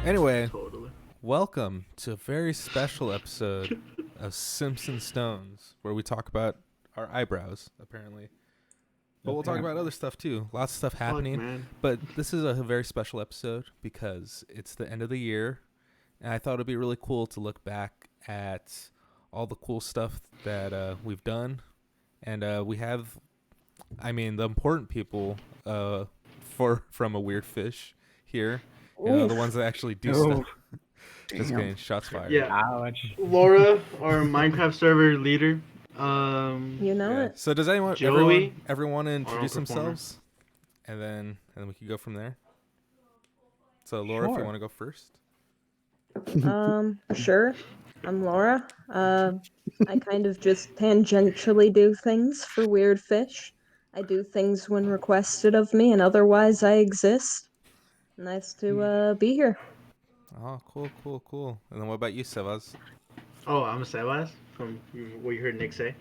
Anyway, Totally. welcome to a very special episode of Simps and Stones, where we talk about our eyebrows, apparently. But we'll talk about other stuff too. Lots of stuff happening. Man. But this is a very special episode because it's the end of the year, and I thought it'd be really cool to look back at all the cool stuff that we've done. And we have, the important people from A Weird Fish here. The ones that actually do stuff. Just kidding. Shots fired. Yeah. Ouch. Laura, our Minecraft server leader. You know Yeah. it. So does Joey, everyone want to introduce our performer. themselves, and then we can go from there. So Laura, if you Sure. want to go first. Sure. I'm Laura. I kind of just tangentially do things for Weird Fish. I do things when requested of me, and otherwise I exist. Nice to be here. Oh, cool. And then what about you, Sebas? Oh, I'm Sebas, from what you heard Nick say.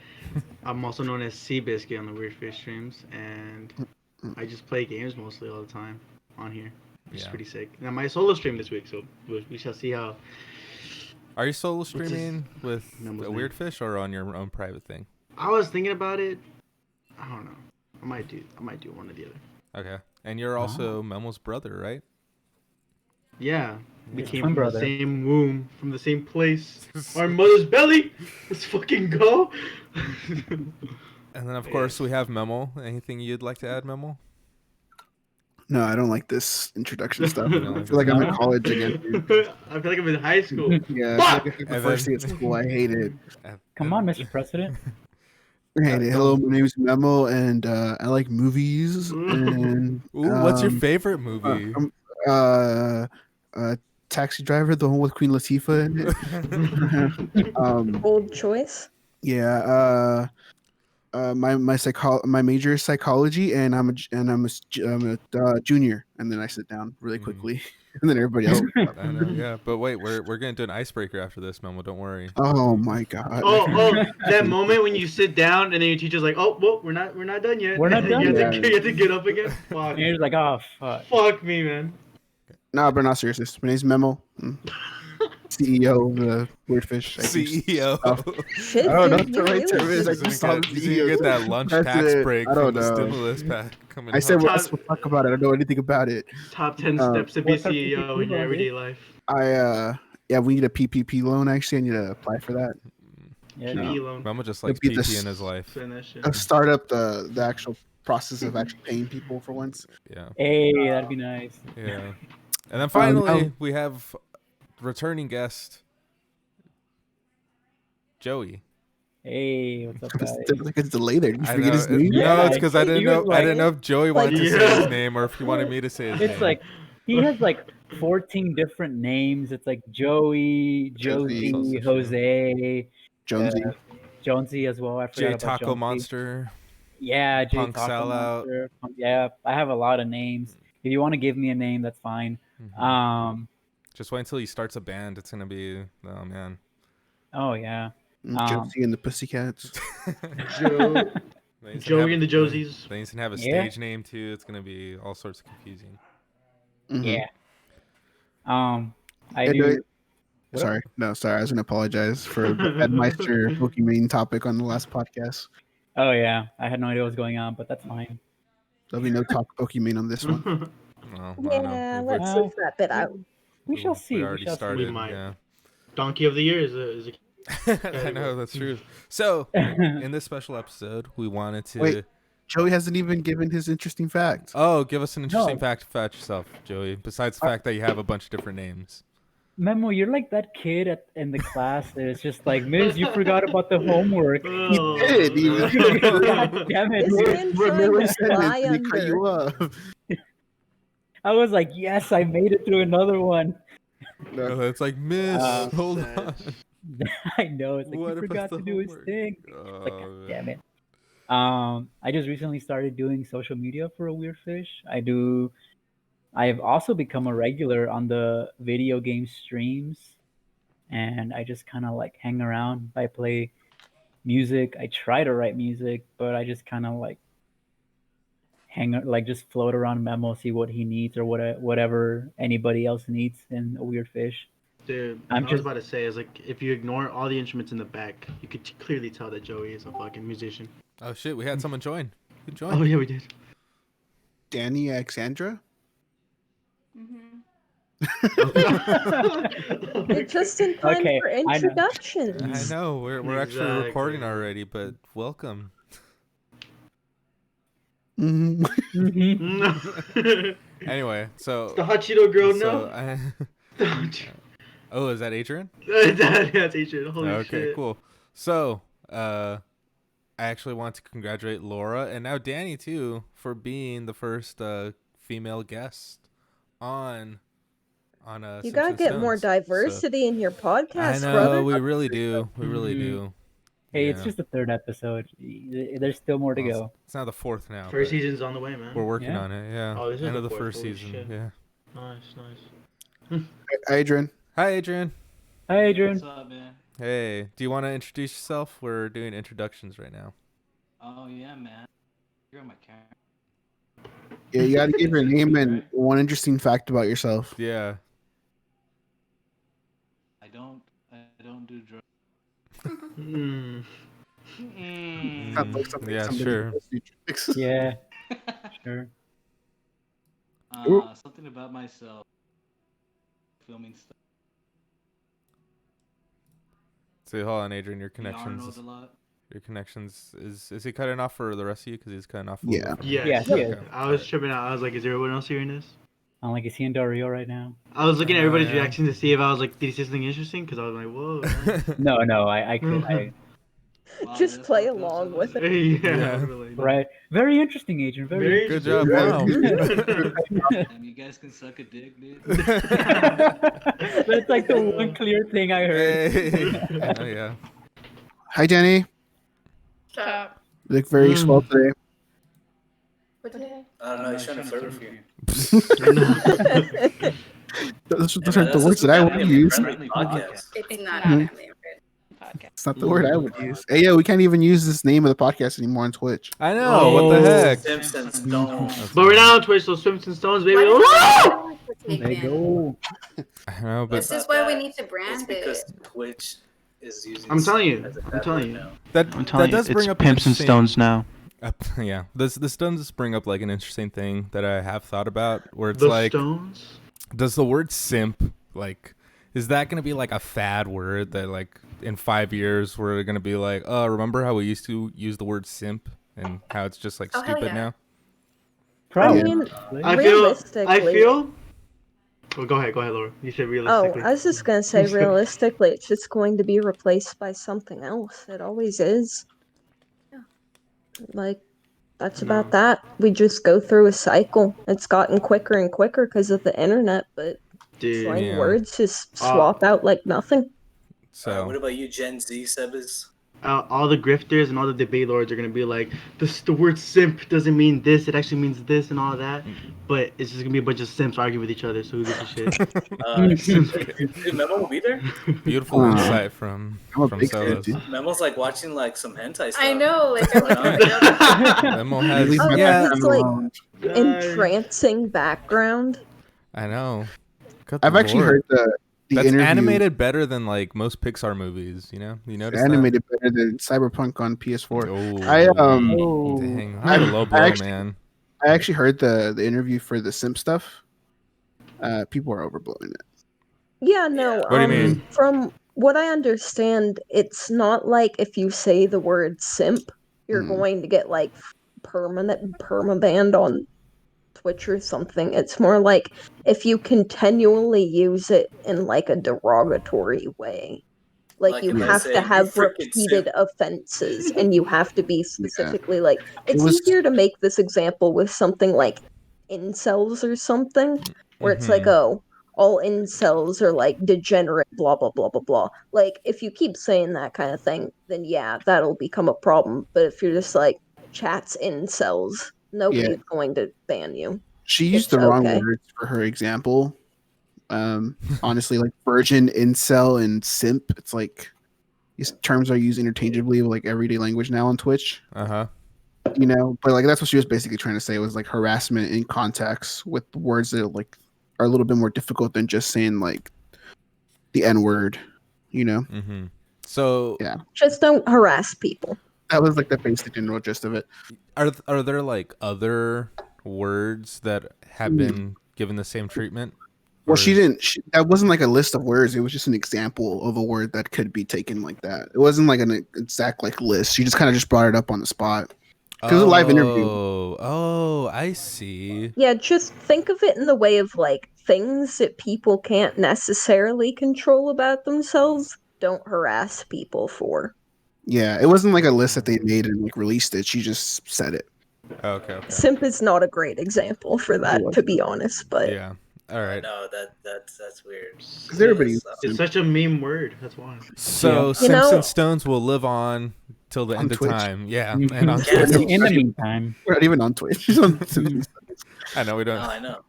I'm also known as Seabiscuit on the Weird Fish streams, and I just play games mostly all the time on here, which is Yeah. pretty sick. Now, my solo stream this week, so we shall see how. Are you solo streaming with Memo's a name? Weird Fish or on your own private thing? I was thinking about it. I don't know. I might do one or the other. Okay. And you're also Memo's brother, right? Yeah, we His came twin from brother. the same womb, from the same place. Our mother's belly. Let's fucking go. And then of course we have Memo. Anything you'd like to add, Memo? No, I don't like this introduction stuff. don't I like feel like this. I'm in college again. Dude. I feel like I'm in high school. Yeah, Fuck! I feel like the And first day then- at school. I hate it. Come on, Mr. President. I hate it. Hello, my name is Memo, and I like movies. And Ooh, what's your favorite movie? Taxi Driver, the one with Queen Latifah in it. Bold choice. Yeah. My major is psychology, and I'm a junior. And then I sit down really quickly, and then everybody else. I know, yeah, but wait, we're gonna do an icebreaker after this, Memo. Don't worry. Oh my god. Oh, that moment when you sit down and then your teacher's like, "Oh, well, we're not done yet. We're not done you yet." have to get up again. Fuck. And you're like, oh, fuck. Fuck me, man. No, but not seriously. My name's Memo. CEO of the Weird Fish. I do CEO. stuff. Shit, I don't know dude, if the you right really term is. I just- just saw the He's gonna get that lunch That's tax it. break I from don't the know. stimulus pack coming. I said up. we'll talk about it. I don't know anything about it. Top 10 Um, steps to be what's our CEO in your PPP, everyday life. Yeah, we need a PPP loan. Actually, I need to apply for that. Yeah, No. Elon. Memo just likes It'll be PP the in his life. Saying that shit. Start up the actual process of actually paying people for once. Yeah, Hey, that'd be nice. yeah. And then finally, now- we have returning guest Joey. Hey, what's up, guys? There's like a delay there. Did you I forget his know, name? Yeah, no, it's because I didn't he know. was I didn't know like- if Joey wanted to say Yeah. his name or if he wanted me to say his name. It's like he has like 14 different names. It's like Joey, Josie. Josie, Jose, Jonesy. Jonesy as well. I forgot J about Taco Jonesy. Monster. Yeah, J Punk Taco Sellout. Monster. Yeah, I have a lot of names. If you want to give me a name, that's fine. Mhm. Just wait until he starts a band. It's gonna be, oh man. Oh yeah. Jonesy and the Pussycats. Joe, Then he's gonna Joey have- and the Josies. Then he's gonna have a Yeah. stage name too. It's gonna be all sorts of confusing. Mhm. Yeah. I And, do. Sorry. I was gonna apologize for the Headmeister Pokemon topic on the last podcast. Oh yeah, I had no idea what was going on, but that's fine. There'll be no talk Pokemon on this one. Well, I don't Yeah, know. let's Well, leave that bit out. We shall see. We We already shall see. started. We might. Yeah. Donkey of the Year is a I know that's true. So, in this special episode, we wanted to. Wait. Joey hasn't even given his interesting fact. Oh, give us an interesting No. fact about yourself, Joey. Besides the fact that you have a bunch of different names. Memo, you're like that kid in the class that is just like, Miss, you forgot about the homework. He did. He was God damn it, This dude. man trying to fly and he cut you under. up. I was like, yes, I made it through another one. Oh, it's like, Miss, hold sad. on. I know. It's like What he about forgot the to do his homework? thing. Oh, Like, God man. damn it. I just recently started doing social media for a Weird Fish. I have also become a regular on the video game streams, and I just kind of like hang around. I play music. I try to write music, but I just kind of like like just float around Memo, see what he needs or whatever anybody else needs in a weird fish. Dude, I'm I was just about to say, is like, if you ignore all the instruments in the back, you could clearly tell that Joey is a fucking musician. Oh shit, we had someone join. Who Oh, joined? yeah, we did. Danny Alexandra. You're just in time Okay, for I know. introductions. I know we're actually recording Exactly. already, but welcome. Mhm. Mhm. Anyway, so The hot Cheeto girl, so no? I, The hot Cheeto- oh, is that Adrian? That's Adrian. Holy Okay, shit. cool. So, I actually want to congratulate Laura and now Danny too for being the first female guest on You Simps gotta and get more Stones. So diversity in your I podcast, know brother. we really do. We really Mhm. do. Hey, Yeah. it's just the third episode. There's still more to Well, go. it's not the fourth now. First but season's on the way, man. we're working Yeah. on it. Yeah. Oh, this is End the of the fourth, first holy season. shit. Yeah. Nice. Adrian. Hi, Adrian. Hi, Adrian. What's up, man? Hey, do you want to introduce yourself? We're doing introductions right now. Oh yeah, man. You're on my camera. Yeah, you got to give your name and Right? one interesting fact about yourself. Yeah. I don't do drugs. Mm. Sounds like something Yeah, somebody sure. does do tricks. Yeah, sure. Something about myself. Filming stuff. So hold on, Adrian. Your You know, connections. a lot. Your connections is he cutting off for the rest of you? Because he's cutting off. A Yeah. little bit for me. Yes. Yeah, Okay. I was tripping out. I was like, is everyone else hearing this? I'm like, is he in Dario right now? I was looking at everybody's yeah. reaction to see if I was like, did he say something interesting? Because I was like, whoa. No, I could. Wow, Just that's play fucked up, along so with that's- it. Yeah. Yeah. Really. Right. Very interesting, Adrian. Very Good interesting. job. Wow. Damn, you guys can suck a dick, dude. That's like the one clear thing I heard. Hey. Oh yeah. Hi, Danny. Stop. You look very Mm. swell today. What the heck? I don't know. He's trying to flirt with you. Those Hey, are man, the this words is that I a would family use. friendly podcast. It's not Mhm. a family and friend podcast. It's not the word I would use. Hey, yeah, we can't even use this name of the podcast anymore on Twitch. I know. What the heck? Simps and Stones. But we're not on Twitch, so Simps and Stones, baby. Why do Oh! you partake There you in? go. I know, but This is why we need to It's brand because it. Twitch is using. I'm telling you. as a I'm bad telling word you. now. that does bring up an interesting- now. Yeah, this does bring up like an interesting thing that I have thought about, where it's The like, Stones? does the word simp, like, is that gonna be like a fad word that like in 5 years we're gonna be like, oh, remember how we used to use the word simp and how it's just like Oh, hell stupid yeah. now? I Probably. mean, I feel. realistically. Well, go ahead, Laura. You said Oh, realistically. I was just gonna say, realistically, it's just going to be replaced by something else. It always is. Yeah. Like, that's No. about that. We just go through a cycle. It's gotten quicker and quicker because of the internet, but Dude. slang Yeah. words just swap out like nothing. So What about you, Gen Z, Sebas? All the grifters and all the debate lords are gonna be like, the word simp doesn't mean this, it actually means this and all that. But it's just gonna be a bunch of simps arguing with each other, so who gives a shit? Dude, Memo will be there. beautiful Wow. insight from I'm a big fan, Solos. dude. Memo's like watching like some hentai stuff. I know, like, What's going on? Memo has Leave my yeah, it's like Nice. entrancing background. I know. Good I've actually lord. heard the That's interview. animated better than like most Pixar movies. You notice Animated better than Cyberpunk on PS4. that? I Oh. Dang, I had a low blow, actually- man. I actually heard the interview for the simp stuff. People are overblowing it. Yeah, no. What do you mean? From what I understand, it's not like if you say the word simp, you're Mhm. going to get like permabanned on Twitch or something. It's more like if you continually use it in like a derogatory way. Like you if I have say, to "You have frickin' repeated simp." offenses and you have to be specifically like it's was- easier to make this example with something like incels or something where it's like, Mhm. oh, all incels are like degenerate, blah blah blah blah blah. Like if you keep saying that kind of thing, then yeah, that'll become a problem. But if you're just like chats incels, nobody's going to ban you. She used It's the wrong okay. words for her example. Honestly, like virgin, incel, and simp. It's like these terms are used interchangeably with like everyday language now on Twitch. Uh huh. you know, but like that's what she was basically trying to say was like harassment in context with words that like are a little bit more difficult than just saying like the N word, you know. Mm-hmm. So Yeah, Just don't harass people. that was like the basic general gist of it. are there like other words that have been given the same treatment? Well, Or she is- didn't. That wasn't like a list of words. It was just an example of a word that could be taken like that. It wasn't like an exact like list. She just kind of just brought it up on the spot because it was a live interview. Oh, I see. Yeah, just think of it in the way of like things that people can't necessarily control about themselves. Don't harass people for. Yeah, it wasn't like a list that they made and like released it. She just said it. Okay. Simp is not a great example for that, to be honest, but Yeah. All right. No, that's weird. Because everybody. It's such a meme word. That's why. So Yeah. Simps know- and Stones will live on till the On end Twitch. of time. Yeah, Mhm. and on Yeah, Twitch. In the meantime, We're not even on Twitch. She's on I know we No, don't. I know.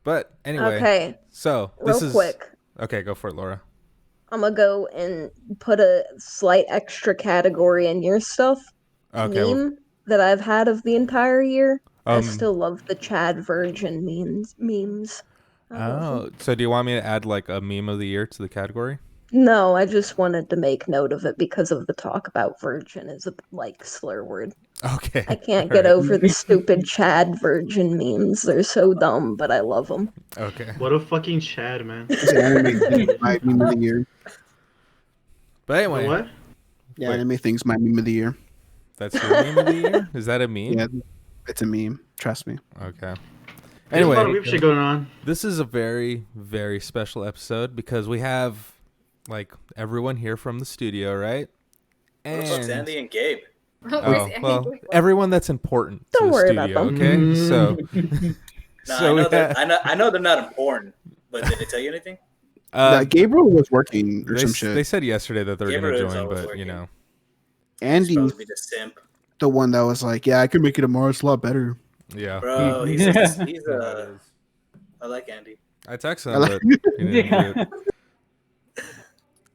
But anyway, okay, so real this is quick. okay. Go for it, Laura. I'm gonna go and put a slight extra category in your stuff. Okay. Meme that I've had of the entire year. I Um, still love the Chad Virgin memes. I love them. Oh, so do you want me to add like a meme of the year to the category? No, I just wanted to make note of it because of the talk about virgin is a like slur word. Okay. I can't All get right. over the stupid Chad Virgin memes. They're so dumb, but I love them. Okay. What a fucking Chad, man. This anime thing is my meme of the year. But anyway, What? Yeah, Wait. anime thing's my meme of the year. that's your meme of the year. Is that a meme? Yeah, it's a meme. Trust me. Okay. There's a lot of Anyway, weird shit going on. this is a very, very special episode because we have like everyone here from the studio, right? What the fuck's Andy and Gabe? Oh, well, everyone that's important to Don't the worry about studio, them. okay? So, No, so we I know they're not important, but did they tell you anything? Gabriel was working or some shit. They said yesterday that they're going to Gabriel is join, always but you working. know, He's Andy's supposed to be the simp, the one that was like, "Yeah, I can make it tomorrow. It's a lot better." yeah. bro. He's Yeah, it is. I like Andy. I texted I him, like- but he didn't do it.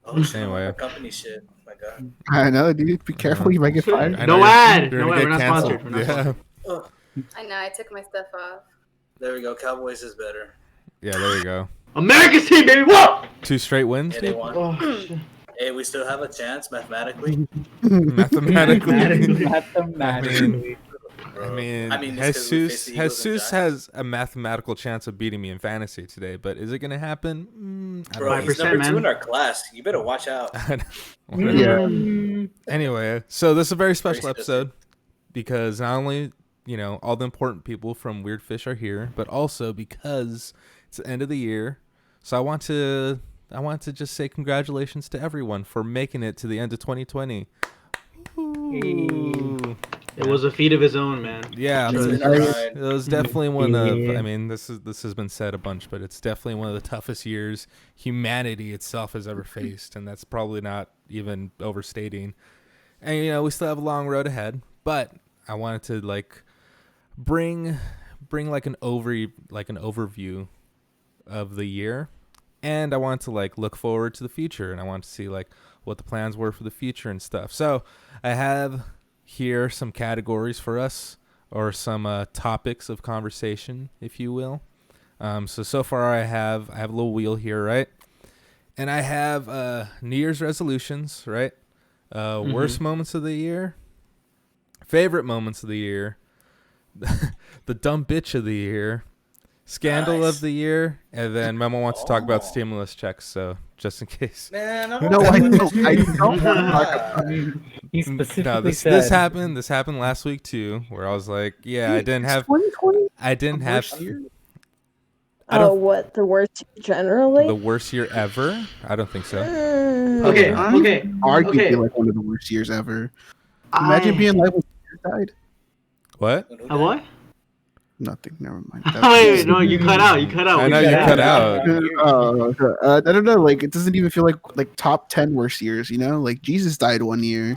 Oh, Anyway. our company shit. My God. I know, dude. Be careful. You might get fired. I No know ad! you're No gonna ad, get we're not canceled. sponsored, we're not Yeah, sponsored. Oh, I know. I took my stuff off. there we go. Cowboys is better. yeah. There you go. America's team, baby! What? 2 straight wins, Yeah, they dude? won. Oh, shit. Hey, we still have a chance mathematically. Mathematically. mathematically. Bro. I mean, it's 'cause we faced the Eagles and Jesus Giants. has a mathematical chance of beating me in fantasy today, but is it going to happen? I Bro, don't he's 5%, number 2 man. in our class. You better watch out. know. Whatever. Yeah. Anyway, so this is a very special Very episode because not only, you know, all the important people from Weird Fish are here, but also because it's the end of the year. So I want to just say congratulations to everyone for making it to the end of 2020. Ooh. It was a feat of his own, man. Yeah, It's been a Right. ride. it was definitely one of. Yeah. I mean, this has been said a bunch, but it's definitely one of the toughest years humanity itself has ever faced, and that's probably not even overstating. And you know, we still have a long road ahead, but I wanted to like bring like an overview of the year, and I wanted to like look forward to the future, and I wanted to see like what the plans were for the future and stuff. So I have here some categories for us, or some topics of conversation, if you will. So far I have a little wheel here, right? And I have New Year's resolutions, right? Worst moments of the year, favorite moments of the year, the dumb bitch of the year, scandal Nice. of the year, and then Memo wants to talk about Oh. stimulus checks, so just in case. Man, I No, don't I know. don't. I don't want to talk about it. He specifically No, this said happened. This happened last week too, where I was like, yeah, I didn't have 2020. I didn't have I Oh, don't what the worst generally? the worst year ever. I don't think so. Okay, Yeah. okay. Arguably Okay. like one of the worst years ever. Imagine being alive when your died. What? A what? Nothing. Never mind. Wait, no, you cut out. You cut out. I know We you cut cut out. out. I don't know. Like, it doesn't even feel like top 10 worst years. You know, like Jesus died one year.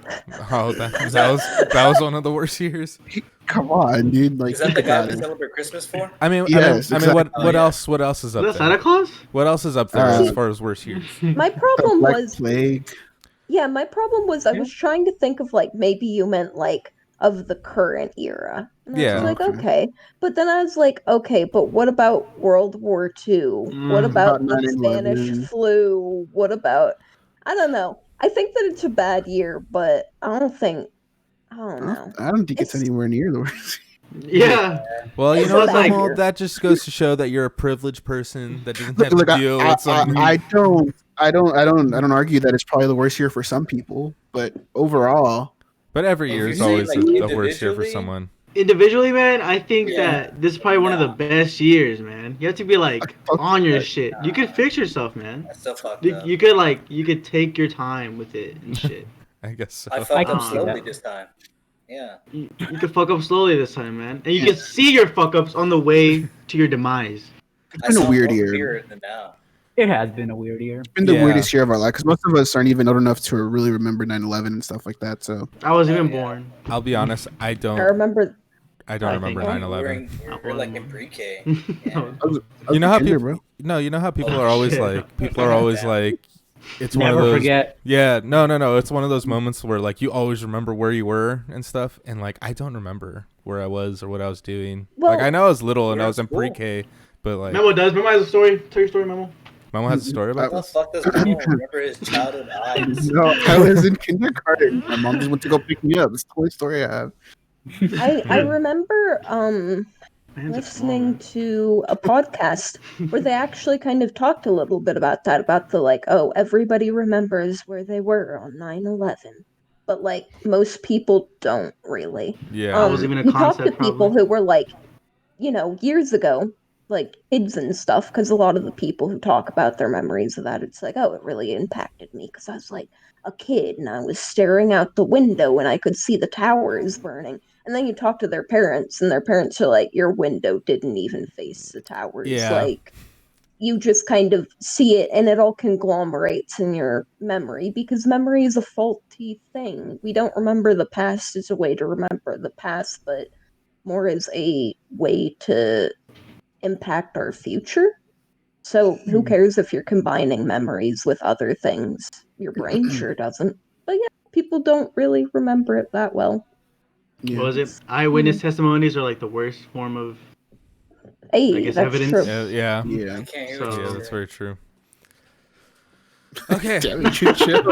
Oh, that was one of the worst years. Come on, dude. Like, Is that think the guy about we it. celebrate Christmas for? I mean, Yes, I mean, what exactly. Oh, yeah. else? What else is up Is that there? Santa Claus? What else is up there Uh, as far as worst years? My The problem Black was Plague. Yeah, my problem was I was trying to think of like maybe you meant like of the current era. And I Yeah. was like, Okay. okay. But then I was like, okay, but what about World War II? What Mm. about About the Spanish 9/11. flu? What about, I don't know. I think that it's a bad year, but I don't know. I don't think it's It's anywhere near the worst. Yeah. Well, you It's know a what, bad Memo? year. That just goes to show that you're a privileged person that doesn't have Look, to deal with some. I don't argue that it's probably the worst year for some people, but overall, But every If year you're is saying, always like, a worse year for individually, someone. Individually, man, I think Yeah. that this is probably one of the Nah. best years, man. You have to be like fuck on your that. shit. You could fix yourself, man. That's so fucked You, up. you could like you could take your time with it and shit. I guess so. I I fucked can up see slowly that. this time. Yeah. You could fuck up slowly this time, man, and you can see your fuck ups on the way to your demise. it's I been a sound weird more year. clearer than now. It has been a weird year. It's been the Yeah. weirdest year of our life because most of us aren't even old enough to really remember 9/11 and stuff like that. So I wasn't Oh, even yeah. born. I'll be honest. I I don't remember I remember think- 9/11. We're like in pre-K. No. Yeah. I was You know how a kid there, people? bro. No, you know how people Oh, are always shit. like. People are always like. It's one Never of those. forget. Yeah, no. It's one of those moments where like you always remember where you were and stuff, and like I don't remember where I was or what I was doing. Like Well- I know I was little and We're I in was in school. pre-K, but like Memo does. Memo has a story. Tell your story, Memo. Mama has a story about What the this. fuck does Memo remember his childhood eyes? No, I was in kindergarten. My mom just went to go pick me up. It's the only story I have. I remember Man's a listening baller. to a podcast where they actually kind of talked a little bit about that, about the like, oh, everybody remembers where they were on 9/11. But like most people don't really. Yeah. That wasn't even a You talk to concept, people probably. who were like, years ago, like kids and stuff, because a lot of the people who talk about their memories of that, it's like, oh, it really impacted me because I was like a kid and I was staring out the window and I could see the towers burning. And then you talk to their parents, and their parents are like, your window didn't even face the towers. Yeah. Like, you just kind of see it and it all conglomerates in your memory because memory is a faulty thing. We don't remember the past as a way to remember the past, but more as a way to impact our future. So who cares if you're combining memories with other things? Your brain sure doesn't. But yeah, people don't really remember it that well. Yeah. What was it? Eyewitness testimonies are like the worst form of. Hey, I guess that's evidence. true. Yeah. Yeah. I can't hear So- what Yeah, you that's say. very true. Okay. Damn it, you chill.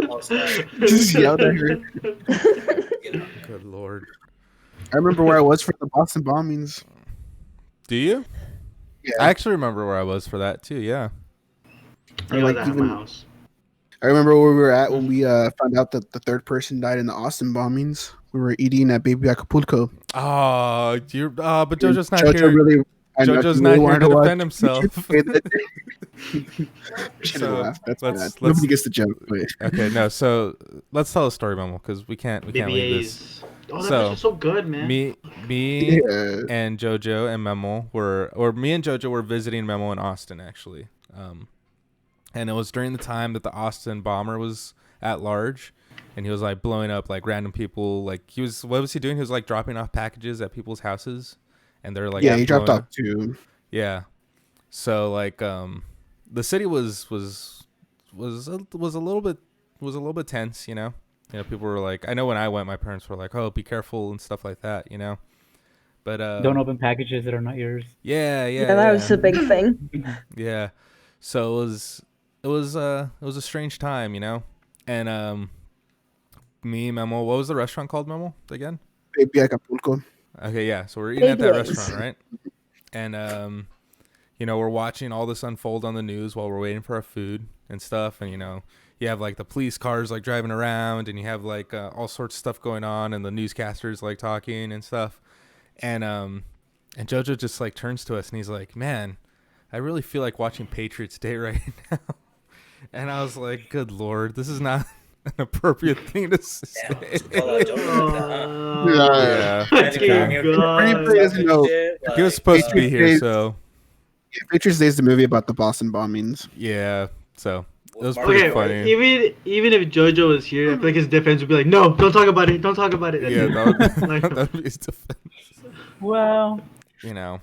Oh, sorry. Just yelled at her. You know. Good lord. I remember where I was for the Boston bombings. Do you? Yeah. I actually remember where I was for that too. Yeah. I Or got like that at my house. I remember where we were at when we found out that the third person died in the Austin bombings. We were eating at Baby Acapulco. Oh, but JoJo's not Jojo here. really, I know, JoJo's he not really here wanted to watch defend himself. Should So, have laughed. That's let's- bad. Nobody gets the joke. But Okay, no. So let's tell a story, Memo, because we can't leave this. BBAs. Oh, that So, was so good, man. Me yeah, and JoJo and Memo me and JoJo were visiting Memo in Austin actually. And it was during the time that the Austin bomber was at large, and he was like blowing up like random people. Like what was he doing? He was like dropping off packages at people's houses, and they're like yeah, he dropped blowing off too. Yeah. So like the city was a little bit tense, you know. You know, people were like, I know when I went, my parents were like, "Oh, be careful" and stuff like that, you know. But Don't open packages that are not yours. Yeah, Yeah, that was a big thing. yeah. So it was a strange time, you know. And me, Memo, what was the restaurant called, Memo, again? Baby Acapulco. Okay, yeah. So we're eating at that Big Wings. restaurant, right? And you know, we're watching all this unfold on the news while we're waiting for our food and stuff. And you know, you have like the police cars like driving around, and you have like all sorts of stuff going on, and the newscasters like talking and stuff. And JoJo just like turns to us and he's like, "Man, I really feel like watching Patriots Day right now." And I was like, "Good lord, this is not an appropriate thing to say." Damn, just call out Jojo like that, huh? Yeah. Imagine being here for Everybody doesn't know. shit, He was like, supposed to be here, Patriots so Yeah, Patriots Day is the movie about the Boston bombings. yeah. So it was Mark- pretty Okay, funny. even if JoJo was here, I feel like his defense would be like, "No, don't talk about it. Don't talk about it." Yeah, Like, that would be his defense. Well, You know,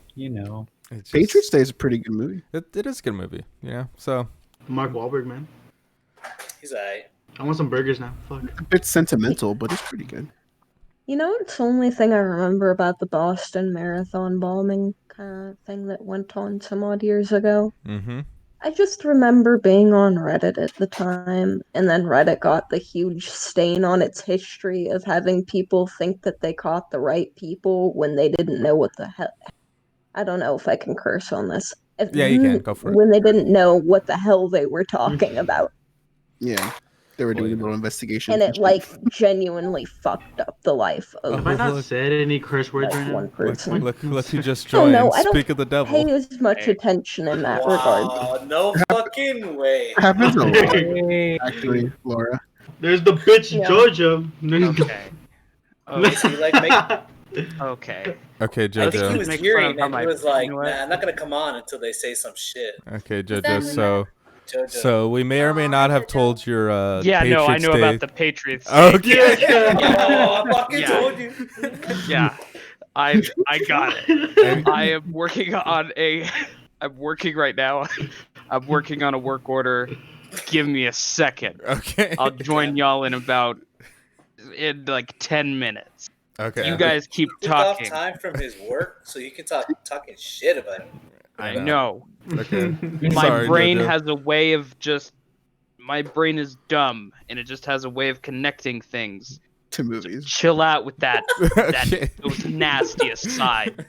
it's just, Patriots Day is a pretty good movie. It is a good movie. You know, so Mark Wahlberg, man. He's alright. I want some burgers now. Fuck. A bit sentimental, but it's pretty good. You know, it's the only thing I remember about the Boston Marathon bombing kind of thing that went on some odd years ago. Mm-hmm. I just remember being on Reddit at the time, and then Reddit got the huge stain on its history of having people think that they caught the right people when they didn't know what the hell. I don't know if I can curse on this. Yeah, you can. Go for it. When they didn't know what the hell they were talking about. Yeah, they were Well, doing you a know. little investigation. And it, like, genuinely fucked up the life of Have I not look. said any curse words like right now? one person. Look who just Oh joined. no, I don't Speak of the devil. pay as much Hey. attention in that regard. Wow, no fucking way. It happens a lot, Hey. actually, Laura. There's the bitch Yeah. Jojo. Okay. Is he like Okay. Okay, I think he Jojo. was Make hearing fun of and how he my- was like, you know what? nah, I'm not gonna come on until they say some shit. Okay, Jojo. Exactly. So, Jojo. we may or may not have told your Yeah, no, I Patriots know Day. about the Patriots. Okay. Oh, I fucking Yeah. told you. Yeah, I got it. I am working on a. I'm working right now. I'm working on a work order. Give me a second. Okay. I'll join y'all in like 10 minutes. Okay. You guys keep Took off talking. time from his work so you can talking shit about him. I know. Okay. My Sorry, brain Jojo. has a way of just. My brain is dumb, and it just has a way of connecting things. To movies. Chill out with that. Okay. Those nastiest side.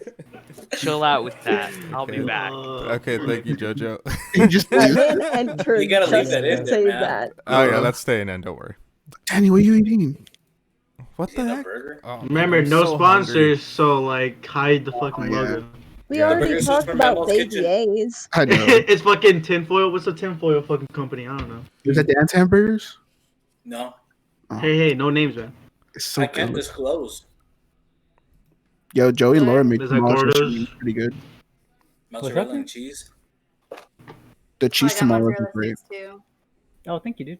Chill out with that. I'll be Okay. back. Okay, thank you, Jojo. You just That leave. man entered You gotta leave just that in to there, say man. that. Oh yeah, that's staying in. Don't worry. Danny, what are you eating? What Is the he a heck? burger? Oh, man, Remember, I'm no so sponsors, hungry. so like hide the fucking yeah. logo. We Yeah. already Burgers talked from about Memo's Baby Kitchen. A's. I know. It's fucking tinfoil. What's a tinfoil fucking company? I don't know. Is that Dance Hamburgers? No, Oh, Hey, no names, man. it's so I can't good. disclose. Yo, Joey and Laura make Is that tamales and Gordo's? shit pretty good. Mozzarella and cheese. The I cheese got tamales are mozzarella great. sticks too. Oh, thank you, dude.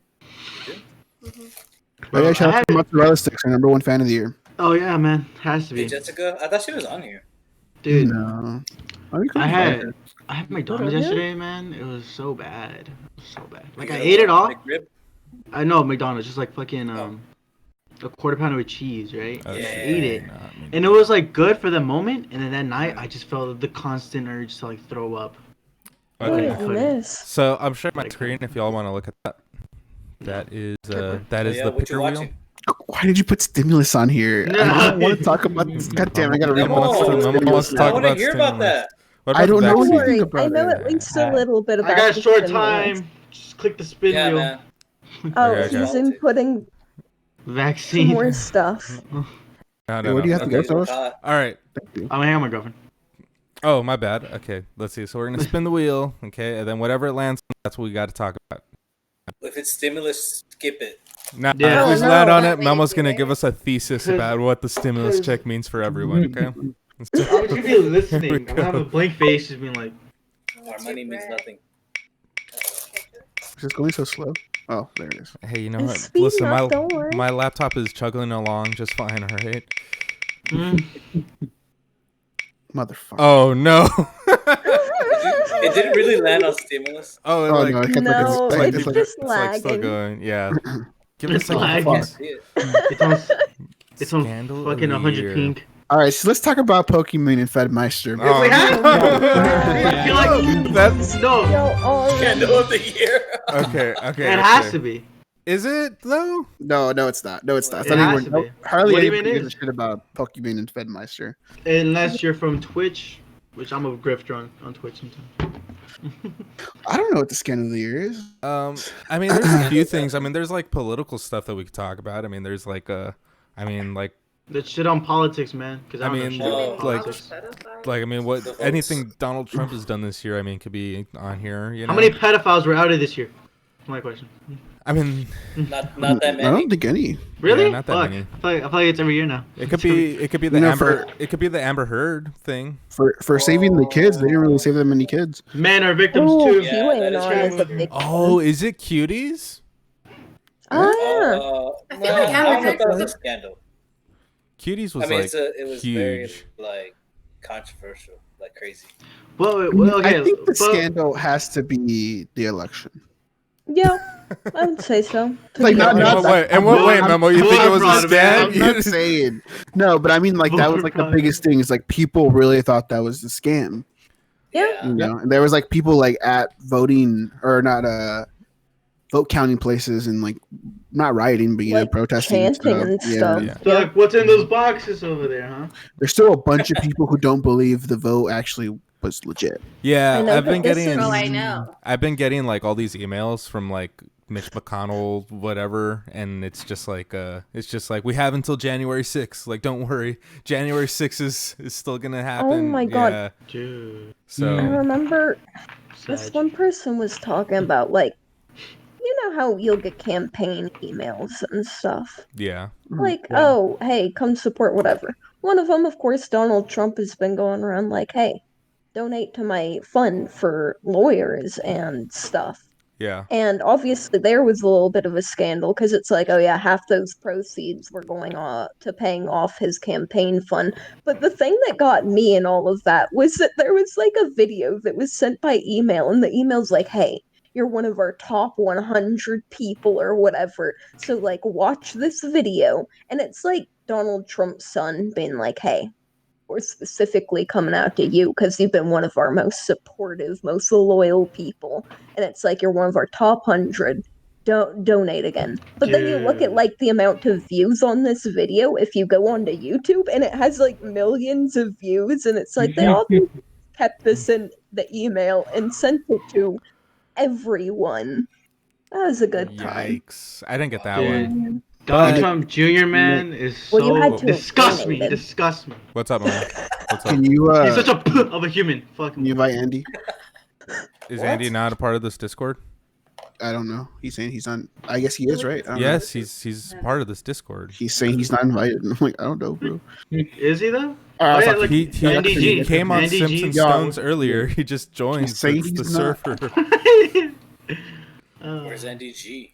Oh yeah, shout I out to mozzarella sticks, our #1 fan of the year. Oh yeah, man, has to Hey, be, Jessica, I thought she was on here. dude. No. Why we I had couldn't I had McDonald's Really? yesterday, man. It was so bad, it was so bad. Like You I got ate it all. McRib? I know McDonald's, just like fucking Oh. a quarter pounder with cheese, right? Okay, I ate it, not me. and it was like good for the moment, and then that night I just felt the constant urge to like throw up. Okay. Goodness. So I'm sharing my screen if y'all want to look at that. That is Sure. that Oh, is yeah, the what you picture wheel. watching? Why did you put stimulus on here? I don't want to talk about this. God damn, I gotta read Memo wants about to- this. Memo wants to I talk want to about hear about stimulus. that. What I about don't the know Don't vaccine? anything worry, I about know it. at least a little bit about I got the short stimulus. time. Just click the spin Yeah, wheel. man. Oh, Okay, he's okay. inputting some Vaccine. more stuff. No, Hey, no, where do you no. have to go, Okay, fellas? hot. All right. Thank you. I'm hanging on my girlfriend. Oh, my bad. Okay, let's see. So we're gonna spin the wheel. Okay, and then whatever it lands on, that's what we got to talk about. If it's stimulus, skip it. Now, Yeah. if we Oh, land no. on That it, way Memo's to gonna do give it. us a thesis about what the stimulus check means for everyone. Okay. I'm just gonna be listening. I'm gonna have a blank face, just being like, Our money means nothing. It's just going so slow. Oh, there it is. Hey, you know It's what? speeding Listen, up, don't worry. my laptop is chugging along just fine. All right. mm. Motherfucker. Oh no. It didn't really land on stimulus. Oh, Oh, no, it kept No, like, it's like, just it's like still lagging. going. Yeah. Give It's us a lagging. I can't see it. It's on Scandal of fucking the 100 year. pink. All right, so let's talk about Pokemon and Fedmeister. Oh, we have no. I feel like That's no, Yo, already. Scandal of the year. okay. Okay. it has okay. to be. Is it though? No, it's not. No, it's not. It's It not has even, to be. hardly What do you anybody mean gives it a shit about Pokemon and Fedmeister. Unless you're from Twitch, which I'm a grifter on Twitch sometimes. I don't know what the scandal of the year is. I mean, there's a few things. I mean, there's like political stuff that we could talk about. I mean, there's like like That shit on politics, man. Because I I don't mean, know shit like- about politics. I mean, what The votes. anything Donald Trump has done this year, I mean, could be on here. You know, How many pedophiles were outed this year? That's my question. I mean, Not that I many. don't think any. Really? not that Fuck. many. I feel like it's every year now. it could be the You know, Amber Heard thing. For saving the kids, they didn't really save that many kids. Men are victims Ooh, too. Yeah, he went that is on true. as a big Oh, is it cuties? Oh, I feel like I don't know if that was Amber a scandal. Cuties was I mean, like it was very huge. like controversial, like crazy. Well, okay. I think the but- scandal has to be the election. Yeah, I would say so. To Like, be not- In honest. what way? In what way, I'm- Memo? You think it was a I'm scam? I'm not saying no, but I mean, like, that was like the biggest thing. Is like people really thought that was a scam. Yeah. You know, and there was like people like at voting or not vote counting places and like not rioting, but Like protesting and chanting stuff. and Yeah. stuff. Yeah. So, like, what's in those boxes over there, huh? There's still a bunch of people who don't believe the vote actually was legit. Yeah, I know, I've been but this getting. is- Oh, I know. I've been getting like all these emails from like Mitch McConnell, whatever, and it's just like we have until January 6th. Like, don't worry, January 6th is still gonna happen. Oh my God. Yeah. Dude. I So remember this Sad. one person was talking about, like, you know how you'll get campaign emails and stuff. yeah. Like, Yeah. oh, hey, come support whatever. One of them, of course, Donald Trump has been going around like, hey, donate to my fund for lawyers and stuff. Yeah. And obviously, there was a little bit of a scandal because it's like, oh yeah, half those proceeds were going to paying off his campaign fund. But the thing that got me in all of that was that there was like a video that was sent by email, and the email's like, hey, you're one of our top 100 people or whatever. So, like, watch this video. And it's like Donald Trump's son being like, hey, we're specifically coming out to you because you've been one of our most supportive, most loyal people. And it's like you're one of our top 100. Don't donate again. But then you look at Dude. like the amount of views on this video if you go onto YouTube, and it has like millions of views, and it's like they all kept this in the email and sent it to everyone. That was a good time. Yikes! I didn't get that Dude. one. Donald But- Trump Jr. man is Well, you had so to disgusts me. donate him. Disgusts me. What's up, Memo? What's up? Can you He's such a of a human. Fuck can him. you invite Andy? Is What? Andy not a part of this Discord? I don't know. He's saying he's on. I guess he is, right? I don't know. Yes, he's part of this Discord. He's saying he's not invited. I'm like, I don't know, bro. Is he though? Oh, yeah, fuck, like- He NDG. came on NDG. Simps and Yeah. Stones earlier. He just joined He's saying the he's not. server. Where's NDG?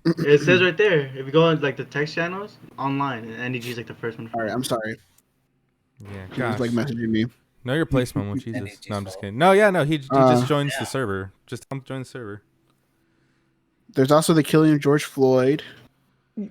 It says right there. If you go on like the text channels online, and NDG is like the first one. All right, I'm sorry. Yeah, He was gosh. like messaging me. Know your place, Memo. Jesus. NDG's No, I'm just fault. kidding. No, yeah, no. He just joins Yeah. the server. Just tell him to join the server. There's also the killing of George Floyd. I mean,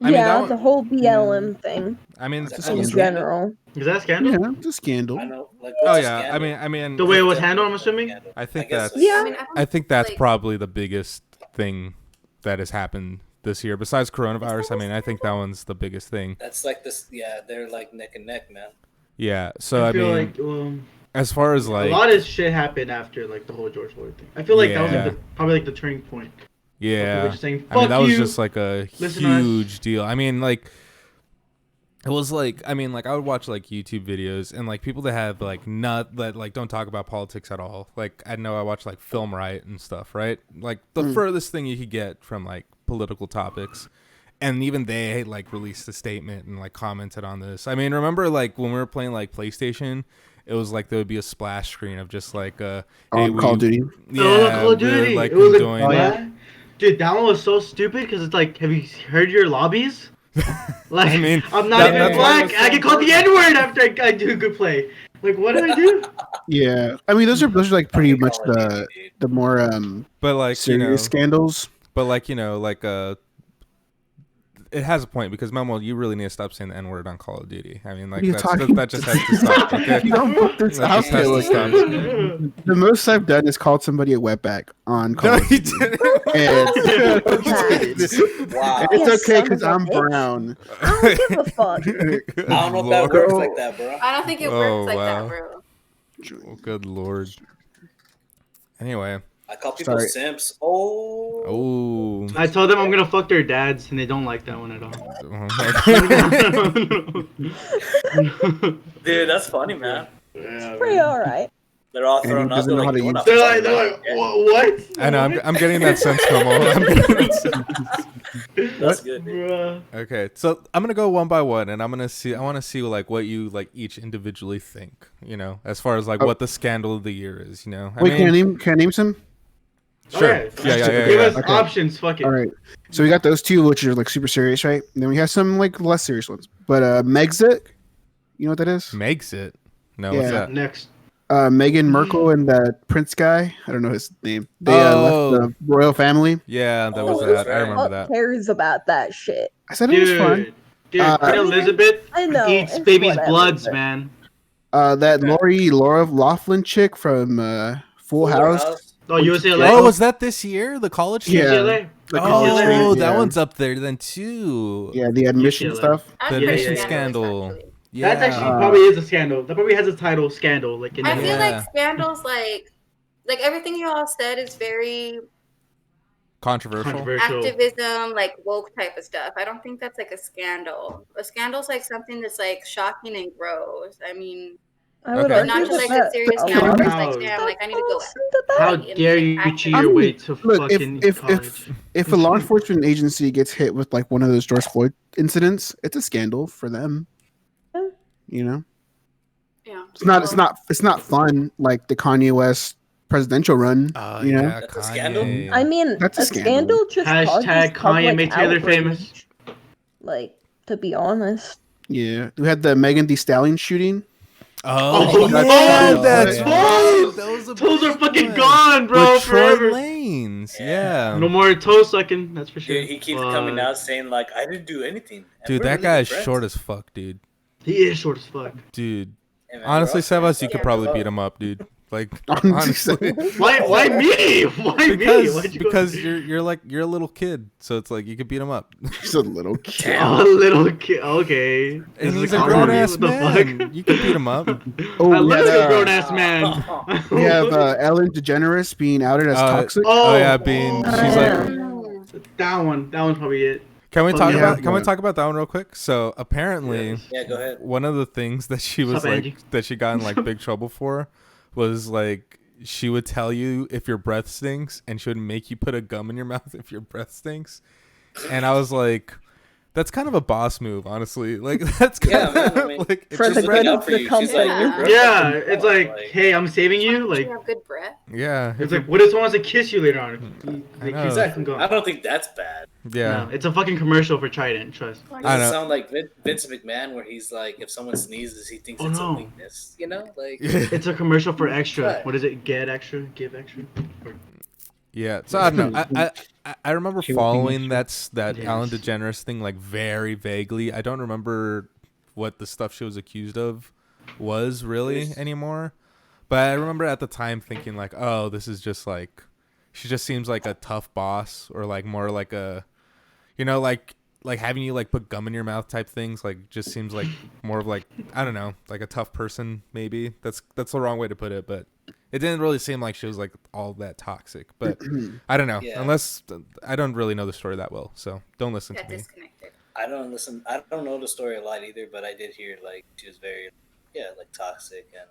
that Yeah, one- the whole BLM thing I mean, Is that in Scandal? general. Is that a scandal? Yeah, it's a scandal. I know. Like, oh what's a yeah. scandal? I mean, The way it was handled, I'm assuming. I think guess that's. so. Yeah. I mean, I don't I think that's like- probably the biggest thing that has happened this year. Besides coronavirus, I mean, I think that one's the biggest thing. That's like this. Yeah, they're like neck and neck, man. Yeah. So I feel mean, like as far as a like, lot of shit happened after like the whole George Floyd thing. I feel like that was Yeah. like probably like the turning point. People yeah, just saying, I mean, "Fuck that was you." just like a Listen to us. huge deal. I mean, like, it was like, I mean, like, I would watch like YouTube videos and like people that have like not that like don't talk about politics at all. Like, I know I watch like Film Riot and stuff, right? Like the furthest thing you could get from like political topics. And even they like released a statement and like commented on this. I mean, remember like when we were playing like PlayStation, it was like there would be a splash screen of just like hey, Call of Duty. Yeah, Oh, Call of we're, Duty. like It was like, doing. Oh, yeah. what? Dude, that one was so stupid because it's like, have you heard your lobbies? Like, I mean, I'm not that- even that's black. why- I can call the N word after I do a good play. Like, what did I do? Yeah, I mean those are like pretty Fucking much Call of Duty, dude. the more But like serious scandals. but like like it has a point because Memo, you really need to stop saying the N word on Call of Duty. I mean, like What are you talking that just has to stop. Okay, You don't put this That out just has there to like stop. that. The most I've done is called somebody a wetback on Call No, of he Duty. didn't. And Wow. it's Yes, okay son because of a I'm bitch. brown. I don't give a fuck. I don't know if that works like that, bro. I don't think it Oh, works like wow. that, bro. Oh, good lord. Anyway, I call people Sorry. simps. Oh. oh, I told them I'm gonna fuck their dads, and they don't like that one at all. Dude, that's funny, man. Yeah, Pretty man. alright. They're all And thrown he up. doesn't They're know how like, to "You're use not They're fucking like, okay." what? I know. I'm getting that sense, Momo. I'm getting that sense. That's good, dude. Bruh. Okay, so I'm gonna go one by one, and I'm gonna see. I want to see like what you like each individually think. You know, as far as like Oh. what the scandal of the year is. You know, Wait, can I name some? Sure. Okay. Yeah. Give us Okay. options. Fuck it. All right. So we got those two, which are like super serious, right? And then we have some like less serious ones. But Megxit, you know what that is? Makes it. No, Yeah. what's that? Next. Meghan Merkel and that Prince guy. I don't know his name. They left Oh. the royal family. Yeah, that Oh, was that's that. I right. remember Who that. cares about that shit? I said it was fun. Dude, Uh, Queen I mean, Elizabeth I know, eats it's baby's whatever, bloods, but- man. That Okay. Laura Laughlin chick from Full Fuller House. Oh, When she- UCLA. Oh, was that this year? The college thing? Yeah. UCLA. The Oh, college thing, that yeah. one's up there then too. Yeah, the admission UCLA. stuff. I'm The Yeah, pretty admission yeah, yeah. scandal. actually. Yeah. That's actually Uh, probably is a scandal. That probably has a title, scandal. Like in I the feel Yeah. like scandals, like everything you all said is very Controversial. controversial. activism, like woke type of stuff. I don't think that's like a scandal. A scandal's like something that's like shocking and gross. I mean, I would Okay. argue not to that like that a serious a scandal lot where of it's like, How- damn, like I need to go falls into that. How and it's, dare like, you activism. cheat your way to Look, fucking college? if a law enforcement agency gets hit with like one of those George Floyd incidents, it's a scandal for them. Yeah. You know, Yeah. it's not fun like the Kanye West presidential run. Oh, you know, yeah, That's a scandal? Kanye. I mean, That's a a scandal just causes Hashtag Kanye public made Taylor outrage. famous. Like, to be honest. yeah. We had the Megan Thee Stallion shooting. Oh, that's yeah, fun. that's Yeah. right. That was a Toes are big fucking one. gone, bro, With Troy forever. Lanes. Yeah. Yeah. No more toe sucking, that's for sure. Dude, he keeps coming out saying like, "I didn't do anything." And Dude, we're that really guy good is friends. short as fuck, dude. He is short as fuck. Dude. Hey, man, Honestly, we're all Sebas, you friends. could Yeah. probably beat him up, dude. Like, Honestly. honestly. Why me? Why me? Because Why'd you go- you're a little kid, so it's like you could beat him up. He's a little kid. Oh, little kid. Okay. This And is he's a compliment. grown ass What the man. fuck? You can beat him up. Oh, I we love had, a grown ass man. We have Ellen DeGeneres being outed as toxic. Oh. Oh yeah, being she's yeah. like. That one's probably it. Can we Oh, talk yeah. about Can we talk about that one real quick? So apparently, Yes. Yeah, go ahead. one of the things that she was What's up, like Angie? that she got in like big trouble for was like she would tell you if your breath stinks, and she would make you put a gum in your mouth if your breath stinks. And I was like, that's kind of a boss move, honestly. Like that's kind Yeah, of man, I mean, like if For your the breath- good of the She's like, company. "Your breath Yeah, is it's wrong," like, hey, I'm saving you. Do Like, you have good breath? yeah, if it's your- like, what if someone wants to kiss you later on? I know. Exactly. I don't think that's bad. yeah. No, it's a fucking commercial for Trident. Trust. Does I it know. sound like Vince McMahon, where he's like, if someone sneezes, he thinks Oh, it's no. a weakness? You know, like It's a commercial for extra. Right. What is it? Get extra? Give extra? Yeah, so I don't know. I remember She would think following that's that Yes. Ellen DeGeneres thing like very vaguely. I don't remember what the stuff she was accused of was really Yes. anymore. But I remember at the time thinking like, oh, this is just like she just seems like a tough boss, or like more like a, you know, like having you like put gum in your mouth type things, like just seems like more of like, I don't know, like a tough person maybe. That's the wrong way to put it, but it didn't really seem like she was like all that toxic. But I don't know, Yeah. unless I don't really know the story that well, so don't listen Got to me. disconnected. I don't know the story a lot either, but I did hear like she was very, like toxic and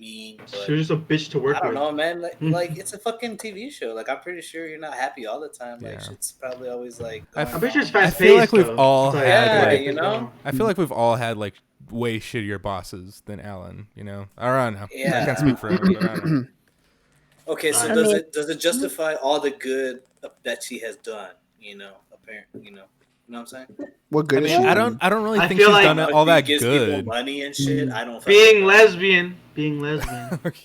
mean. But She was just a bitch to work I don't with. know, man. Like it's a fucking TV show. Like I'm pretty sure you're not happy all the time. Like Yeah. shit's probably always like. I going I'm pretty sure it's wrong. fast I feel paced. like we've all had, Yeah, like- you know? I feel like we've all had like way shittier bosses than Ellen, you know? Or I don't know. I Yeah. can't speak for everyone, but I don't know. Okay, so I does mean- it justify all the good that she has done? You know, apparently, you know what I'm saying? What good I is mean, she? I don't really I think feel she's like- done it all that Gives people good. money and shit. I don't. Being fucking know. lesbian. Okay.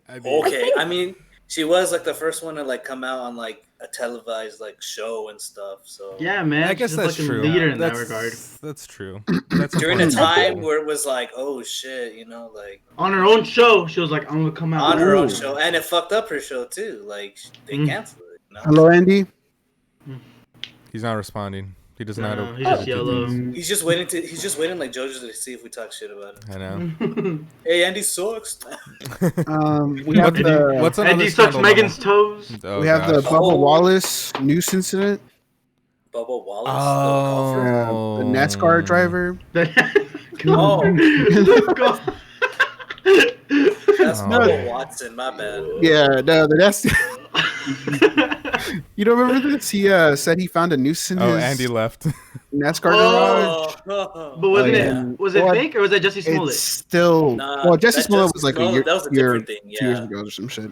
I mean, Okay, I mean, she was like the first one to like come out on like a televised like show and stuff. So Yeah, man. I guess she's a that's fucking true. leader in that's, that regard. That's true. That's during a point. time where it was like, oh shit, you know, like On her own show, she was like, I'm gonna come out. on her own Ooh. show, and it fucked up her show too. Like they Mm. canceled it. You know? Hello, Andy. He's not responding. He doesn't know how No, to. he's how just to do yellow. things. He's just waiting like JoJo to see if we talk shit about it. I know. Hey, Andy sucks. We have What's, the what's And another he sucks scandal Megan's level? toes. Oh, we have the gosh. Bubba Oh. Wallace noose incident. Bubba Wallace. Oh. The NASCAR driver. Oh. God. That's Oh. Bubba Watson. My bad. Yeah, no, that's. You don't remember this? He said he found a noose in Oh, his Andy left. NASCAR garage. Oh, But wasn't yeah. was it Well, fake or was that Jesse Smollett? It's still well, Jesse that Smollett was like a year, that was a year different thing. 2 years Yeah. ago or some shit.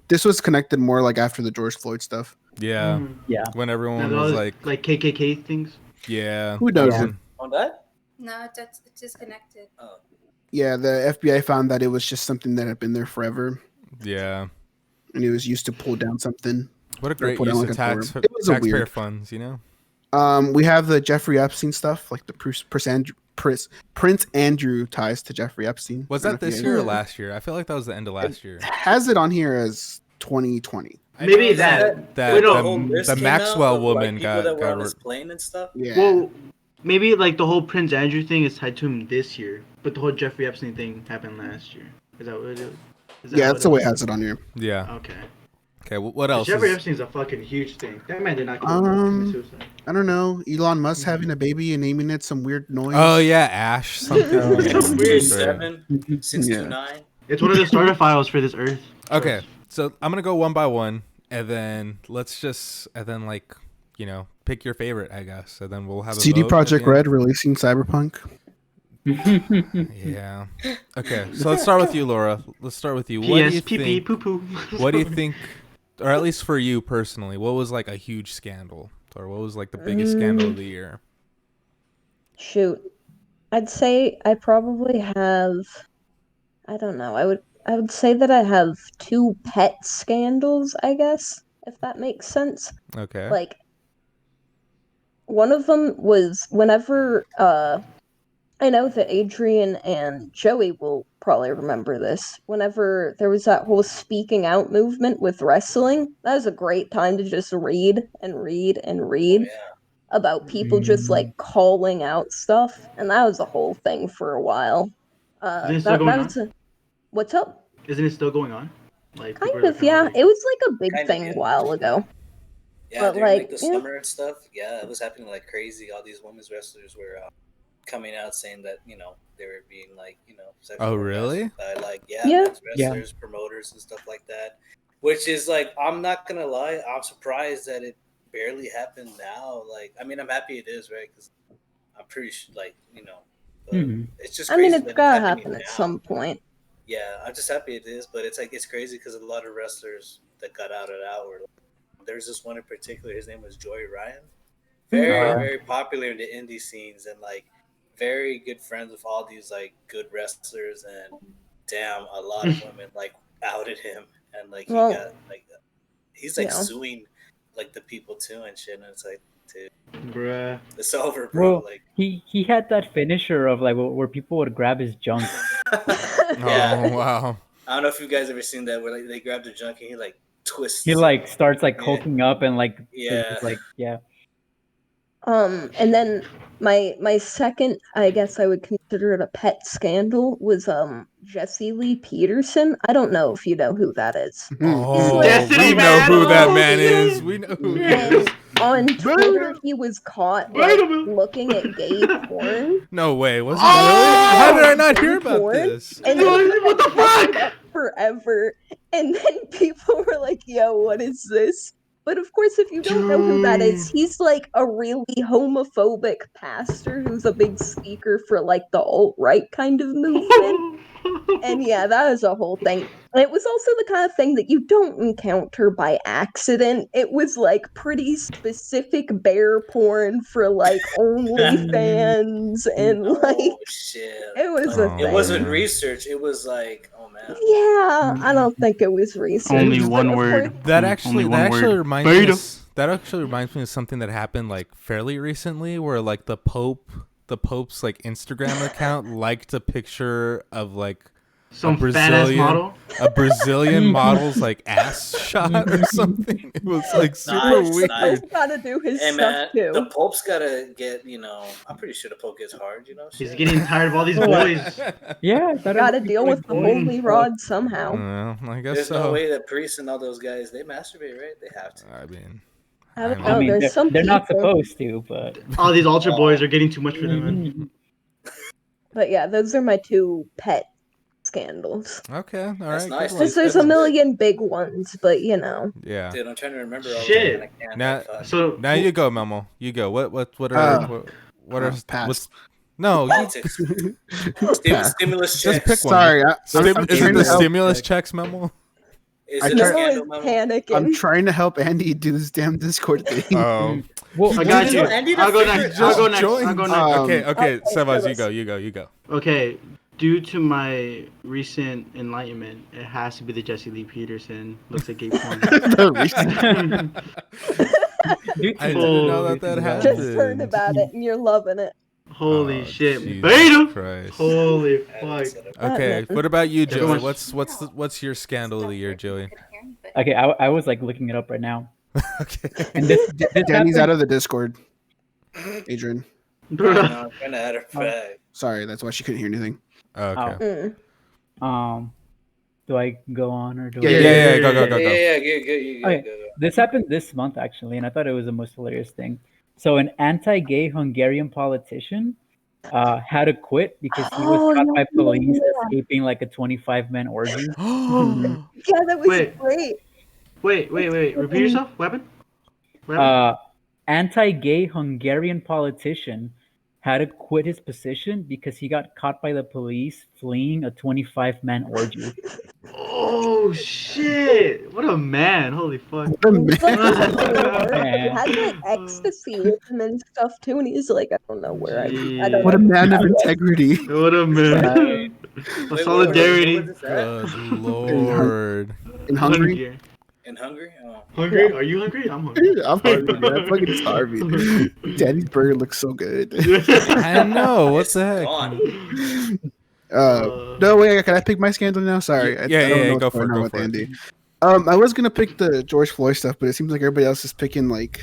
This was connected more like after the George Floyd stuff. Yeah. Mm. Yeah. When Now everyone those, was like, KKK things. yeah. Who knows Yeah. it? On that? No, it's disconnected. Oh, Yeah, the FBI found that it was just something that had been there forever, Yeah. and it was used to pull down something. What a Or great put down use like of a door. It was a taxpayer weird. funds, you know? We have the Jeffrey Epstein stuff, like the Prince Andrew ties to Jeffrey Epstein. Was I don't that know if this you year or guys- last year? I feel like that was the end of last year. It has it on here as 2020. I Maybe know that. that Wait, the no. whole list the came Maxwell out of, woman like, people that were on got his plane and stuff. Yeah. Well, maybe like the whole Prince Andrew thing is tied to him this year, but the whole Jeffrey Epstein thing happened last year. Is that what it is? Is that Yeah, what that's the way it is? has it on here. Yeah. Okay. Okay. What else? Jeffrey is- Epstein's a fucking huge thing. That man did not commit suicide. I don't know. Elon Musk having a baby and naming it some weird noise. Oh yeah, Ash something. Oh, Yeah, yeah. Weird that's right. 7629. It's one of the starter files for this Earth. Okay, so I'm gonna go one by one, and then like pick your favorite, I guess, and then we'll have a CD vote at the Projekt end. Red releasing Cyberpunk. Yeah. Okay, so let's start with you, Laura. Let's start with you. What do P.S. you Pee pee think? poo poo. What do you think, or at least for you personally, what was like a huge scandal, or what was like the biggest scandal of the year? Shoot. I'd say I probably have, I don't know. I would say that I have two pet scandals, I guess, if that makes sense. Okay. Like one of them was whenever I know that Adrian and Joey will probably remember this. Whenever there was that whole speaking out movement with wrestling, that was a great time to just read and read and read Oh, yeah. about people just like calling out stuff, and that was a whole thing for a while. Isn't it still going on? What's up? Isn't it still going on? Like people Kind are of, yeah. like- It was like a big Kind of, thing yeah. a while ago. Yeah, But, during like, the yeah. summer and stuff, yeah, it was happening like crazy. All these women's wrestlers were coming out saying that they were being sexually Oh, really? harassed by Yeah. men's wrestlers, promoters, and stuff like that. Which is like, I'm not gonna lie, I'm surprised that it barely happened now. Like, I mean, I'm happy it is, right? Because I'm pretty sure, but it's just. I mean, crazy it's that gotta happening happen at now. some point. Yeah, I'm just happy it is, but it's crazy because a lot of wrestlers that got outed out were. There's this one in particular. His name was Joey Ryan. Very popular in the indie scenes and like very good friends with all these like good wrestlers. And damn, a lot of women like outed him and like he got like he's like suing like the people too and shit. And it's like, dude, bruh, it's over, bro. Well, like he had that finisher of like where people would grab his junk. yeah. Oh wow. I don't know if you guys ever seen that where like they grab the junk and he like twists. He like starts like Yeah. hulking up and like Yeah. like yeah. And then my second, I guess I would consider it a pet scandal, was Jesse Lee Peterson. I don't know if you know who that is. Oh, Destiny we know Man. who that Oh, man shit. is. We know who he And is. on Twitter, he was caught like, looking at gay porn. No way. Was he Oh! really? How did I not Gay hear about porn? this? And What the fuck? up forever. And then people were like, yo, what is this? But of course, if you don't know who that is, he's like a really homophobic pastor who's a big speaker for like the alt-right kind of movement. And yeah, that is a whole thing. And it was also the kind of thing that you don't encounter by accident. It was like pretty specific bear porn for like OnlyFans and like Oh shit! it was Like, a Oh, thing. it wasn't man. research. It was like, oh man. Yeah, I don't think it was research. Only but one of word. course- That Only actually one word. reminds me. Beta. That actually reminds me of something that happened like fairly recently, where like the Pope's like Instagram account liked a picture of like Some fat ass model. a Brazilian model's like ass shot or something. It was like super Nice, weird. nice. Pope gotta do his Hey stuff man, too. the Pope's gotta get. I'm pretty sure the Pope gets hard. He's Shit. getting tired of all these boys. Yeah, Gotta deal with the holy rod somehow. Well, I guess There's so. no way that priests and all those guys they masturbate, right? They have to. I mean, I don't I know. I mean, there's some they're not people- supposed to, but All these ultra boys are getting too much for them. Man. But yeah, those are my two pet scandals. okay, all That's right. nice, good dude. one. Because there's a million big ones, but you know. Yeah. Dude, I'm trying to remember all Shit. of them. And I can't. Now- Fuck. So Now you go, Memo. You go. What are pass. what's no? You, Politics. Pass. Stimulus just checks. pick one. Sorry, Is I'm it trying the to help. stimulus checks, Memo? Is I it a try- scandal, Noah is Memo? panicking. I'm trying to help Andy do this damn Discord thing. Oh. Well, I got Dude, you. no, Andy, I'll go figure next. it I'll go out. next. I'll go next. Okay, Okay, Sebas, Sebas. you go. Okay, due to my recent enlightenment, it has to be the Jesse Lee Peterson. Looks like gay porn. The recent- Dude, I didn't know that dude, happened. Just heard about it and you're loving it. Holy Oh, shit, Jesus beta! Christ. Holy I haven't fuck! said it. Okay, Batman. what about you, Joey? Everyone's- What's your scandal of the year, Joey? Okay, I was like looking it up right now, Okay. and this Danny's happened- out of the Discord. Adrian. I know, I'm trying to add her Oh. back. Sorry, that's why she couldn't hear anything. Okay. Mm. Do I go on or do Yeah, I? Yeah, go. Yeah, good. Okay. This happened this month actually, and I thought it was the most hilarious thing. So an anti-gay Hungarian politician had to quit because he was Oh, caught by yeah. police escaping like a 25-man orgy. Yeah, that was Wait. great. Wait. Repeat yourself. What happened? What happened? Anti-gay Hungarian politician had to quit his position because he got caught by the police fleeing a 25-man orgy. Oh shit! What a man! Holy fuck! What a He was man. like, he Man. had like ecstasy in him and stuff too, and he's like, I don't know where I don't What a know. man of integrity. What a man! A solidarity. What is that? Good Lord. In Hungary? In Hungary? Oh. Hungry? Are you hungry? I'm hungry. I'm hungry, man. I'm fucking starving. Daddy's burger looks so good. I know. What It's the heck? gone. No, wait, can I pick my scandal now? Sorry. I don't know Go what's for going it. on Go with for it. Andy. I was gonna pick the George Floyd stuff, but it seems like everybody else is picking like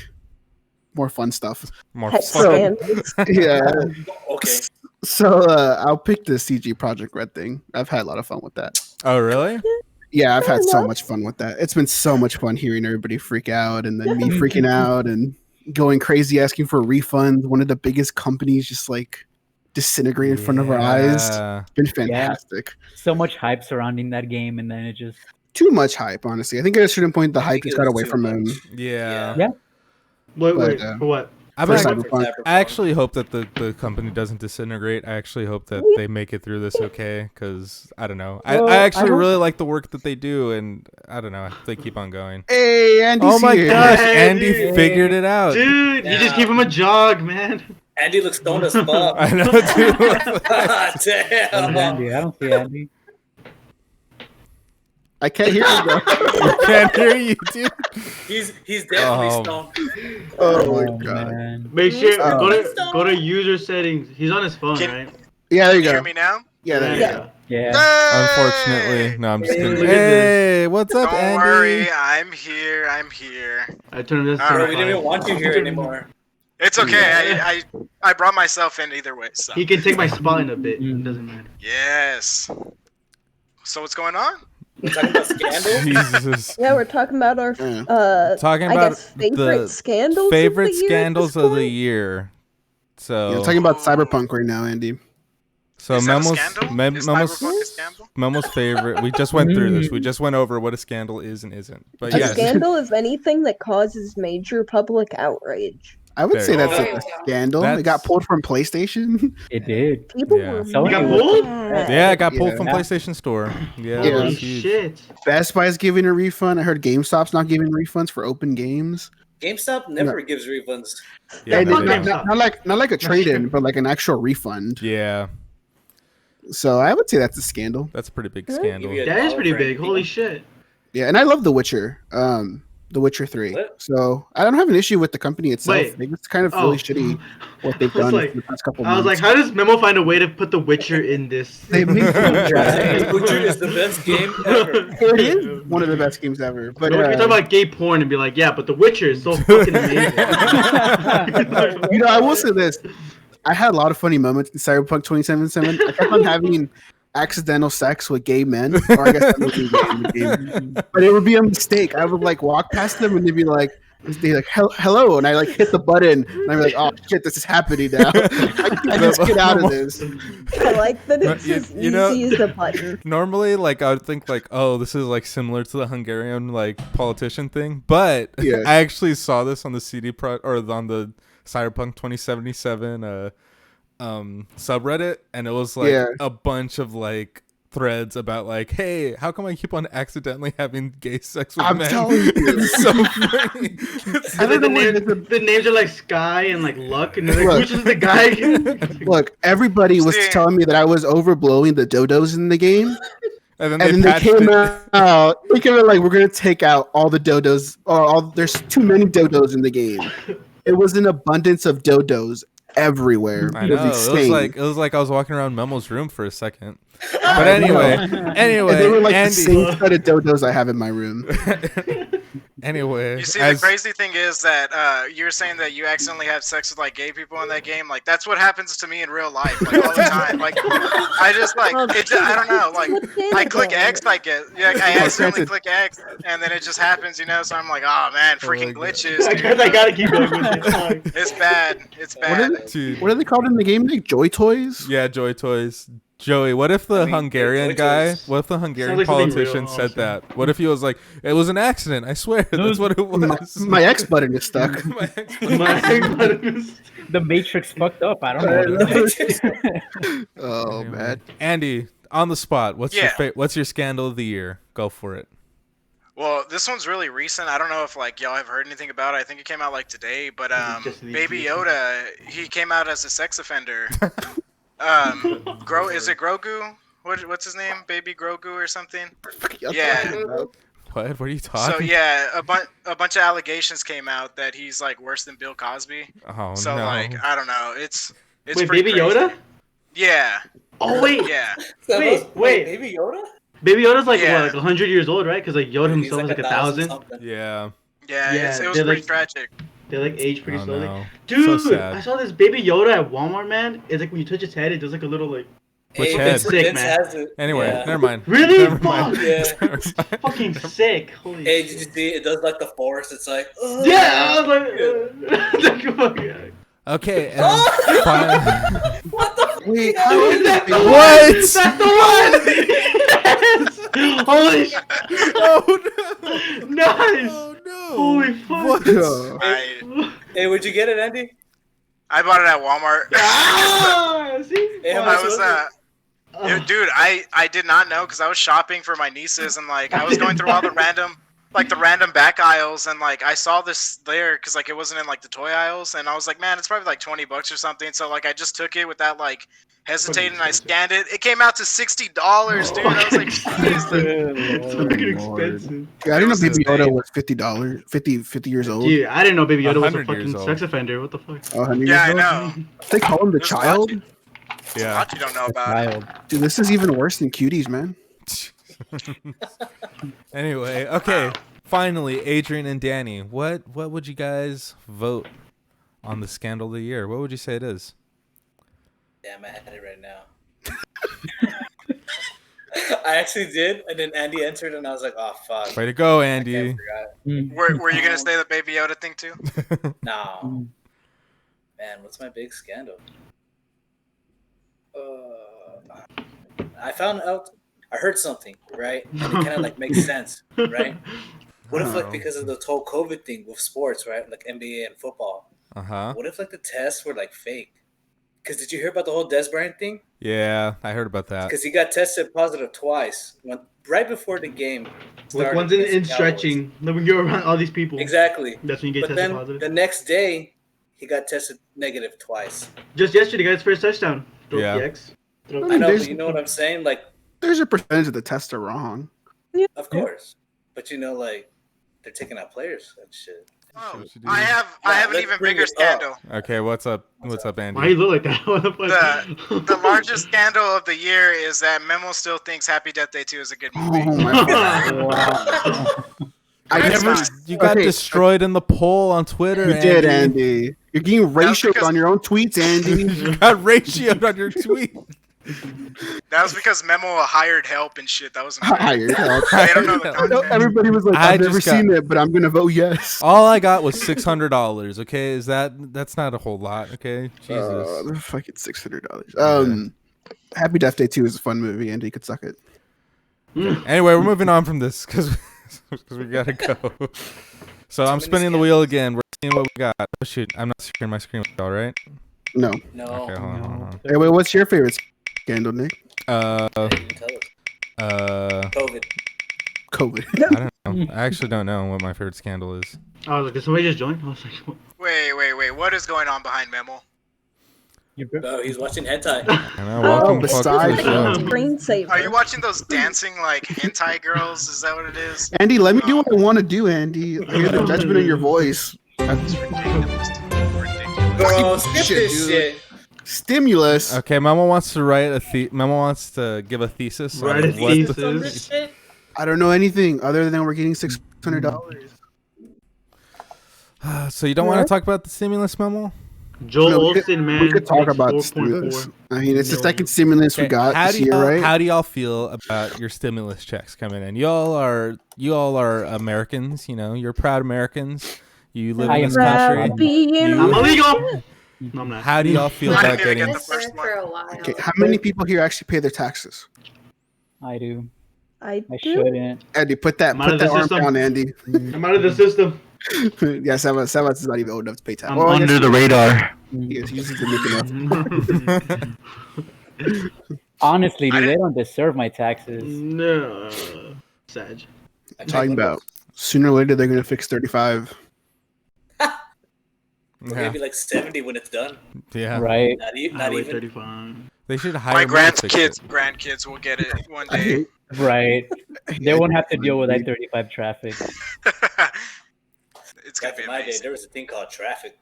more fun stuff. More Pet fun. scandals. Yeah. Okay. So I'll pick the CG Project Red thing. I've had a lot of fun with that. Oh, really? Yeah, I've had Fair so enough. much fun with that. It's been so much fun hearing everybody freak out and then me freaking out and going crazy asking for refunds. One of the biggest companies just like disintegrate in front of our eyes. Yeah. It's been fantastic. So much hype surrounding that game, and then it just Too much hype, honestly. I think at a certain point the I hype think just it got was away too from much. him. Yeah. Yeah. Wait, But, for what? I'm For act- Cyberpunk. I actually hope that the company doesn't disintegrate. I actually hope that they make it through this okay, because I don't know. Well, I actually I hope- really like the work that they do, and I don't know. I hope they keep on going. Hey, Andy's Oh my here. gosh, Andy. Andy figured it out. Dude, you just Yeah. give him a jog, man. Andy looks stoned as fuck. I know, dude. Where's Damn. Andy? I don't see Andy. I can't hear you, bro. I can't hear you, dude. He's definitely Oh. stoned. Oh my god. Man. Make sure Oh. go to user settings. He's on his phone, Can- right? Yeah, there you Can you hear go. me now? Yeah, there you Yeah. go. Yeah. Unfortunately, no, I'm just Hey, kidding. look at Hey, what's up, Don't Andy? worry, I'm here. I turned this. Alright, Bro, to we didn't even want you here anymore. It's okay. I brought myself in either way. So He can take my spot in a bit. Mm. It doesn't matter. yes. So what's going on? We're talking about scandals. Jesus. Yeah, we're talking about our Yeah. Talking I about guess favorite the scandals. favorite of the year at scandals this of the point? year. So, Yeah, talking about Cyberpunk right now, Andy. so Is that a Memo's scandal? Is Memo's Cyberpunk a scandal? Memo's favorite. We just went through this. We just went over what a scandal is and isn't. But A yes, scandal is anything that causes major public outrage. I would There say you that's go. like a scandal. It That's- got pulled from PlayStation. It did. People Yeah. were Someone got mad. pulled? yeah, it got pulled Yeah. from PlayStation Store. Yeah, Yeah. it Holy was huge. shit! Best Buy's giving a refund. I heard GameStop's not giving refunds for open games. GameStop never gives refunds. Yeah, And they fuck did. GameStop. not like a trade-in, but like an actual refund. Yeah, So I would say that's a scandal. that's a pretty big Huh? scandal. Give you a That is dollar pretty for big. anything. Holy shit! Yeah, and I love The Witcher. The Witcher 3. What? So I don't have an issue with the company itself. Wait. I think it's kind of Oh. really shitty what they've I was done like- for the past couple I was months. like, how does Memo find a way to put The Witcher in this? They made Hey, Butcher is the best game ever. it is one of the best games ever. But But we talk about gay porn and be like, yeah, but The Witcher is so fucking amazing. you know, I will say this. I had a lot of funny moments in Cyberpunk 2077. I kept on having accidental sex with gay men, or I guess that would be gay in the game. But it would be a mistake. I would like walk past them and they'd be like, hello, and I like hit the button and I'm like, oh shit, this is happening now. I just get out of this. I like that it's You- as you know- easy as a button. Normally, like I would think, like, oh, this is like similar to the Hungarian like politician thing, but Yeah. I actually saw this on the or on the Cyberpunk 2077 subreddit, and it was like Yeah. a bunch of like threads about like, hey, how come I keep on accidentally having gay sex with I'm men? telling you. It's so funny. I don't know the names are like Sky and like Luck, and they're like, which is the guy? Look, everybody was See. telling me that I was overblowing the dodos in the game. And And then they patched came it. out. They came out like, we're gonna take out all the dodos. There's too many dodos in the game. It was an abundance of dodos everywhere. I It know. was It insane. was like I was walking around Memo's room for a second. But anyway, And they were like the Andy. same set of dodos I have in my room. Anyway, You see, the crazy thing is that you're saying that you accidentally have sex with like gay people in that game. Like that's what happens to me in real life, like all the time. Like I just like Well, I don't know. Like what's in I it click then? X, I accidentally granted. click X, and then it just happens, you know. So I'm like, oh man, freaking God. glitches. I Dude. guess I gotta keep going with it. It's bad. It's What are, bad. Dude. what are they called in the game? Like Joy Toys? Yeah, Joy Toys. Joey, what if the I mean, Hungarian Joy guy, Toys- what if the Hungarian like something politician real said awesome. that? What if he was like, it was an accident, I swear, that's what it was. My X button is stuck. My ex- The Matrix fucked up. I don't know. What to say. Oh Anyway. man. Andy, on the spot, what's Yeah. what's your scandal of the year? Go for it. Well, this one's really recent. I don't know if like y'all have heard anything about it. I think it came out like today, but Just the Baby recent. Yoda, he came out as a sex offender. Is it Grogu? What's his name? Baby Grogu or something? Yeah. What? What are you So talking? yeah, a bunch of allegations came out that he's like worse than Bill Cosby. Oh So no. like I don't know. It's Wait, pretty Baby crazy. Yoda? Yeah. Oh wait, Yeah. Wait. Baby Yoda? Baby Yoda's like Yeah. what, like 100 years old, right? Because like Yoda He's himself is like 1,000. something. Yeah. Yeah. Yeah, It was they're pretty like- tragic. They like age pretty Oh, slowly. no. Dude, So sad. I saw this Baby Yoda at Walmart, man. It's like when you touch his head, it does like a little like. Which Hey, head? Sick, man. has it. Anyway, Yeah. never mind. Really? Never mind. Fuck. Yeah. Never mind. Fucking sick. Holy. Hey, did you see? It does like the force. It's like. Yeah, I was like, fuck yeah. Okay, and fine. Wait, That's the What? one! That's the one! Yes! Holy shit! Oh no! Nice! Oh no! Holy fuck! What? Hey, where'd you get it, Andy? I bought it at Walmart. Ah! See? Hey, how Fuck. I was dude, I did not know because I was shopping for my nieces and like I was going through all the random back aisles and like I saw this there because like it wasn't in like the toy aisles and I was like, man, it's probably like $20 or something. So like I just took it without like hesitating and I scanned it. It came out to $60, dude. I was like, Jesus. It's fucking expensive. I didn't know was Baby Yoda insane. was $50, 50 years old. Dude, I didn't know Baby Yoda was a 100 years fucking old. sex offender. What the fuck? Oh, 100 Yeah, I years know. old? They call him the There's a lot child? you- Yeah. lot you don't know about it. Child. Dude, this is even worse than cuties, man. Anyway, okay. Finally, Adrian and Danny, what would you guys vote on the scandal of the year? What would you say it is? Damn, I had it right now. I actually did, and then Andy entered, and I was like, "Oh fuck!" Way to go, I Andy. forgot. Were you gonna say the Baby Yoda thing too? No, man, what's my big scandal? I found out. I heard something, right? And it kind of like makes sense, right? What if like Oh. because of the whole COVID thing with sports, right? Like NBA and football. Uh-huh. What if like the tests were like fake? Because did you hear about the whole Des Bryant thing? Yeah, I heard about that. Because he got tested positive twice, right before the game Like started. one's in against the Cowboys. stretching. Then when you're around all these people. Exactly. That's when you get But tested then positive. the next day, he got tested negative twice. Just yesterday, got his first touchdown. Throw Yeah. PX. Throw I I mean, know, there's- but you know what I'm saying? Like, There's a percentage of the tests are wrong. of course. But you know, like, they're taking out players and shit. Oh, What you do? I have an let's even bring bigger it up. scandal. Okay, what's up? What's up, Andy? Why you look like that? What the fuck? The largest scandal of the year is that Memo still thinks Happy Death Day 2 is a good Oh movie. my god. I It's never. not. You got Okay, destroyed in the poll on Twitter. You did, Andy. You're getting ratioed because- on your own tweets, Andy. You got ratioed on your tweet. That was because Memo hired help and shit. That was Hired help. They don't know the I know content. everybody was like, I I've never just got- seen it, but I'm gonna vote yes. All I got was $600. Okay, that's not a whole lot. Okay, Jesus. They're fucking $600. Happy Death Day 2 is a fun movie. Andy could suck it. Anyway, we're moving on from this because we gotta go. So I'm many spinning the wheel again. We're seeing what we got. Oh shoot, I'm not sharing my screen with y'all, right? No. No. Okay, hold on. Hey, wait, what's your favorite scandal, Nick? You can tell us. COVID. COVID. I don't know. I actually don't know what my favorite scandal is. I was like, did somebody just join? I was like, what? Wait. What is going on behind Memo? Oh, he's watching hentai. I know. Welcome fuck to besides the show. Screensaver. Are you watching those dancing like hentai girls? Is that what it is? Andy, let me do what I want to do, Andy. I hear the judgment in your voice. It's ridiculous. Bro, skip Shit, this dude. shit. Stimulus. Okay, Memo wants to write Memo wants to give a thesis. on Write a what the- thesis. I don't know anything other than we're getting $600. So you don't want to talk about the stimulus, Memo? Joel No, we Olsen, man. We could talk makes about 4.4 stimulus. I mean, it's the million. second stimulus we got how this do year, y'all, right? How do y'all feel about your stimulus checks coming in? You all are Americans. You know, you're proud Americans. You live I in am this proud country. being You- I'm illegal. No, I'm not. How do y'all feel I about didn't even getting? get the It's been first for one. a while. Okay, how many people here actually pay their taxes? I do. I I do. shouldn't. Andy, put that I'm out of the arm system. down, Andy. I'm out of the system. Yeah, Sebas is not even old enough to pay taxes. I'm under the radar. Yes, he's just enough. Honestly, dude, they don't deserve my taxes. No. Sag. Talking about sooner or later they're gonna fix 35. It's gonna be like 70 when it's done. Yeah, Right. Not Highway even. 35. they should hire My me to fix it. grandkids will get it one I day. hate, Right. They won't have to deal with I-35 traffic. It's gonna Back be in my day, amazing. there was a thing called traffic.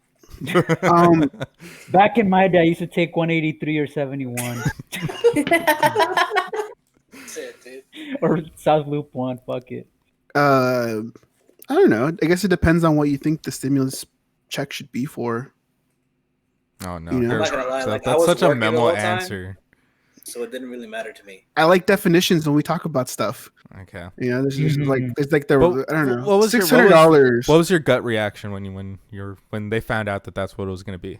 Back in my day, I used to take 183 or 71 That's it, dude. or South Loop 1. Fuck it. I don't know. I guess it depends on what you think the stimulus check should be for. Oh no, You know? I'm not gonna lie, like, I that's was such a working the Memo whole time. answer. So it didn't really matter to me. I like definitions when we talk about stuff. Okay. You know, there's Mhm. like the But I don't know. what was your- $600. What was your gut reaction when they found out that that's what it was going to be?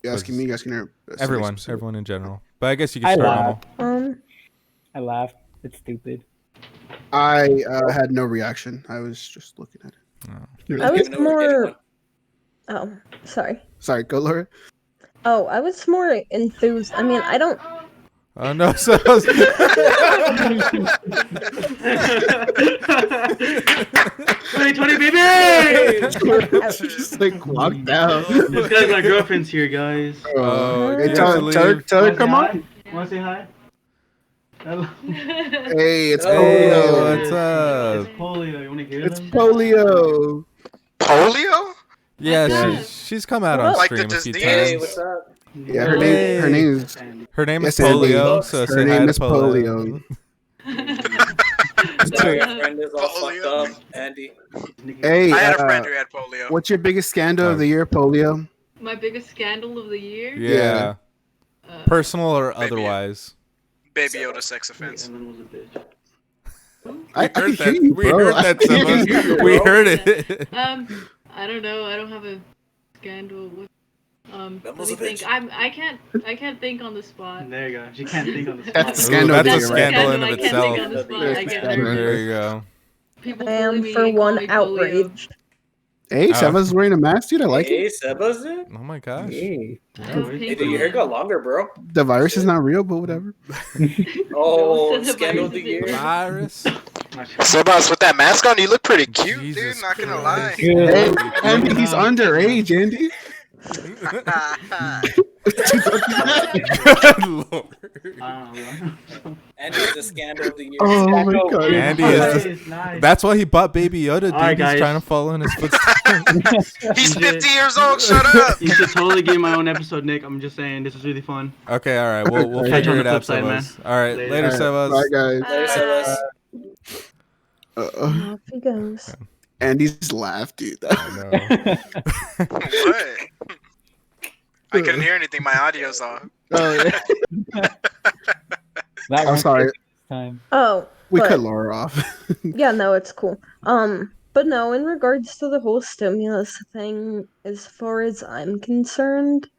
You asking me? You asking her? Everyone in general. But I guess you can I start Memo. laughed. I laughed. It's stupid. I had no reaction. I was just looking at it. Oh. I was Even though we're getting more. one. Oh, sorry. Sorry, go Laura. Oh, I was more enthused. I mean, I don't. Oh no! So 2020, baby! Just like walked out. This guy's my girlfriend's here, guys. Oh, Hey, you tell have to her, leave. come on. Wanna say hi? Hello. Hey, it's Hey, polio. what's up? It's polio. You wanna hear It's them? polio. Polio? Yeah, Yeah. she's come out on Like the stream a few disease? Hey, times. what's up? Yeah, her name is Her name is Yes, Andy. Polio, so Her say name hi to is Polio. Sorry, your friend is all Polio. fucked up, Andy. Hey, I had a friend who had polio. what's your biggest scandal of the year, polio? My biggest scandal of the year? Yeah, Uh, personal or Maybe. otherwise. Baby Yoda sex offense. And then was a bitch. I heard can that. hear you, We bro. heard that. I can Sebas. hear you, We bro. heard it. I don't know. I don't have a scandal. Let Devil's me a think. bitch. I can't think on the spot. There you go. She can't think on the spot. That's a Ooh, scandal of that's the a year, right? scandal in of I can't itself. think on the spot. I get There you go. people I am bully me for and call one me polio. outraged. Hey, Oh. Seba's wearing a mask, dude. I like it. Hey, Sebas, dude. Oh my gosh. Hey. That's Hey, pink dude, your hair one. got longer, bro. The virus is not real, but whatever. Oh, Don't say the scandal of virus the is year. real. Virus. Sebas, with that mask on, you look pretty cute, Jesus dude. Not gonna lie. Christ. Good. Hey, Andy, he's underage, Andy. Good Lord. Andy is the scandal of the year. Oh my god. Andy is. Nice, nice. That's why he bought Baby Yoda, dude. Alright, He's guys. trying to follow in his footsteps. He's 50 years old. Shut up. You should totally get my own episode, Nick. I'm just saying, this is really fun. Okay, all right. We'll Catch figure you on it the out, flip side, man. Sebas. All right, Later. later, Sebas. Bye, guys. Later, Sebas. Off he goes. Andy's laugh, dude. I know. What? I couldn't hear anything. My audio's off. Oh, yeah. That I'm one sorry. time. Oh, We but- cut Laura off. Yeah, no, it's cool. But no, in regards to the whole stimulus thing, as far as I'm concerned,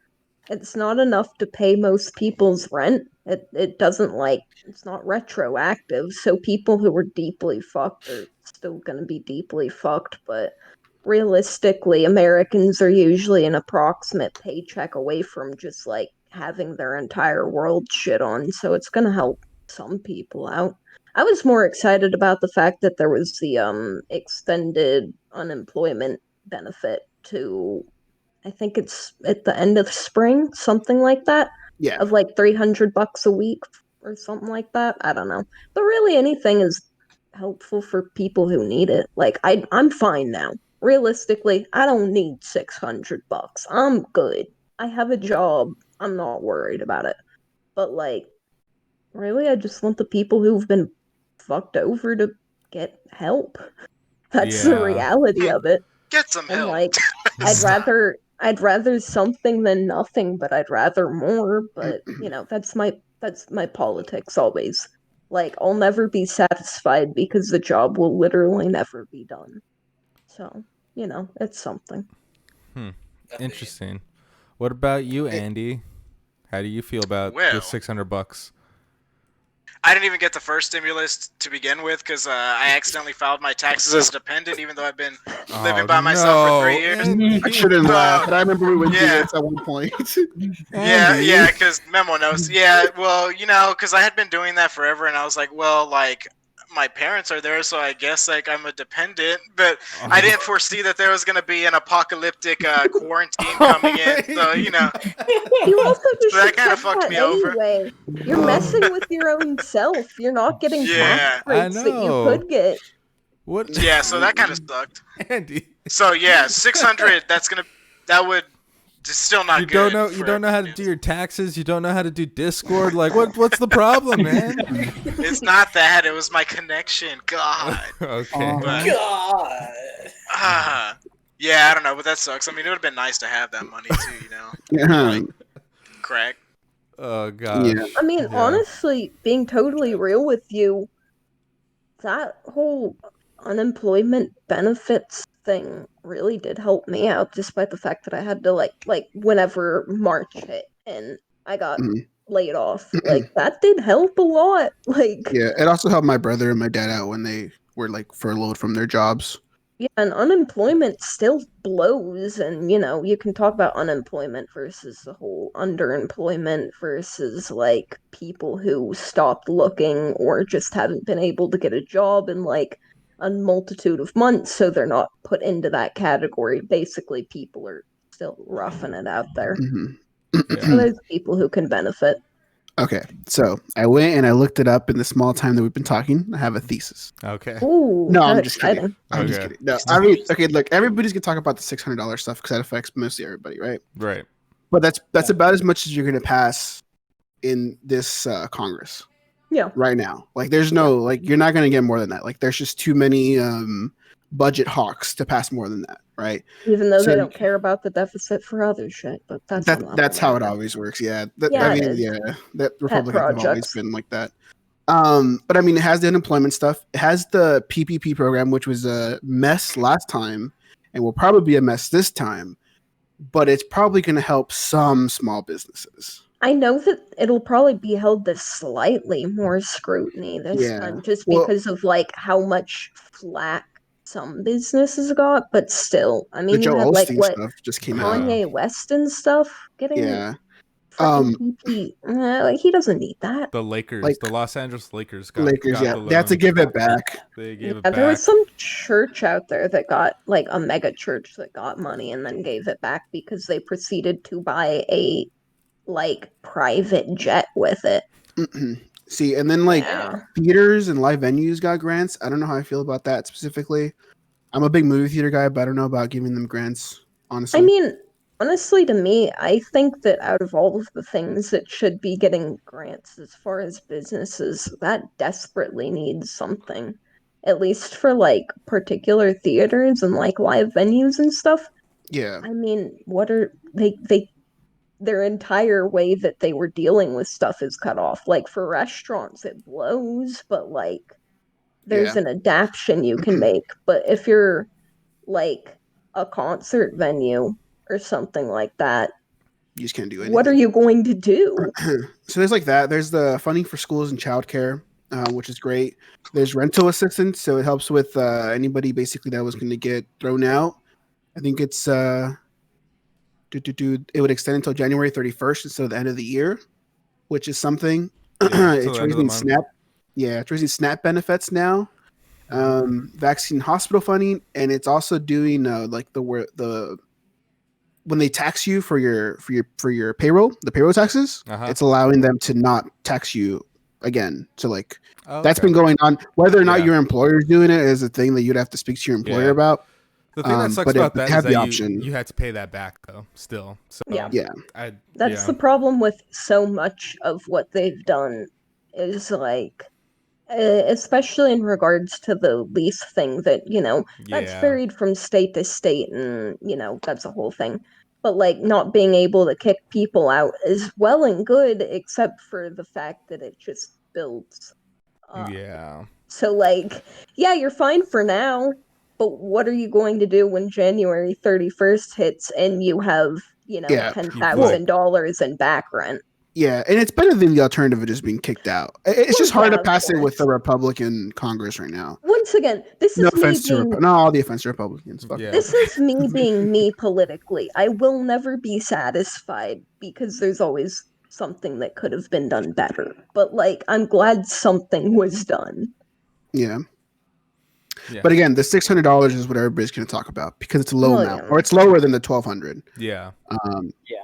it's not enough to pay most people's rent. It doesn't it's not retroactive, so people who were deeply fucked are still gonna be deeply fucked, but realistically, Americans are usually an approximate paycheck away from just having their entire world shit on, so it's gonna help some people out. I was more excited about the fact that there was the extended unemployment benefit to, I think it's at the end of spring, something like that, Yeah. of like $300 a week or something like that. I don't know, but really anything is helpful for people who need it. Like I'm fine now. Realistically, I don't need $600. I'm good. I have a job. I'm not worried about it. But like, really, I just want the people who've been fucked over to get help. That's the Yeah. reality of it. Get some And help. like, I'd rather something than nothing, but I'd rather more. But that's my politics always. Like, I'll never be satisfied because the job will literally never be done. So, it's something. Interesting. What about you, Andy? How do you feel about the Well. $600? I didn't even get the first stimulus to begin with because I accidentally filed my taxes as a dependent, even though I've been living by myself for 3 years. I shouldn't laugh, but I remember we went through Yeah. this at one point. Yeah, because memo notes. Yeah, well, because I had been doing that forever, and I was like, well, like, my parents are there, so I guess, like, I'm a dependent, but I didn't foresee that there was going to be an apocalyptic quarantine coming in, so, You also just that should kind of check fucked that me over. anyway. You're messing with your own self. You're not getting Yeah. tax breaks I that you know. could get. What? Yeah, so that kind of sucked. Andy. So, yeah, 600, that would still not You good. don't know. You don't know how to do your taxes. You don't know how to do Discord. Like, what's the problem, man? It's not that. It was my connection. God. Okay. But, God. yeah, I don't know, but that sucks. I mean, it would have been nice to have that money too, Yeah. Like, crack. Oh god. Yeah. I mean, honestly, being totally real with you, that whole unemployment benefits thing really did help me out, despite the fact that I had to like whenever March hit and I got Mhm. laid off. Like that did help a lot. Like Yeah, it also helped my brother and my dad out when they were like furloughed from their jobs. yeah, and unemployment still blows, and you can talk about unemployment versus the whole underemployment versus like people who stopped looking or just haven't been able to get a job in like a multitude of months, so they're not put into that category. Basically, people are still roughing it out there. So there's people who can benefit. Okay, so I went and I looked it up in the small time that we've been talking. I have a thesis. Okay. Ooh, No, how I'm just kidding. exciting. I'm just kidding. No, I mean, okay, look, everybody's gonna talk about the $600 stuff because that affects mostly everybody, right? Right. But that's about as much as you're gonna pass in this Congress. Yeah. Right now, like, there's no like, you're not gonna get more than that. Like, there's just too many budget hawks to pass more than that, right? Even though they So- don't care about the deficit for other shit, but that's That's how it always works. Yeah, Yeah, I it mean, is. yeah, that Republicans have always projects. been like that. But I mean, it has the unemployment stuff. It has the PPP program, which was a mess last time, and will probably be a mess this time. But it's probably going to help some small businesses. I know that it'll probably be held to slightly more scrutiny this time, just because of like how much flack some businesses got, but still, I mean, The you Joe had like Osteen what stuff just came out. Kanye West and stuff getting Yeah. freaking PP. Like he doesn't need that. The Lakers, Like- the Los Angeles Lakers Yeah, they have to the give it back. They gave it Yeah, back. there was some church out there that got like a mega church that got money and then gave it back because they proceeded to buy a like private jet with it. See, and then like Yeah. theaters and live venues got grants. I don't know how I feel about that specifically. I'm a big movie theater guy, but I don't know about giving them grants, honestly. I mean, honestly, to me, I think that out of all of the things that should be getting grants as far as businesses, that desperately needs something. At least for like particular theaters and like live venues and stuff. Yeah. I mean, what are they their entire way that they were dealing with stuff is cut off. Like for restaurants, it blows, but like there's an adaptation you can make. But if you're like a concert venue or something like that, You just can't do anything. what are you going to do? So there's like that. There's the funding for schools and childcare, which is great. There's rental assistance, so it helps with anybody basically that was going to get thrown out. I think it's it would extend until January 31st instead of the end of the year, which is something. Yeah, till It's the end of the raising month. SNAP. Yeah, it's raising SNAP benefits now. Vaccine hospital funding, and it's also doing like the when they tax you for your payroll, the payroll taxes, it's allowing them to not tax you again. So like that's been going on. Whether or not your employer is doing it is a thing that you'd have to speak to your employer about. The thing that sucks but about they that have is the that option. you had to pay that back though. Still, so Yeah. I That's the problem with so much of what they've done is like especially in regards to the lease thing that, that's varied from state to state and, that's a whole thing. But like not being able to kick people out is well and good, except for the fact that it just builds up. Yeah. So like, yeah, you're fine for now, but what are you going to do when January 31st hits and you have, $10,000 in back rent? Yeah, and it's better than the alternative of just being kicked out. It's just hard to pass it with the Republican Congress right now. Once again, this No is me offense to being no, all the offense to Republicans. Fuck them. this is me being me politically. I will never be satisfied because there's always something that could have been done better. But like, I'm glad something was done. Yeah. But again, the $600 is what everybody's going to talk about because it's a low amount, or it's lower than the $1,200. Yeah.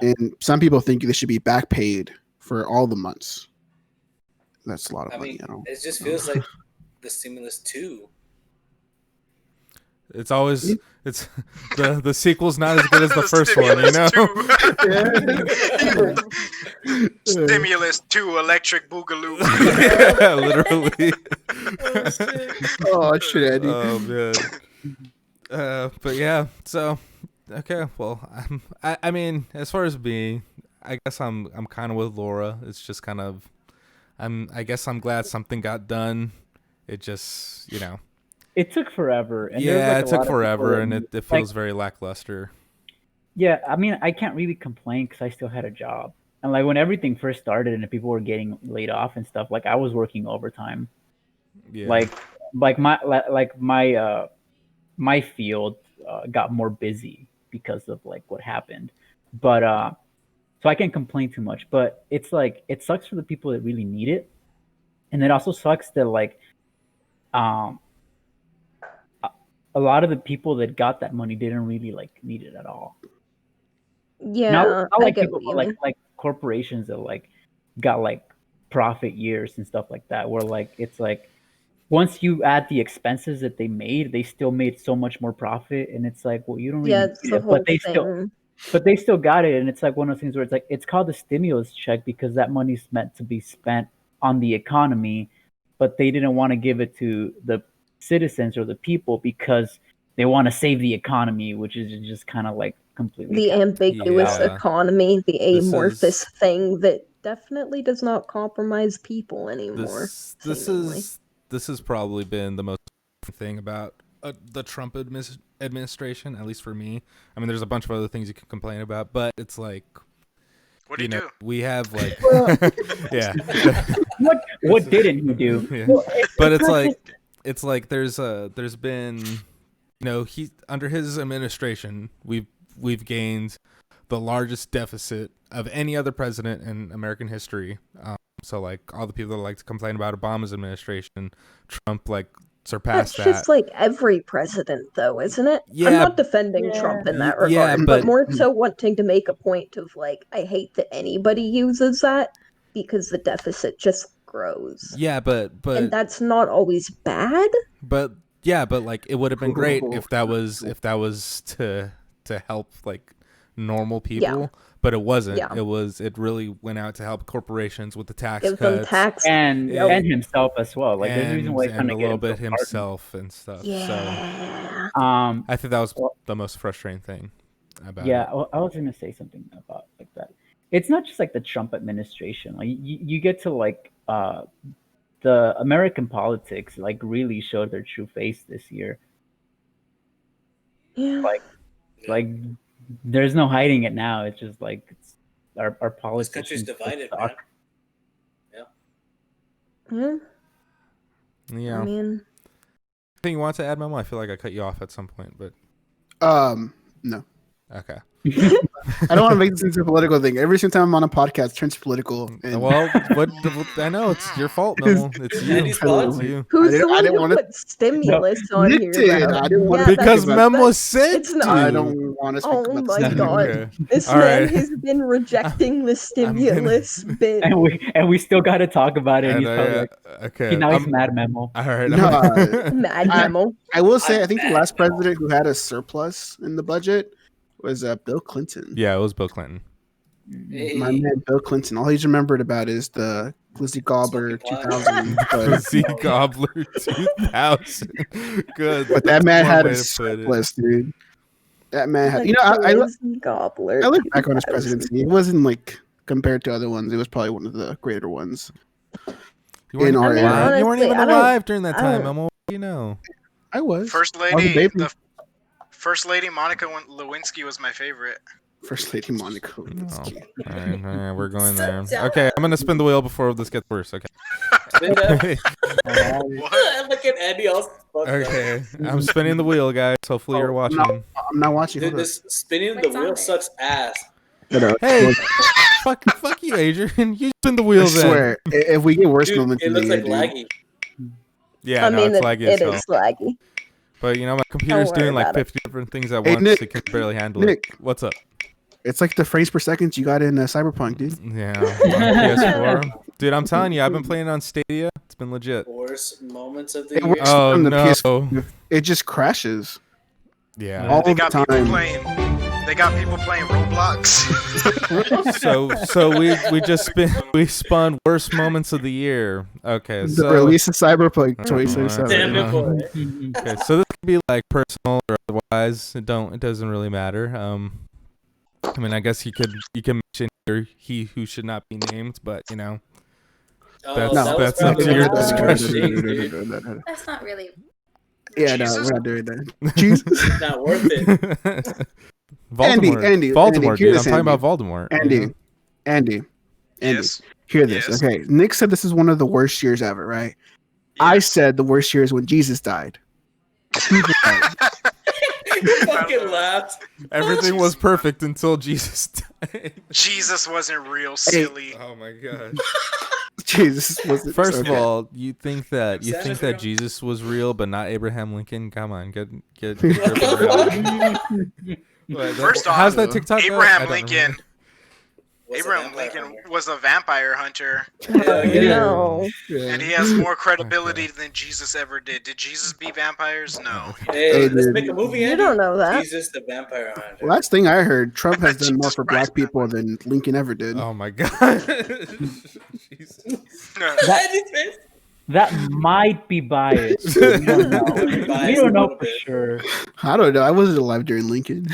And some people think they should be back paid for all the months. That's a lot of money. It just feels like the stimulus 2. It's always the sequel's not as good as the first one, Stimulus 2 Electric Boogaloo. Yeah, literally. Oh shit, Eddie. Oh man. But yeah, so okay, well, I mean, as far as me, I guess I'm kind of with Laura. It's just kind of I guess I'm glad something got done. It just, It took forever. And it took forever, and it feels very lackluster. Yeah, I mean, I can't really complain because I still had a job. And like when everything first started and people were getting laid off and stuff, like I was working overtime. Yeah. Like my field got more busy because of like what happened. But so I can't complain too much. But it's like it sucks for the people that really need it, and it also sucks that like a lot of the people that got that money didn't really like need it at all. Yeah, not like I get people, what you but mean. like corporations that like got like profit years and stuff like that, where like it's like once you add the expenses that they made, they still made so much more profit, and it's like, well, you don't really it's need the it, whole but they thing. still got it, and it's like one of those things where it's like it's called a stimulus check because that money's meant to be spent on the economy, but they didn't want to give it to the citizens or the people because they want to save the economy, which is just kind of like completely the ambiguous economy, the amorphous thing that definitely does not compromise people anymore. This has probably been the most thing about the Trump administration, at least for me. I mean, there's a bunch of other things you can complain about, but it's like, what do you do? We have like, yeah. What didn't you do? Yeah. But it's like there's been, he under his administration we've gained the largest deficit of any other president in American history. So like all the people that like to complain about Obama's administration, Trump like surpassed that. That's just like every president, though, isn't it? Yeah. I'm not defending Trump in that regard, but more so wanting to make a point of like, I hate that anybody uses that because the deficit just grows. Yeah, but and that's not always bad. But yeah, but like it would have been great if that was to help like normal people. Yeah. But it wasn't. Yeah. It really went out to help corporations with the tax Give cuts them tax and himself as well. Like there's a reason why he's trying to get a little bit himself and stuff. Yeah. So I think that was the most frustrating thing about it. Well, I was gonna say something about like that. It's not just like the Trump administration. Like you get to like the American politics like really showed their true face this year. Yeah. Like there's no hiding it now. It's just like our politics. This country's divided, man. Yeah. I mean, anything you want to add, Memo? I feel like I cut you off at some point, but no. Okay. I don't want to make this into a political thing. Every single time I'm on a podcast, it turns political. And Well, I know it's your fault, Memo. It's you. Andy's It's fault. you. Who's the I one didn't who wanna- put stimulus on Nick here? did. Though? I didn't want Yeah, to Because about Memo that- sent it's not- I you. don't want to speak Oh about my this. god. Okay. This All man right. has been rejecting the stimulus bit. And we still got to talk about it. And And he's probably like, okay. now he's mad, Memo. All right. No, Mad Memo. I will say, I I'm think the mad last now. president who had a surplus in the budget was Bill Clinton. Yeah, it was Bill Clinton. My man, Bill Clinton. All he's remembered about is the Glizzy Gobbler Smoking pot. 2000. But, Z Gobbler 2000. Good. but that man One had way a to put it. surplus, dude. That man had. The You know, I Glizzy Gobbler. look back on his 2000. presidency. It wasn't like compared to other ones. It was probably one of the greater ones. You weren't, In our even era. alive. You weren't Honestly, even I don't- alive during that I time, don't- Memo. What do you know? I was. First I was a lady, baby. the First Lady Monica Lewinsky was my favorite. First Lady Monica. Oh. Lewinsky. All right, we're going there. So Okay, I'm gonna spin the wheel before this gets worse. Okay. Spin that. What? Look at Andy all fucked up. Okay, I'm spinning the wheel, guys. Hopefully you're watching. I'm not watching. Dude, Hold on. this spinning What's the on wheel it? sucks ass. Shut up. Hey, fuck you, Adrian. You spin the I wheel then. swear, if we get worse Dude, moments it in the looks year, like dude, laggy. Yeah, I no, mean, it's laggy as it hell. is laggy. But you know, my computer's worry doing like about it. 50 different things at Hey, once. Nick. It can barely handle Nick. it. What's up? it's like the frames per second you got in Cyberpunk, dude. Yeah, on PS4. Dude, I'm telling you, I've been playing on Stadia. It's been legit. Worst moments of the It year. works Oh, on the no. PS4. It just crashes Yeah. all They the got people time. playing. They got people playing Roblox. So we spun worst moments of the year. Okay, The so release of Cyberpunk Oh, 2077. Damn it, Uh, boy. okay, so this could be like personal or otherwise. It doesn't really matter. I mean, I guess you can mention here he who should not be named, but you know, Oh, That's- that was that's up to probably your one of the worst discretion. things, dude. That's not really. Yeah, no, Jesus? we're not doing that. Jesus. Not worth it. Voldemort. Andy, Voldemort, hear dude. I'm this, talking Andy. about Voldemort. Andy, yes. hear this. Yes. Okay, Nick said this is one of the worst years ever, right? I Yes. said the worst year is when Jesus died. People died. You fucking laughed. Everything was perfect until Jesus died. Jesus wasn't real, silly. Oh my god. Jesus was First okay. of all, you think that Santa's real. Jesus was real, but not Abraham Lincoln? Come on, get your What, First off, how's that TikTok? go? I Abraham don't Lincoln. know. Was a Abraham vampire Lincoln hunter. was a vampire hunter, Hell yeah. No. and he has more credibility than Jesus ever did. Did Jesus beat vampires? No. Hey, Hey, let's dude. make a movie, You Andy. don't know that. Jesus the Vampire Hunter. Last thing I heard, Trump has done more Jesus for Christ, black people than Lincoln ever did. Oh my god. Jesus. Andy's face. That might be biased. We don't know. Could be We biased don't a know little for bit. sure. I don't know. I wasn't alive during Lincoln.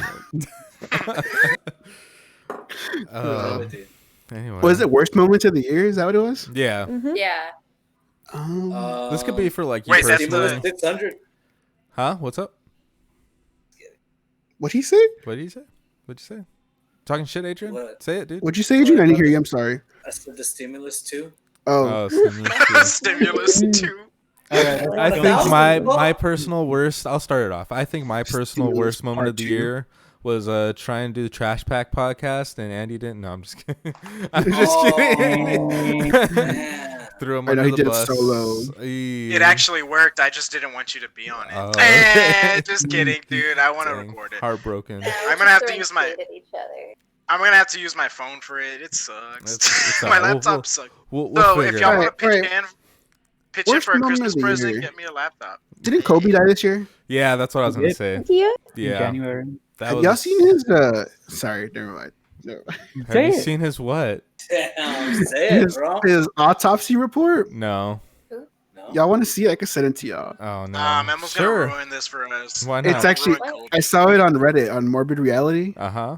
Reality. Anyway. Was it worst moment of the year? Is that what it was? Yeah. Mhm. Yeah. This could be for like you Wait, that's personally. the- 600. Huh? What's up? What'd he say? What did you say? What'd you say? Talking shit, Adrian? What? Say it, dude. What'd you say, Adrian? I didn't hear you. I'm sorry. I said the stimulus too. Oh, Stimulus, dude. Stimulus too. I think my personal worst. I'll start it off. I think my personal Stimulus worst moment part of the 2. year was trying to do the Trash Pack podcast, and Andy didn't. No, I'm just kidding. I'm just Oh, kidding. man. Threw him I know under he the did it bus. solo. It actually worked. I just didn't want you to be on it. Oh, Just kidding, dude. I want to Dang, record it. Heartbroken. I'm gonna have to Throwing use my- shade at each other. I'm gonna have to use my phone for it. It sucks. It's My alright. laptop sucks. We'll So figure if it y'all out. want to pitch Alright. in, pitch in Worst for a moment of Christmas the present, year. get me a laptop. didn't Kobe die this year? Yeah, that's what I was gonna say. Yeah. In Yeah, January. that Have was. y'all seen his? Sorry, never mind. No. Have Say you it. seen his what? Damn, say it, His, bro. his autopsy report. No. No. Y'all want to see it? I can send it to y'all. Oh no. Nah, Memo's Sure. gonna ruin this for us. Why not? It's actually. Ruin Kobe. I saw it on Reddit on Morbid Reality. Uh huh.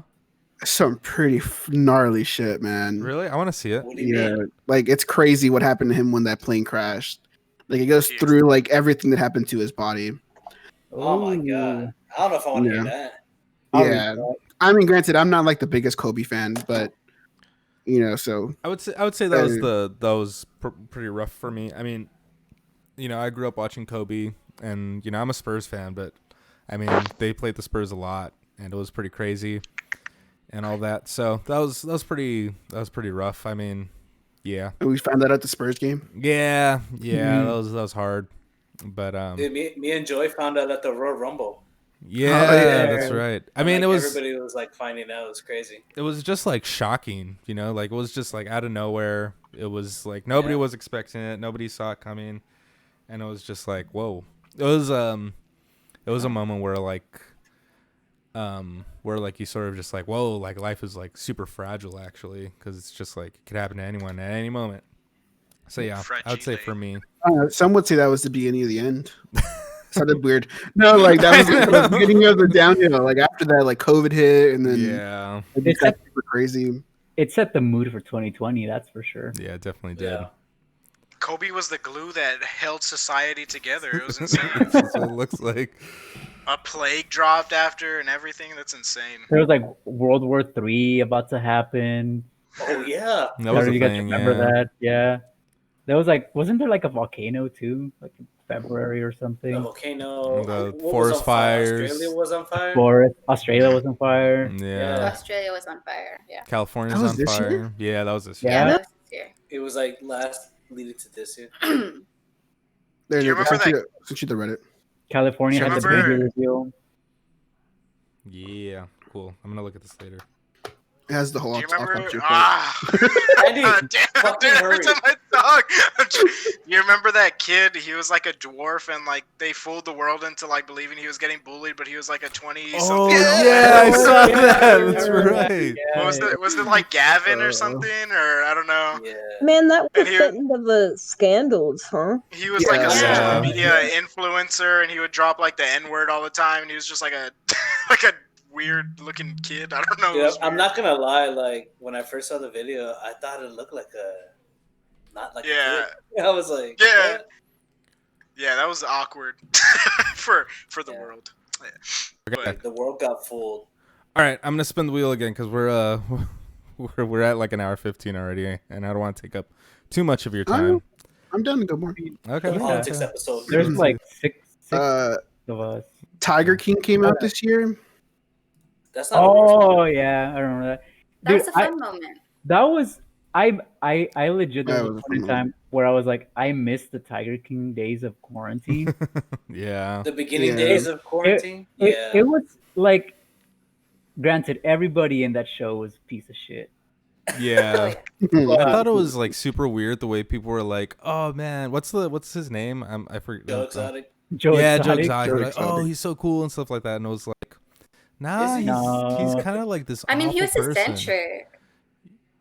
Some pretty gnarly shit, man. Really? I want to see it. What do you Yeah, mean? like it's crazy what happened to him when that plane crashed. Like it goes Jeez. through like everything that happened to his body. Oh my god. I don't know if I want to Yeah. hear that. Yeah, I mean, granted, I'm not like the biggest Kobe fan, but you know, so I would say that was pretty rough for me. I mean, you know, I grew up watching Kobe, and you know, I'm a Spurs fan, but I mean, they played the Spurs a lot, and it was pretty crazy. and all that. So that was pretty rough. I mean, yeah, And we found that at the Spurs game. yeah, that was hard. But Dude, me and Joy found out at the Royal Rumble. yeah, yeah. that's right. I And, mean, like, it was everybody was like finding out. It was crazy. it was just like shocking, you know, like it was just like out of nowhere. It was like nobody was expecting it, nobody saw it coming, and it was just like, whoa. It was a moment where like you sort of just like, whoa, like life is like super fragile actually, because it's just like it could happen to anyone at any moment. So yeah, I would say for me, some would say that was the beginning of the end. Sounded weird. No, like that was the beginning of the downhill. Like after that, like COVID hit, and then yeah, it just got super crazy. It set the mood for 2020. That's for sure. Yeah, it definitely did. Yeah. Kobe was the glue that held society together. It was insane. That's what it looks like. A plague dropped after and everything. That's insane. There was like World War III about to happen. Oh yeah. That was You a guys thing. remember Yeah. that? Yeah. There was like, wasn't there like a volcano too, like in February or something? The volcano. The what forest was on fire? fires. Australia was on fire. Forest. Australia was on fire. Yeah. Australia was on fire. Yeah. California's That was on this fire. year? Yeah, that was this Yeah. year. Yeah, that was this year. It was like last leading to this year. There, Do you remember that? Since you the Reddit. California had the Remember- baby reveal. Yeah, cool. I'm gonna look at this later. It has the whole Do you remember? offensive Andy, Damn, fucking dude, every hurry. time I talk, you remember that kid? He was like a dwarf, and like they fooled the world into like believing he was getting bullied, but he was like a 20-something. Oh yeah, I saw Yeah, that. I That's remember that. right. Yeah, Was it like Gavin or something, or I don't know? Yeah. Man, that And would he- fit into the scandals, huh? He was like a Yeah. social media influencer, and he would drop like the N word all the time, and he was just like a like a weird looking kid. I don't know. It Yeah, was I'm weird. not gonna lie. Like when I first saw the video, I thought it looked like not like Yeah. a kid. I was like, Yeah. what? Yeah, that was awkward for the Yeah. world. Okay. Like, the world got fooled. All right, I'm gonna spin the wheel again because we're at like an hour 15 already, and I don't want to take up too much of your time. I'm done to go more. Okay. Yeah. Politics episode. There's like six Uh, of us. Tiger King came out this year. That's not. a worst Oh yeah, I remember that. That Dude, was a fun moment. that was I legit there That was was a a point in fun time where I was like, I missed the Tiger King days of quarantine. Yeah. The beginning Yeah. days of quarantine. It was like, granted, everybody in that show was a piece of shit. Yeah. But, I thought it was like super weird the way people were like, "Oh man, what's his name?" I forget. Joe Exotic. Joe yeah, Joe Exotic. Exotic. Joe Like, oh, Exotic. he's so cool and stuff like that. And it was like, nah, Is he? he's No. kind of like this. I mean, he was awful person. eccentric.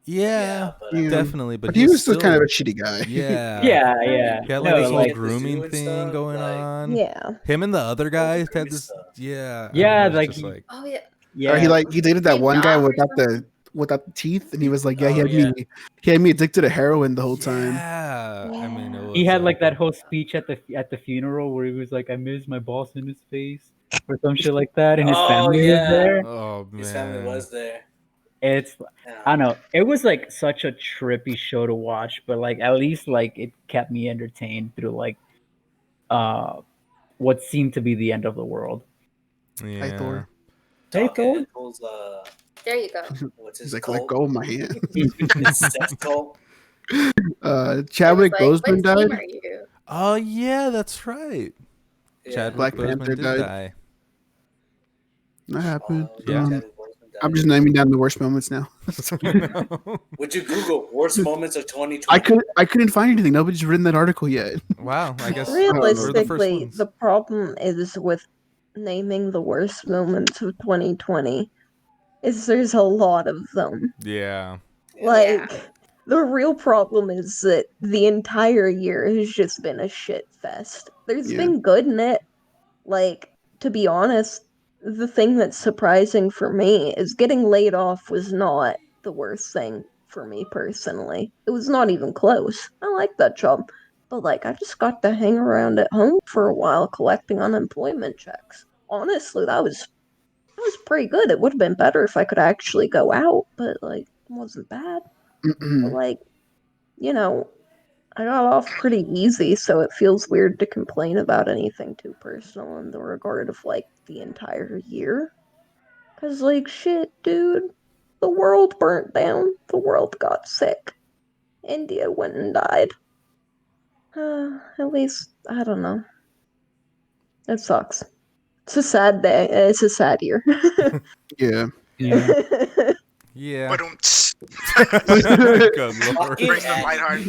Yeah, but Yeah. definitely. But But he he's was still still kind of a shitty guy. Yeah. Yeah, yeah. He had No, like this whole like- at the zoo grooming and thing stuff, going like- on. Yeah. Him and the other guy had creepy this. stuff. Yeah. I Yeah, don't know, like it's just he- Oh yeah. yeah. Or he dated that Hey, one guy Doc or without the teeth, and he was like, yeah, Oh, yeah. he had me addicted to heroin the whole time. Yeah. I mean, it was, He had like that whole speech at the funeral where he was like, "I miss my boss in his face," or some shit like that, and his Oh, family was yeah. there. Oh man. His family was there. It's Yeah. I don't know. It was like such a trippy show to watch, but like at least like it kept me entertained through like what seemed to be the end of the world. Yeah. Thor. Hey, Talking Thor. Nichols, There you go. what's his He's like, cult? let go of my hand. His sex cult. Chadwick It was Boseman what team died. are you? Oh yeah, that's right. Yeah. Chadwick Black Boseman Panther did died. die. That happened. Yeah. Chadwick Boseman died. I'm just naming down the worst moments now. Would you Google worst moments of 2020? I couldn't find anything. Nobody's written that article yet. Wow. I guess We're the first Realistically, ones. the problem is with naming the worst moments of 2020 is there's a lot of them. Yeah. Like, the real problem is that the entire year has just been a shit fest. There's Yeah. been good in it. Like, to be honest, the thing that's surprising for me is getting laid off was not the worst thing for me personally. It was not even close. I like that job. But, like, I just got to hang around at home for a while collecting unemployment checks. Honestly, that was pretty good. It would have been better if I could actually go out, but, like, it wasn't bad. But, like, you know, I got off pretty easy, so it feels weird to complain about anything too personal in the regard of, like, the entire year. 'Cause, like, shit, dude. The world burnt down. The world got sick. India went and died. At least, I don't know. It sucks. It's a sad day. It's a sad year. Yeah. Yeah. Yeah. But Good lord. brings the lightheart.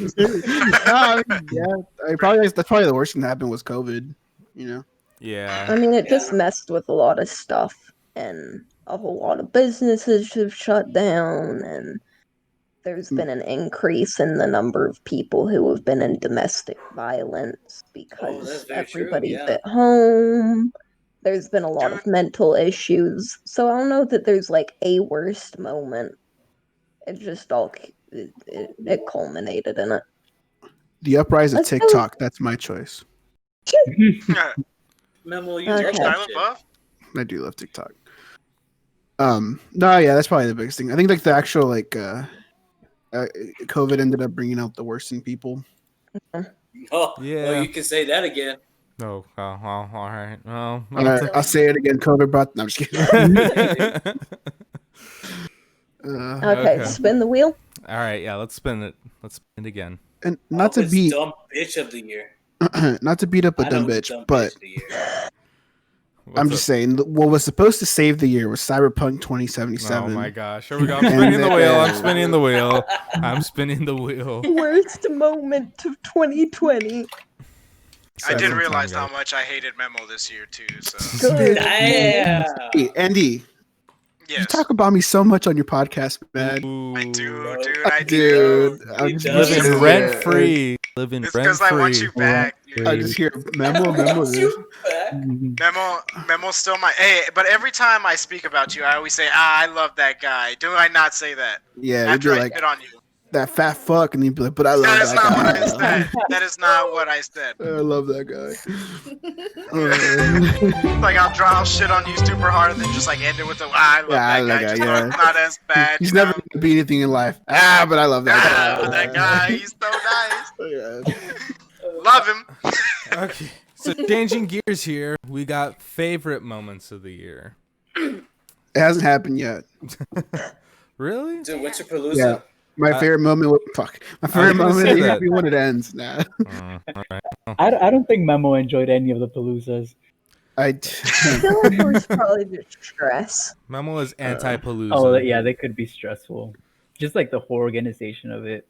That's probably the worst thing that happened was COVID. You know. Yeah. I mean, it just messed with a lot of stuff, and a whole lot of businesses have shut down, and there's been an increase in the number of people who have been in domestic violence because everybody's at home. There's been a lot of mental issues, so I don't know that there's like a worst moment. It just all it culminated in it. The uprise of TikTok. That's my choice. Memo, you Okay. love that shit. I do love TikTok. No, yeah, that's probably the biggest thing. I think like the actual COVID ended up bringing out the worst in people. Oh, Yeah. well, you can say that again. Oh, well, all right. Well, I'll say it again. COVID brought. No, I'm just kidding. Okay, spin the wheel. All right, yeah, let's spin it. Let's spin it again. And not to beat dumb bitch of the year. not to beat up a I dumb know bitch, dumb but bitch of the year. I'm just saying what was supposed to save the year was Cyberpunk 2077. Oh my gosh! Here we go. I'm spinning the wheel. I'm spinning the wheel. I'm spinning the wheel. Worst moment of 2020. I didn't realize how much I hated Memo this year too. So Good. Hey, Andy. Yes. You talk about me so much on your podcast, man. I do, dude. I do. I'm just living rent free. Living rent free. It's because I want you back. I just hear Memo. Memo's still my. Hey, but every time I speak about you, I always say, I love that guy. Do I not say that? Yeah, After I like spit on you. that fat fuck, and you'd be like, but I love that, That is not guy. what I said. That is not what I said. I love that guy. Like I'll shit on you super hard and then just like end it with I love that guy. Just yeah. not as bad. He's never gonna be anything in life. But I love that guy. That guy, he's so nice. Love him. Okay, so changing gears here, we got favorite moments of the year. It hasn't happened yet. Really? Dude, what's your Palooza? Yeah. My favorite moment. My favorite moment is happy when it ends. Nah. All right. I don't think Memo enjoyed any of the Paloozas. I feel like it was probably just stress. Memo is anti-Palooza. Oh yeah, they could be stressful. Just like the whole organization of it.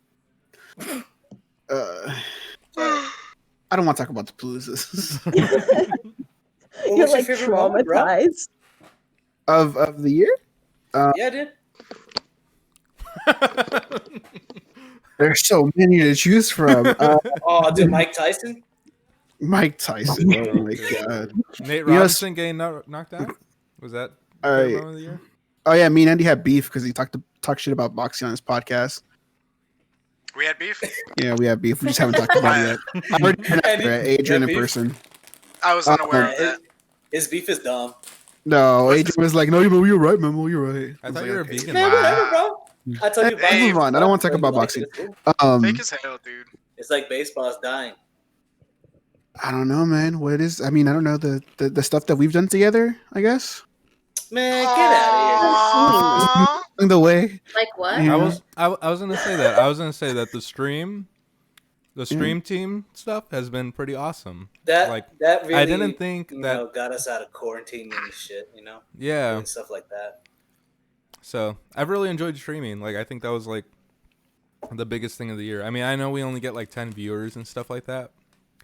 I don't want to talk about the Paloozas. You're like traumatized. Of the year? Yeah, dude. There's so many to choose from. Dude, Mike Tyson? Mike Tyson. Oh my god. Nate Robinson getting knocked out? Was that favorite moment of the year? Oh yeah, me and Andy had beef because he talked shit about boxing on his podcast. We had beef? Yeah, we have beef. We just haven't talked about it yet. I heard Adrian in person. I was unaware of that. His beef is dumb. No, Adrian was like, "No, you're right, Memo. You're right." I thought you were a vegan. Man, whatever, bro. I told you. Hey, move on. I don't want to talk about boxing. Fake as hell, dude. It's like baseball is dying. I don't know, man. What is? I mean, I don't know the stuff that we've done together. I guess. Man, get out of here. The way. Like what? I was gonna say that. I was gonna say that the stream team stuff has been pretty awesome. That really, I didn't think that got us out of quarantine and shit. Yeah, and stuff like that. So I've really enjoyed streaming. Like I think that was like the biggest thing of the year. I mean, I know we only get like 10 viewers and stuff like that,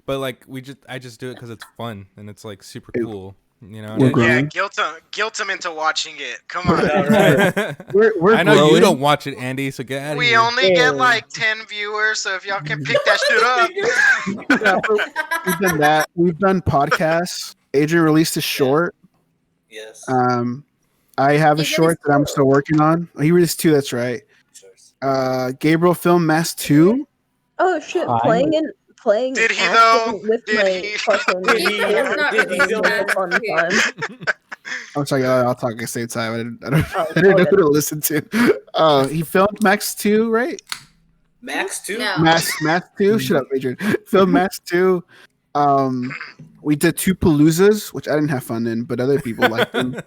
but like I just do it because it's fun and it's like super cool. You know? Yeah, guilt him into watching it. Come on. We're I know growing. you don't watch it, Andy. So get out of here. We only get like 10 viewers, so if y'all can pick that shit up. We've done that. We've done podcasts. Adrian released a short. Yes. I have a short that I'm still working on. He released 2. That's right. Gabriel filmed Mass 2. Oh shit! Playing. Did he though? With my fucking fun time. I'm sorry, I'll talk at the same time. I didn't know who to listen to. He filmed Max 2, right? Max 2? No. Max 2? Shut up, Adrian. Filmed Max 2. We did 2 Paloozas, which I didn't have fun in, but other people liked them.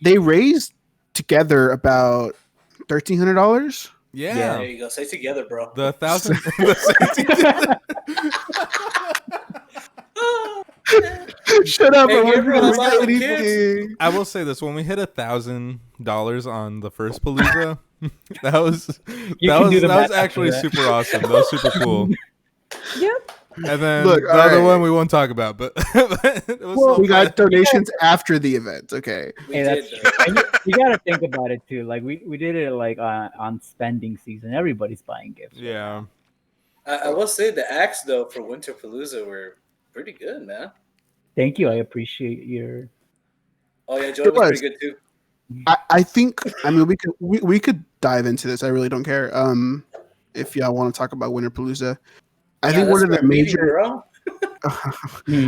They raised together about $1,300. Yeah. There you go. Say together, bro. The 1,000. Shut up! Hey, I give her a wasn't lot gonna of say kids. anything. I will say this: when we hit $1,000 on the first Palooza, that was You can do the that math was after actually that. super awesome. That was super cool. Yep. And then Look, the other alright. one we won't talk about, but it was Well, so We got fun. donations after the event. Okay. We Hey, did. that's true. And you gotta think about it too. Like we did it like on spending season. Everybody's buying gifts. right Yeah. now. I will say the acts though for Winter Palooza were pretty good, man. Thank you. I appreciate your. Oh yeah, Joey It was was. pretty good too. I think. I mean, we could dive into this. I really don't care. If y'all want to talk about Winter Palooza, I think one that's of the our meeting, major. bro.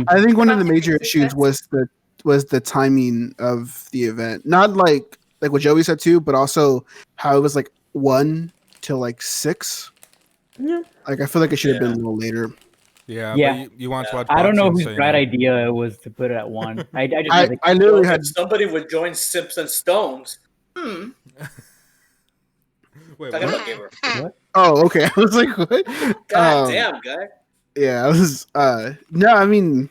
I think one of the About to major get issues success. was the timing of the event. Not like what Joey said too, but also how it was like 1 till like 6. Yeah. Like I feel like it should have been Yeah. a little later. Yeah. Yeah. But you want to watch I don't know boxing, whose so you bright know. idea it was to put it at 1. I just know I that- I literally Well, had. if somebody would join Simps and Stones. Wait, Talking what? about Gabriel. Oh, okay. I was like, what? God damn, guy. Yeah, I was. No, I mean,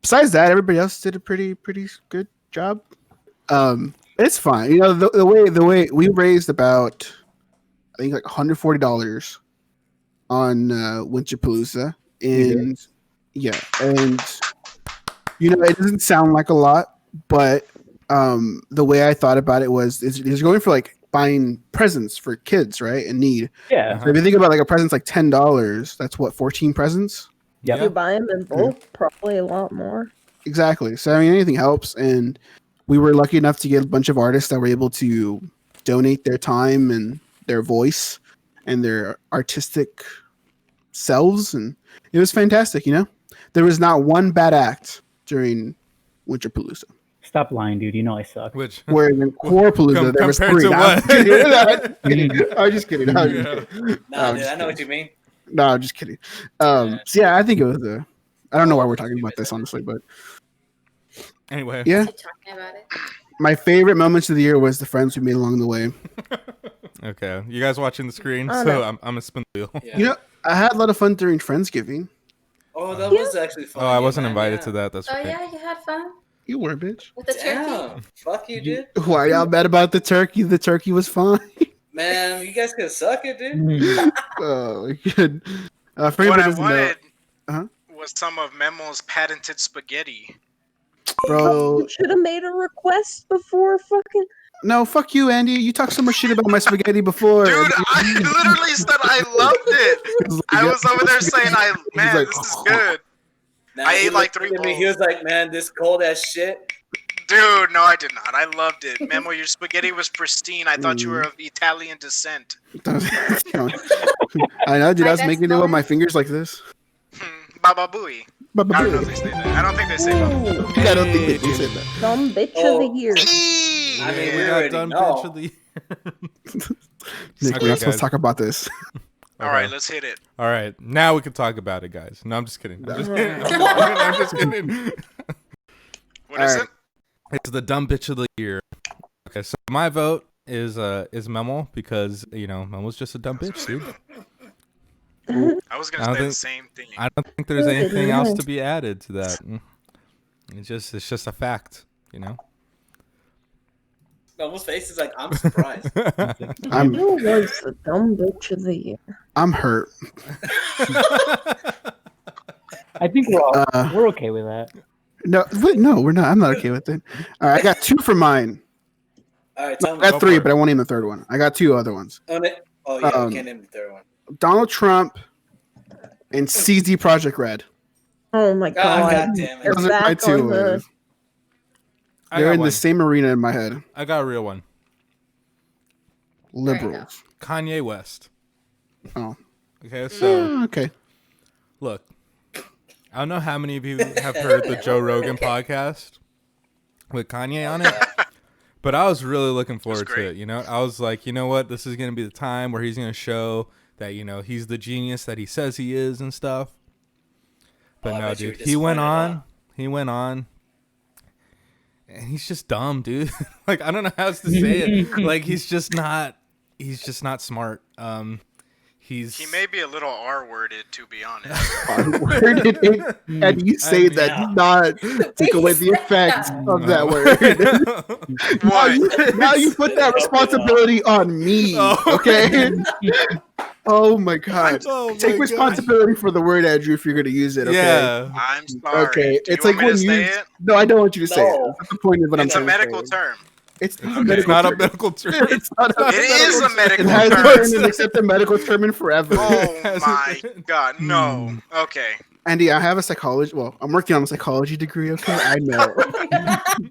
besides that, everybody else did a pretty good job. It's fine. You know, the way we raised about, I think like $140 on Winter Palooza, and yeah, and you know, it doesn't sound like a lot, but the way I thought about it was, is going for like buying presents for kids, right, in need. Yeah. So if you think about like a present's like $10, that's what 14 presents. Yep. If you buy them in bulk, probably a lot more. Exactly. So I mean, anything helps, and we were lucky enough to get a bunch of artists that were able to donate their time and their voice and their artistic selves, and it was fantastic. You know, there was not one bad act during Winter Palooza. Stop lying, dude. You know I suck. Which? Where in Core Palooza there was compared 3. to No, I'm what? kidding. I'm just kidding. I'm just Yeah. kidding. Nah, I'm dude, just I know what kidding. you mean. No, I'm just kidding. So yeah, I think it was a. I don't know why we're talking about this honestly, but Anyway. yeah, Keep talking about it. my favorite moments of the year was the friends we made along the way. Okay. You guys watching the screen? Oh, So no. I'm gonna spin the wheel. Yeah. You know, I had a lot of fun during Friendsgiving. Oh, that was actually fun. Oh, I yeah, wasn't man, invited yeah. to that. That's Oh right. yeah, you had fun You were, bitch. with the turkey. Damn. Fuck you, dude. Why y'all mad about the turkey? The turkey was fine. Man, you guys can suck it, dude. Mhm. Oh, my god. For What anybody I who doesn't know, wanted Uh-huh. was some of Memo's patented spaghetti. bro, You should have made a request before fucking. no, fuck you, Andy. You talked so much shit about my spaghetti before. Dude, I literally said I loved it. I was over there saying, man, like, this is good. Nah, I he ate like looked 3 at me, bowls. He was like, man, this cold ass shit. Dude, no, I did not. I loved it. Memo, your spaghetti was pristine. I thought you were of Italian descent. I know, dude. I My was best making it with my moment- fingers like this. Baba Booey. Baba I don't know if booey. they say that. I don't think they say Baba Booey. I don't think they said that. Dumb bitch Oh. of the year. I mean, we Yeah, already done know. bitch of the Nick, Okay, we're not supposed guys. to talk about this. All right, let's hit it. All right, now we can talk about it, guys. No, I'm just kidding. I'm just kidding. I'm just kidding. What is All it? It's the dumb bitch of the year. Okay, so my vote is Memo because Memo's just a dumb bitch, dude. I was I gonna don't say the think- same thing. I don't think there's Good anything else night. to be added to that. It's just a fact, you know. Almost face is like, I'm surprised. I'm Who was the dumb bitch of the year? I'm hurt. I think we're Uh, we're okay with that. No, wait, no, we're not. I'm not okay with it. All right, I got 2 for mine. All right, No, tell I me. got 3, but I won't name the third one. I got 2 other ones. Oh, yeah, Um, we can't name the third one. Donald Trump and CZ Project Red. Ah, Oh my God, god. damn They're it. Those are my back on 2. the. I They're got in one. the same arena in my head. I got a real one. Liberals. Kanye West. Oh, Okay, so okay. look, I don't know how many of you have heard the Joe Rogan podcast with Kanye on it, but I was really looking forward to great. it. I was like, you know what, this is gonna be the time where he's gonna show that he's the genius that he says he is and stuff. But Oh, I no, bet you dude, were he went disappointed, on, and he's just dumb, dude. Like, I don't know how else to say it. Like, he's just not smart. He may be a little R-worded, to be honest. R-worded, and you say that do not take away the effects of that word. Now you put that responsibility on me, okay? Oh my god! Take responsibility for the word, Andrew, if you're going to use it. Okay? Yeah, I'm sorry. Okay, Do you it's want like me when to you. say it? No, I don't want you to say it. That's the point of what I'm It's a saying. medical term. It's it's not a medical term. It's not a It is a medical It hasn't term. been except a medical term in forever. Oh my god, no. Okay. Andy, I have a psychology. Well, I'm working on a psychology degree. Okay, I know.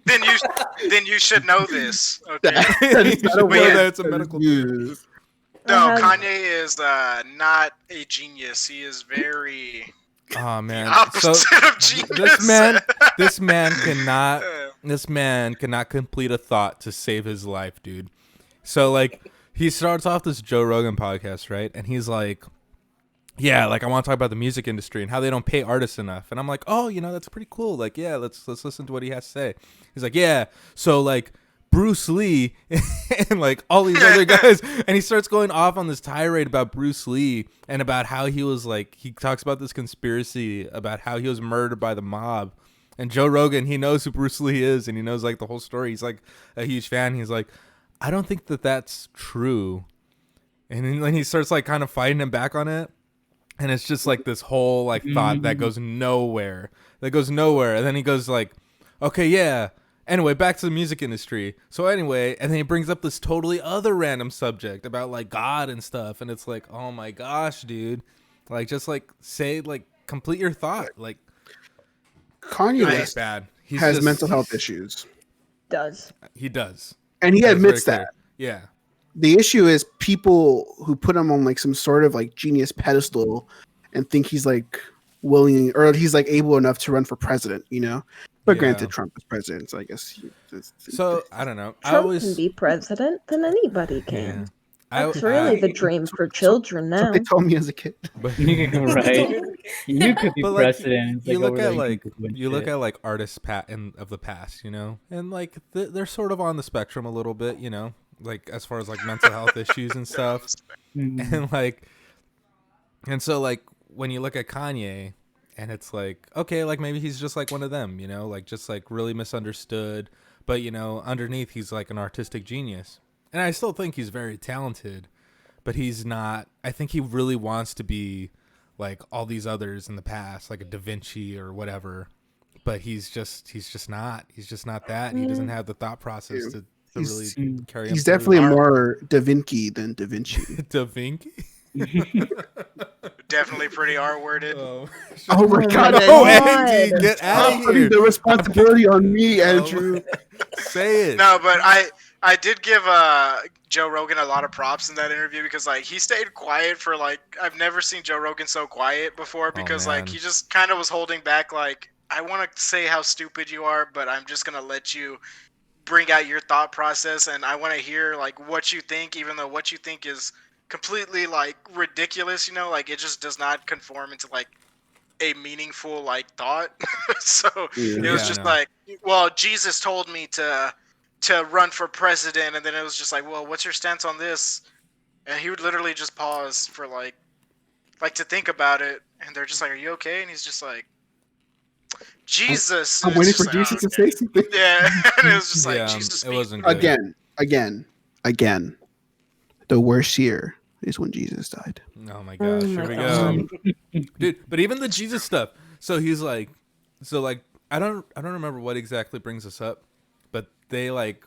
Then you should know this. Okay. That is not a know word that it's a medical term. No, Kanye is not a genius. He is very Oh man, opposite of genius. this man cannot complete a thought to save his life, dude. So like, he starts off this Joe Rogan podcast, right? And he's like, yeah, like I want to talk about the music industry and how they don't pay artists enough. And I'm like, oh, that's pretty cool. Like, yeah, let's listen to what he has to say. He's like, yeah, so like Bruce Lee and like all these other guys, and he starts going off on this tirade about Bruce Lee and about how he was like, he talks about this conspiracy about how he was murdered by the mob. And Joe Rogan, he knows who Bruce Lee is, and he knows like the whole story. He's like a huge fan. He's like, I don't think that that's true. And then he starts like kind of fighting him back on it. And it's just like this whole like thought that goes nowhere. And then he goes like, okay, yeah. Anyway, back to the music industry. So anyway, and then he brings up this totally other random subject about like God and stuff. And it's like, oh my gosh, dude. Like, just like say, like, complete your thought. Like, Kanye West bad. has mental health issues. He does. And he admits that. Yeah. The issue is people who put him on like some sort of like genius pedestal and think he's like willing or he's like able enough to run for president, But granted, Trump is president, so I guess. I don't know. Trump can be president, then anybody can. Yeah. That's really the dream for children now. They told me as a kid. Right? You could be But, president. You look at like artists of the past, and like they're sort of on the spectrum a little bit, like as far as like mental health issues and stuff, and like, and so like when you look at Kanye, and it's like, okay, like maybe he's just like one of them, like just like really misunderstood, but underneath he's like an artistic genius, and I still think he's very talented, but he's not. I think he really wants to be like all these others in the past, like a Da Vinci or whatever, but he's just not that, and he doesn't have the thought process to really carry. He's definitely more Da Vinci than Da Vinci. Da Vinci. Definitely pretty R-worded. Oh my god! No, Andy, get out of here! Putting the responsibility on me, Andrew. Say it. No, but I did give Joe Rogan a lot of props in that interview because like he stayed quiet for like I've never seen Joe Rogan so quiet before because like he just kind of was holding back like I want to say how stupid you are, but I'm just gonna let you bring out your thought process and I want to hear like what you think, even though what you think is completely like ridiculous, like it just does not conform into like a meaningful like thought. So it was just like, well, Jesus told me to run for president, and then it was just like, well, what's your stance on this? And he would literally just pause for like to think about it, and they're just like, are you okay? And he's just like, Jesus. I'm waiting for Jesus to say something. Yeah, and it was just like Jesus. It wasn't good. Again. The worst year is when Jesus died. Oh my gosh, here we go, dude. But even the Jesus stuff. So he's like, I don't remember what exactly brings us up, but they like,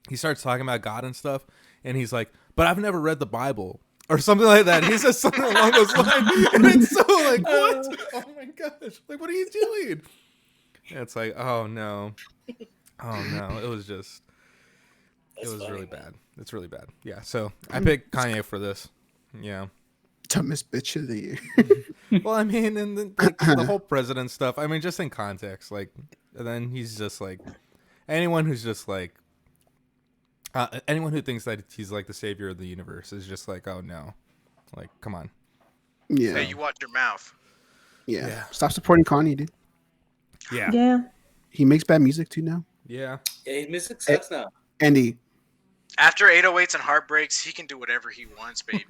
he starts talking about God and stuff, and he's like, but I've never read the Bible or something like that. He says something along those lines, and it's so like, what? Oh my gosh, like what are you doing? And it's like, oh no, it was just. It was really bad. It's really bad. Yeah. So I picked Kanye for this. Yeah. Dumbest bitch of the year. Well, I mean, and then like, the whole president stuff. I mean, just in context, like, and then he's just like anyone who's just like anyone who thinks that he's like the savior of the universe is just like, oh no, like, come on. Yeah. Hey, you watch your mouth. Yeah. Stop supporting Kanye, dude. Yeah. Yeah. He makes bad music too now. Yeah. Yeah, his music sucks now. Andy. After 808s and heartbreaks, he can do whatever he wants, baby.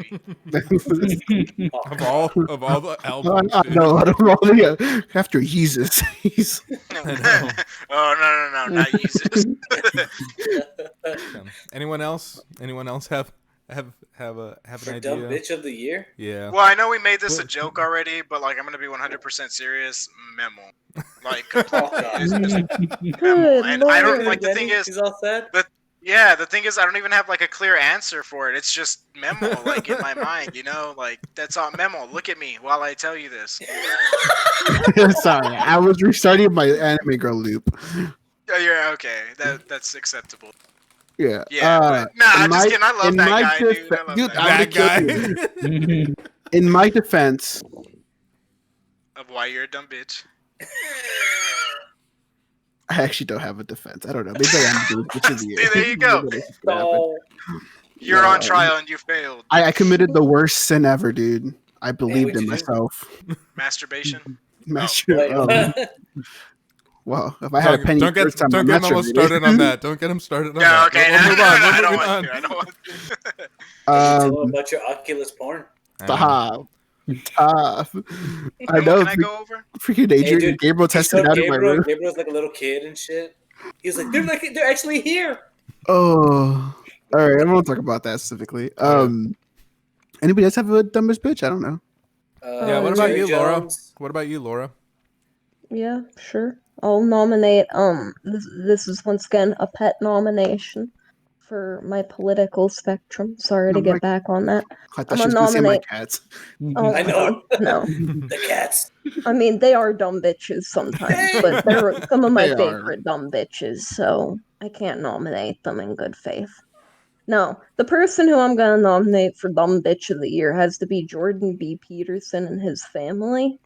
Of all the albums, dude. No, I don't know. Yeah. After Jesus, he's. I know. Oh no, not Jesus. Anyone else? Anyone else have an For idea? dumb bitch of the year? Yeah. Well, I know we made this a joke already, but like I'm gonna be 100% serious. Memo, like completely Memo. Good And I don't lord. like the thing is, He's all sad. the thing is, I don't even have like a clear answer for it. It's just Memo, like in my mind, you know, like that's all Memo. Look at me while I tell you this. Sorry, I was restarting my anime girl loop. Oh, yeah, okay, that's acceptable. Yeah. Yeah, but nah, just kidding. I love that guy, dude. I love Dude, that I guy. would kill you. In my defense, Of why you're a dumb bitch. I actually don't have a defense. I don't know. Maybe I am the bitch of the year. See, there you go. Oh, You're on trial and you failed. I committed the worst sin ever, dude. I believed what'd in you do? myself. Masturbation. Master. wait, Well, if I had a penny Don't get first time, don't I get him almost masturbated. started on that. Don't get him started on Yeah, that. okay. We'll move on. I We're don't moving want on. to. I don't want to. tell him Um, about your Oculus porn. stop. Stop. I Memo, know. can I go over? Freaking Hey, Adrian dude, and Gabriel he tested showed out in my room. Gabriel's like a little kid and shit. He's like, they're actually here. Oh, all right. I won't talk about that specifically. Anybody else have a dumbest bitch? I don't know. Yeah. What about Jerry you, Laura? Jones. What about you, Laura? Yeah, sure. I'll nominate. This is once again a pet nomination for my political spectrum. Sorry No, to get my- back on that. I thought I'm she was gonna gonna say my nominate. cats. Oh, I know. no. The cats. I mean, they are dumb bitches sometimes, but they're some of my They are. favorite dumb bitches, so I can't nominate them in good faith. No, the person who I'm gonna nominate for Dumb Bitch of the Year has to be Jordan B. Peterson and his family.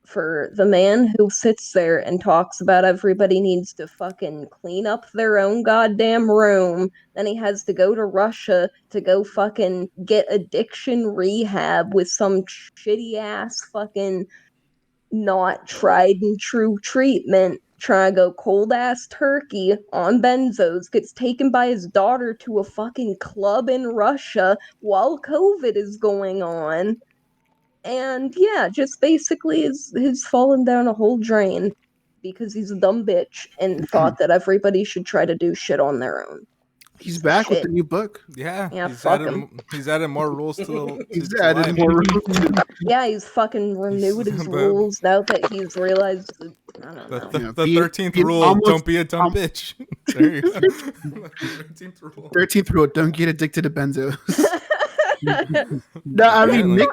For the man who sits there and talks about everybody needs to fucking clean up their own goddamn room, then he has to go to Russia to go fucking get addiction rehab with some shitty ass fucking not tried and true treatment, trying to go cold ass turkey on benzos, gets taken by his daughter to a fucking club in Russia while COVID is going on. And yeah, just basically is fallen down a whole drain because he's a dumb bitch and thought that everybody should try to do shit on their own. He's Piece of back with shit. the new book. Yeah. Yeah, he's fuck added. him. He's added more rules to He's to added life. more rules. Yeah, he's fucking renewed his rules now that he's realized that, I don't know. Yeah, The be- 13th be rule: almost- don't be a dumb bitch. There you go. 13th rule. 13th rule: don't get addicted to benzos. No, I mean Apparently.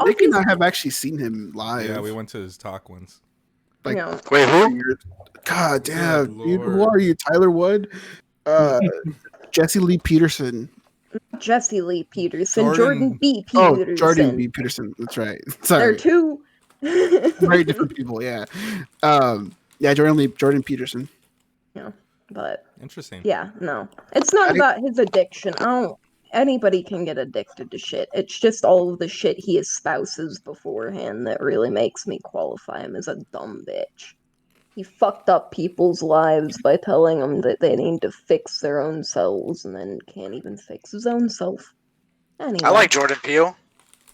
Nick and I have actually seen him live. Yeah, we went to his talk once. Like, Yeah. Wait, who? God damn, Good dude, who lord. are you? Tyler Wood, Jesse Lee Peterson. Jesse Lee Peterson, Jordan- Jordan B. Oh, Peterson. Jordan B. Peterson. That's right. They're Sorry, two very different people. Yeah, yeah, Jordan Peterson. Yeah, but Interesting. yeah, no. It's not I- about his addiction. Anybody can get addicted to shit. It's just all of the shit he espouses beforehand that really makes me qualify him as a dumb bitch. He fucked up people's lives by telling them that they need to fix their own selves and then can't even fix his own self. Anyway, I like Jordan Peele.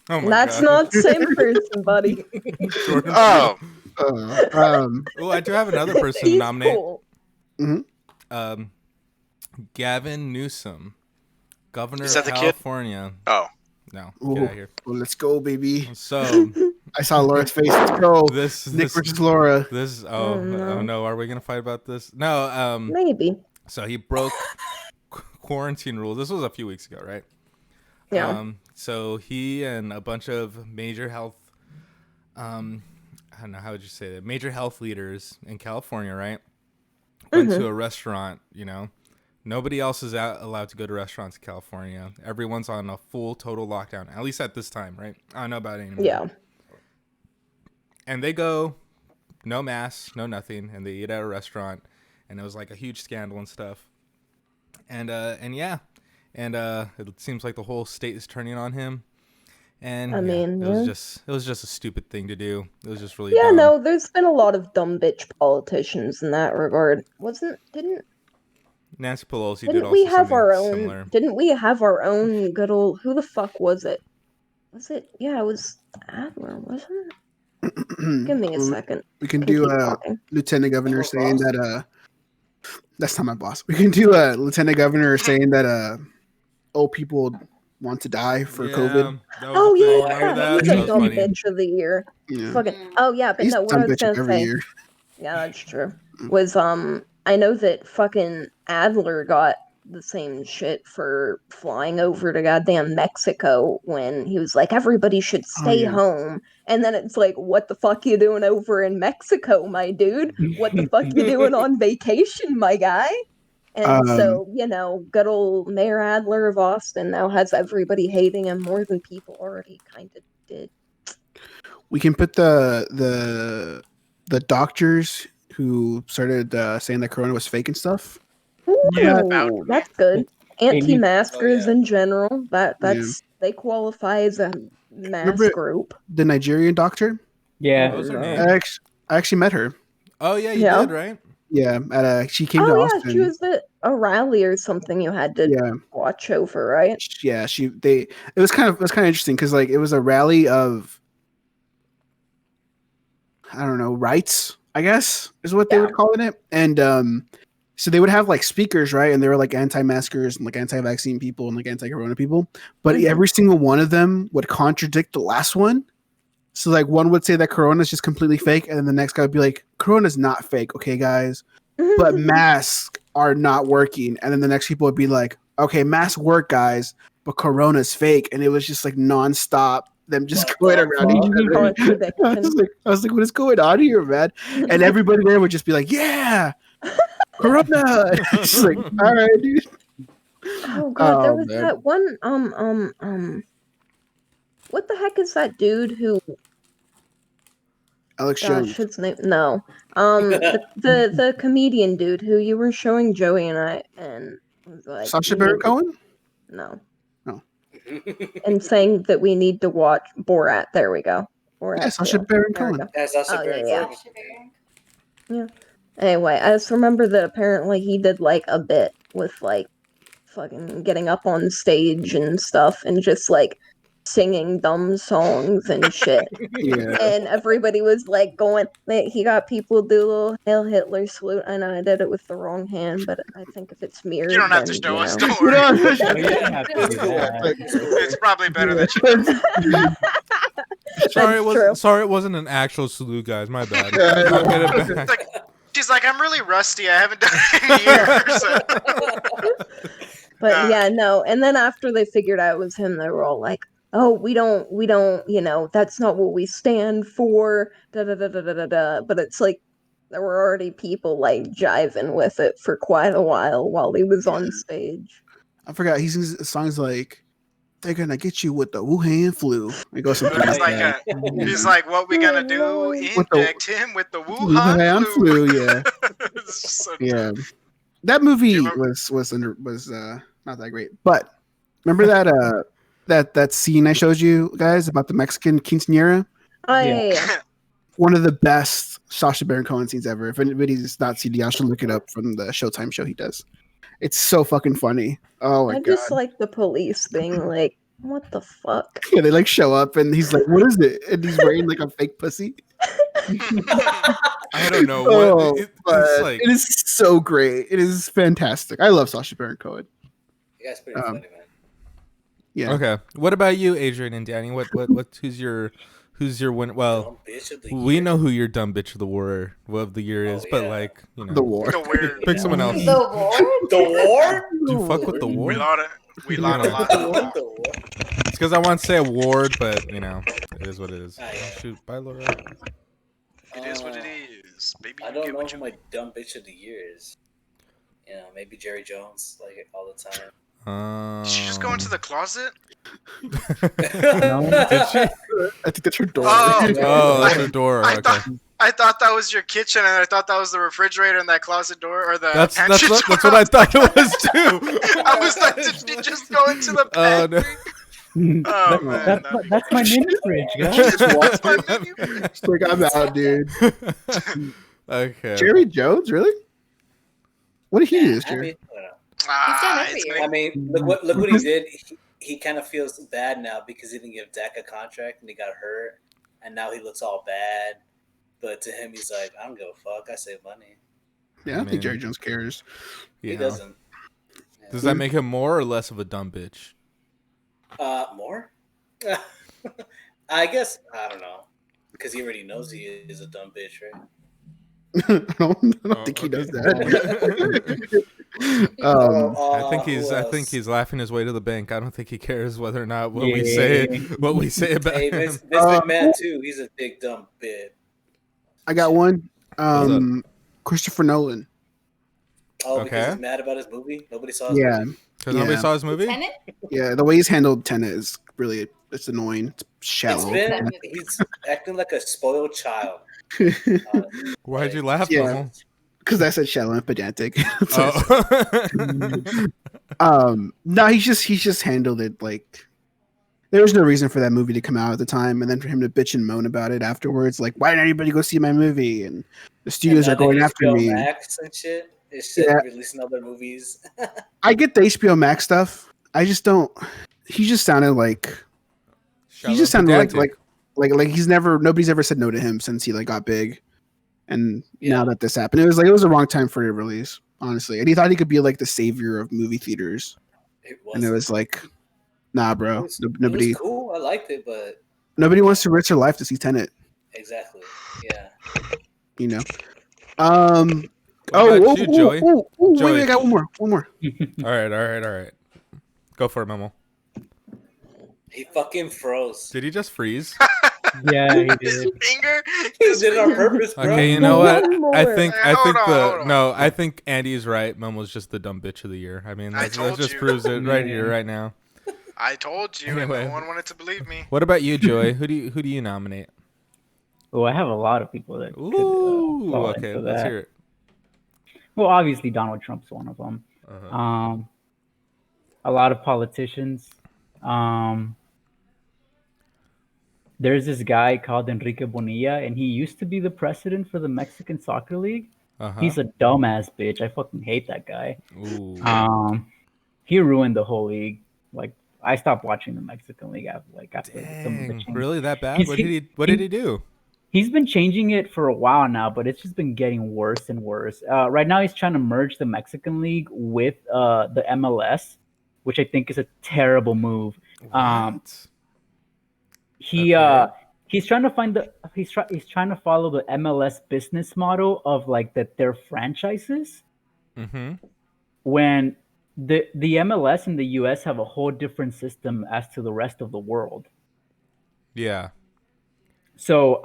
Oh my that's god. not the same person, buddy. Jordan. Oh, Oh, I do have another person to He's nominate. cool. Gavin Newsom, governor Is of that the kid? California. oh. No, Ooh. get out of here. Well, let's go, baby. So I saw Laura's face. Let's go. this Nick versus Laura. this Oh, no. oh no, are we gonna fight about this? No. Maybe. So he broke quarantine rules. This was a few weeks ago, right? Yeah. So he and a bunch of major health, I don't know, how would you say that? Major health leaders in California, right? Went to a restaurant, you know. Nobody else is allowed to go to restaurants in California. Everyone's on a full, total lockdown, at least at this time, right? I don't know about it anymore. Yeah. And they go, no masks, no nothing, and they eat at a restaurant, and it was like a huge scandal and stuff. And yeah, and it seems like the whole state is turning on him. And I mean, it was yeah. just a stupid thing to do. It was just really Yeah, dumb. no, there's been a lot of dumb bitch politicians in that regard. Didn't Nancy Pelosi did Didn't also we have something our own? similar. Didn't we have our own good old? Who the fuck was it? Was it? Yeah, it was Adler, wasn't it? Give me a second. We can I can do keep talking. Lieutenant Governor Our saying boss? that that's not my boss. We can do Lieutenant Governor saying that old people want to die for COVID. That was Oh a thing. yeah, Remember yeah, that? he's That a was dumb funny. bitch of the year. Yeah. Fucking. Oh yeah, but He's no, a what dumb I was bitch gonna every say. year. Yeah, that's true. Was I know that fucking Adler got the same shit for flying over to goddamn Mexico when he was like, everybody should Oh stay yeah. home. And then it's like, what the fuck you doing over in Mexico, my dude? What the fuck you doing on vacation, my guy? And so, good old Mayor Adler of Austin now has everybody hating him more than people already kind of did. We can put the doctors who started saying that Corona was fake and stuff. Yeah. Ooh, that's good. Anti-maskers Oh, yeah. in general, Yeah. that's they qualify as a mass Remember group. the Nigerian doctor? Yeah. What was her No. name? I actually met her. Oh yeah, you Yeah. did, right? Yeah, she came to Oh yeah, Austin. she was at a rally or something you had to Yeah, watch over, right? yeah. It was kind of interesting because like it was a rally of I don't know rights, I guess is what they Yeah. would call it, and so they would have like speakers, right? And they were like anti-maskers and like anti-vaccine people and like anti-corona people, but Mhm. every single one of them would contradict the last one. So like one would say that Corona is just completely fake, and then the next guy would be like, Corona's not fake, okay, guys, but masks are not working. And then the next people would be like, okay, masks work, guys, but Corona's fake. And it was just like nonstop them just What going the around each other. Contradiction. I was like, what is going on here, man? And everybody there would just be like, yeah, Corona. It's just like, all right, dude. Oh god, there was man. that one what the heck is that dude who Alex gosh, Jones. his name no. The comedian dude who you were showing Joey and I and was like Sacha we Baron need to- Cohen? No. No. And saying that we need to watch Borat. There we go. Borat. Yeah, Sacha 2. Baron There we Cohen. go. That's also Oh, very yeah. funny. Anyway, I just remember that apparently he did like a bit with like fucking getting up on stage and stuff and just like singing dumb songs and shit. Yeah. And everybody was like going, he got people to do a little Hail Hitler salute. I know I did it with the wrong hand, but I think if it's mirrored, You don't have to then, show you us. know. Don't worry. Oh, you didn't have to do It's cool. that. It's probably better that you don't. Sorry, it wasn't an actual salute, guys. My bad. Yeah, I'll get it It's back. like, she's like, I'm really rusty. I haven't done it in years. But yeah, no. And then after they figured out it was him, they were all like, "Oh, we don't, you know, that's not what we stand for." Da da da da da da da. But it's like there were already people like jiving with it for quite a while he was on stage. I forgot. He sings songs like "They're gonna get you with the Wuhan flu." It goes something He's like like, that. he's like, what we gonna do? Lord. With the- Inject him with the Wuhan Wuhan flu. flu, yeah. It's just so Yeah, dumb. that movie You remember- was not that great. But remember that scene I showed you guys about the Mexican quinceañera? Oh Yeah. yeah. One of the best Sacha Baron Cohen scenes ever. If anybody's not seen it, y'all should look it up from the Showtime show he does. It's so fucking funny. Oh my I god! just like the police being like, "What the fuck?" Yeah, they like show up and he's like, "What is it?" And he's wearing like a fake pussy. I don't know. Oh, It's but like it is so great. It is fantastic. I love Sacha Baron Cohen. You guys pretty funny, man. Yeah. okay. What about you, Adrian and Danny? Who's your win? Well, Dumb bitch of the we year. know who your dumb bitch of the year is, but yeah. like you know, The war. The weird. pick someone else. The war? The war? Do you fuck with the war? We lot a lot. The war? It's because I want to say award, but you know, it is what it is. Ah, yeah. Shoot, bye, Laura. It is what it is, baby. I You don't get know what who you my dumb bitch of the year is. You know, maybe Jerry Jones, like all the time. Did she just go into the closet? Did she? I think that's her door. Oh. Oh, that's her door. I Okay. I thought that was your kitchen, and I thought that was the refrigerator and that closet door, or the That's pantry door. what I thought it was too. I was like, did she just go into the Oh pantry? no. Oh man, That's my mini fridge, guys. That's my menu. It's like, I'm out, dude. Okay. Jerry Jones, really? What did he do this I year? mean, I don't It's gonna. I mean, look what he did. He kind of feels bad now because he didn't give Dak a contract and he got hurt, and now he looks all bad. But to him, he's like, I don't give a fuck. I save money. Yeah, I don't think Jerry Jones cares. He doesn't. Yeah. Does that make him more or less of a dumb bitch? More. I guess I don't know because he already knows he is a dumb bitch, right? I don't think he does that. I think he's laughing his way to the bank. I don't think he cares whether or not what we say about him. Vince McMahon too. He's a big dumb bitch. I got one. Christopher Nolan. Oh, because he's mad about his movie. Nobody saw his movie. Because nobody saw his movie. Tenet? Yeah, the way he's handled Tenet is really it's annoying. It's shallow. He's acting like a spoiled child. Why'd you laugh? Yeah, because I said shallow and pedantic. No, he's just handled it like there was no reason for that movie to come out at the time, and then for him to bitch and moan about it afterwards, like why didn't anybody go see my movie? And the studios are going after me. Max and shit. Instead of releasing other movies. I get the HBO Max stuff. I just don't. He just sounded like. He just sounded like he's never. Nobody's ever said no to him since he like got big, and now that this happened, it was a wrong time for a release, honestly. And he thought he could be like the savior of movie theaters, and it was like, nah, bro. Nobody. It was cool. I liked it, but nobody wants to risk their life to see Tenet. Exactly. Yeah. You know. Joey? Wait, I got one more. All right. Go for it, Memo. He fucking froze. Did he just freeze? Yeah, he did. His finger. He did it on purpose, bro. Okay, you know what? I think Andy's right. Memo's just the dumb bitch of the year. I mean, that just proves it right here, right now. I told you, and no one wanted to believe me. What about you, Joey? Who do you nominate? Oh, I have a lot of people that. Okay, let's hear it. Well, obviously Donald Trump's one of them. A lot of politicians. There's this guy called Enrique Bonilla, and he used to be the president for the Mexican Soccer League. He's a dumbass bitch. I fucking hate that guy. He ruined the whole league. Like, I stopped watching the Mexican League after some of the changes. Really that bad? What did he do? He's been changing it for a while now, but it's just been getting worse and worse. Right now, he's trying to merge the Mexican League with the MLS, which I think is a terrible move. He's trying to follow the MLS business model of like that they're franchises. When the MLS and the US have a whole different system as to the rest of the world. Yeah. So,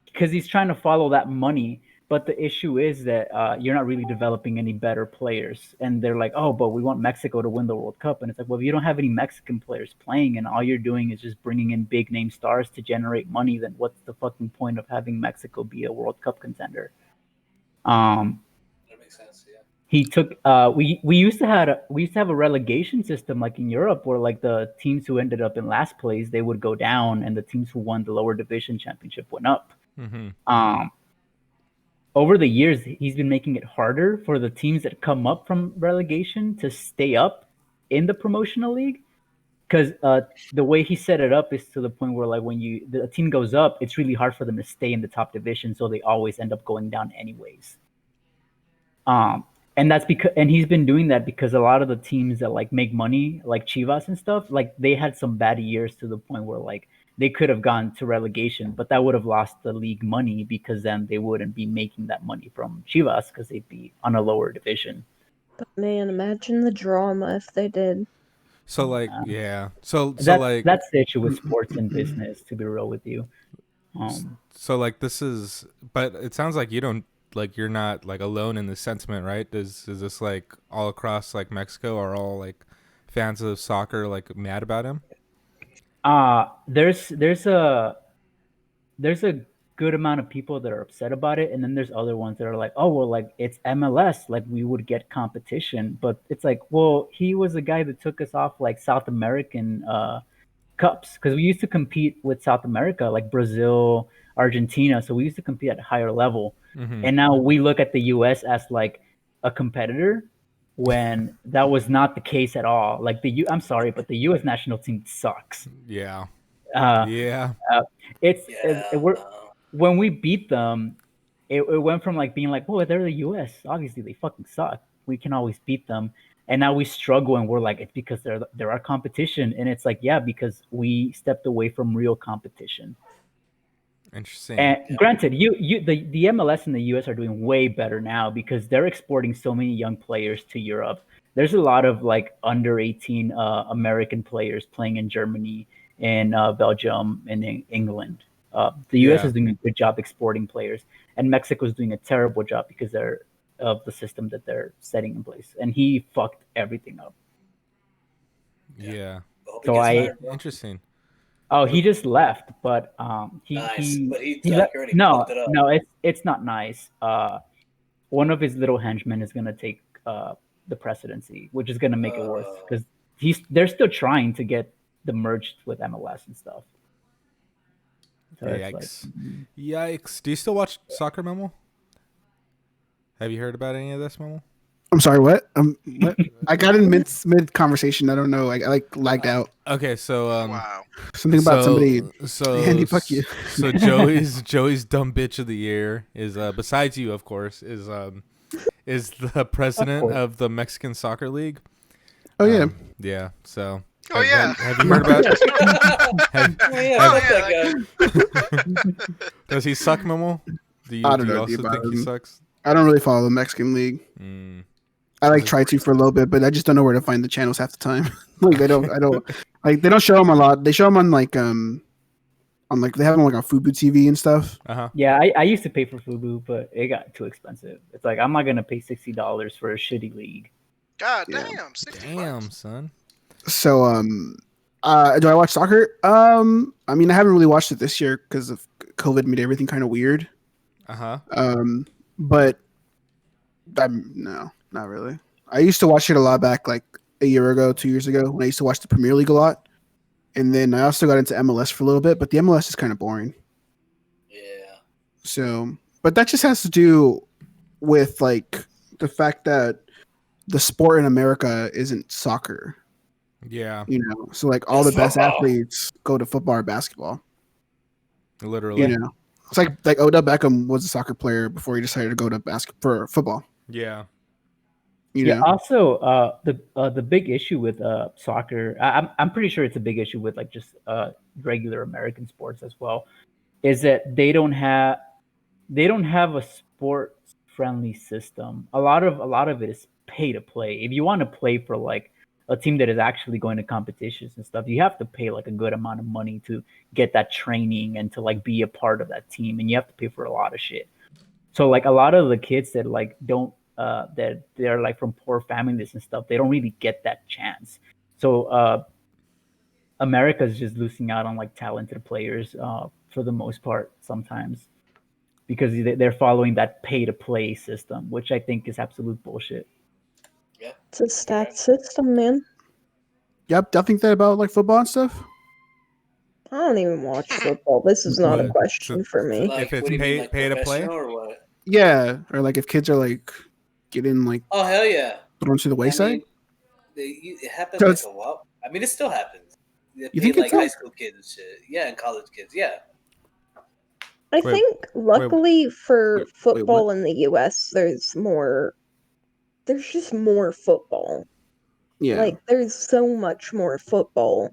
because he's trying to follow that money, but the issue is that you're not really developing any better players. And they're like, oh, but we want Mexico to win the World Cup. And it's like, well, if you don't have any Mexican players playing and all you're doing is just bringing in big name stars to generate money, then what's the fucking point of having Mexico be a World Cup contender? That makes sense, yeah. He took we used to have a relegation system like in Europe where like the teams who ended up in last place they would go down and the teams who won the lower division championship went up. Over the years he's been making it harder for the teams that come up from relegation to stay up in the promotional league because the way he set it up is to the point where like when the team goes up it's really hard for them to stay in the top division, so they always end up going down anyways. And that's because, and he's been doing that because a lot of the teams that like make money, like Chivas and stuff, like they had some bad years to the point where like they could have gone to relegation, but that would have lost the league money because then they wouldn't be making that money from Chivas because they'd be on a lower division. But man, imagine the drama if they did. So like, yeah. So that's the issue with sports and business, to be real with you. So like this is, but it sounds like you don't. Like you're not like alone in this sentiment, right? Is this like all across like Mexico? Are all like fans of soccer like mad about him? There's a good amount of people that are upset about it, and then there's other ones that are like, oh well, like it's MLS, like we would get competition, but it's like, well, he was the guy that took us off like South American cups because we used to compete with South America, like Brazil, Argentina, so we used to compete at a higher level. And now we look at the US as like a competitor, when that was not the case at all. Like I'm sorry, but the U.S. national team sucks. Yeah. Uh, Yeah. we're when we beat them, it went from like being like, oh, they're the U.S. Obviously, they fucking suck. We can always beat them, and now we struggle, and we're like, it's because they're our competition, and it's like, yeah, because we stepped away from real competition. Interesting. And granted, the MLS and the US are doing way better now because they're exporting so many young players to Europe. There's a lot of like under 18 American players playing in Germany, in Belgium, and in England. The US is doing a good job exporting players, and Mexico is doing a terrible job because they're of the system that they're setting in place, and he fucked everything up. Yeah. So interesting. Oh, he just left, but Nice. But he already no, fucked it up. no, it's not nice. One of his little henchmen is gonna take the presidency, which is gonna make it worse because they're still trying to get the merged with MLS and stuff. So Yikes! Yikes! Do you still watch soccer, Memo? Have you heard about any of this, Memo? I'm sorry, what? What? I got in mid conversation. I don't know. I like lagged out. Okay, so wow. Something about somebody. So Andy, fuck you. So Joey's dumb bitch of the year is besides you, of course, is the president of the Mexican Soccer League. Oh yeah. Yeah. So. Oh yeah. Have you heard about? Does he suck, Memo? Do you also think he sucks? I don't really follow the Mexican league. I try to for a little bit, but I just don't know where to find the channels half the time. Like I don't like they don't show them a lot. They show them on like they have them like on Fubu TV and stuff. Yeah, I used to pay for Fubu, but it got too expensive. It's like I'm not gonna pay $60 for a shitty league. God damn, $60, son. So do I watch soccer? I mean, I haven't really watched it this year because of COVID made everything kind of weird. But no, not really. I used to watch it a lot back, like a year ago, 2 years ago, when I used to watch the Premier League a lot. And then I also got into MLS for a little bit, but the MLS is kind of boring. Yeah. So, but that just has to do with like the fact that the sport in America isn't soccer. Yeah. You know, so like all the best athletes go to football or basketball. Literally. You know, it's like Odell Beckham was a soccer player before he decided to go to for football. Yeah. You know? Also, the big issue with soccer, I'm pretty sure it's a big issue with like just regular American sports as well, is that they don't have a sports friendly system. A lot of it is pay to play. If you want to play for like a team that is actually going to competitions and stuff, you have to pay like a good amount of money to get that training and to like be a part of that team, and you have to pay for a lot of shit. So like a lot of the kids that like don't that they're like from poor families and stuff, they don't really get that chance. So America's just losing out on like talented players for the most part sometimes because they're following that pay to play system, which I think is absolute bullshit. Yeah, it's a stacked system, man. Yep, I think that about like football and stuff. I don't even watch football. This is not a question for me. Like, if it's pay to play, or what? Yeah, or like if kids are like getting like hell yeah thrown to the wayside. I mean, it happens like a lot. I mean, it still happens. You think like it's high school kids and shit? Yeah, and college kids. Yeah. I think luckily for football in the US, there's just more football. Yeah. Like there's so much more football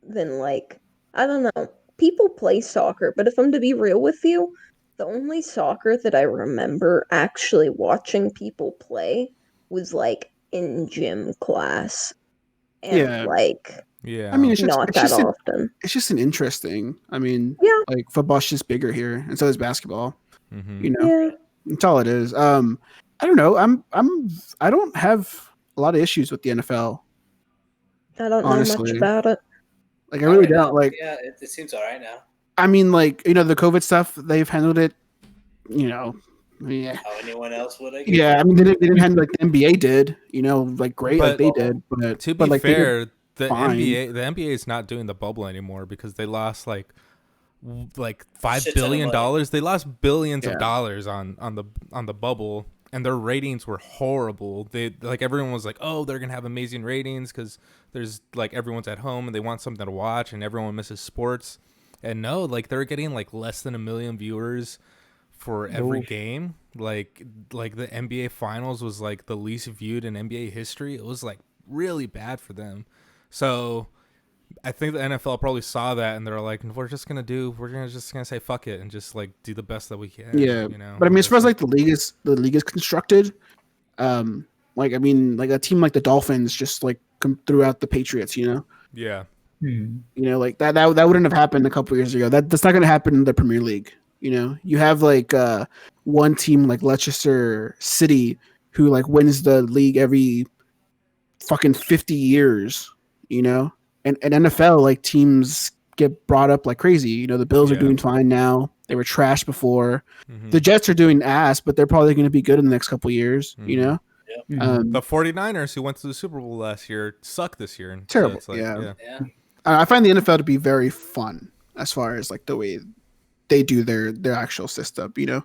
than like, I don't know. People play soccer, but if I'm to be real with you, the only soccer that I remember actually watching people play was like in gym class. And I mean, it's not that often. It's just an interesting. I mean, like football's just bigger here, and so is basketball. Mm-hmm. You know, that's all it is. I don't know. I don't have a lot of issues with the NFL. I don't know much about it. Like I really don't. Like, yeah, it seems all right now. I mean, like the COVID stuff, they've handled it. Yeah. How anyone else would? I mean, they didn't handle like the NBA did. Like great, like they did. But to be like, fair, the NBA is not doing the bubble anymore because they lost like $5 billion. They lost billions of dollars on the bubble. and their ratings were horrible. They like everyone was like, "Oh, they're gonna have amazing ratings because there's like everyone's at home and they want something to watch, and everyone misses sports." And no, like they're getting like less than 1 million viewers for every game. Like the NBA Finals was like the least viewed in NBA history. It was like really bad for them. So I think the NFL probably saw that and they're like, we're just gonna say fuck it and just like do the best that we can. Yeah, you know. but I mean, as far as like the league is constructed, like I mean, like a team like the Dolphins just like threw out the Patriots, you know. Yeah. You know, like that wouldn't have happened a couple years ago. That's not going to happen in the Premier League. You know, you have like one team like Leicester City who like wins the league every fucking 50 years. You know, and NFL like teams get brought up like crazy. You know, the Bills are doing fine now. They were trash before. The Jets are doing ass, but they're probably going to be good in the next couple years. You know. The 49ers who went to the Super Bowl last year suck this year. And Terrible. So it's like, Yeah. I find the NFL to be very fun as far as like the way they do their actual system, you know.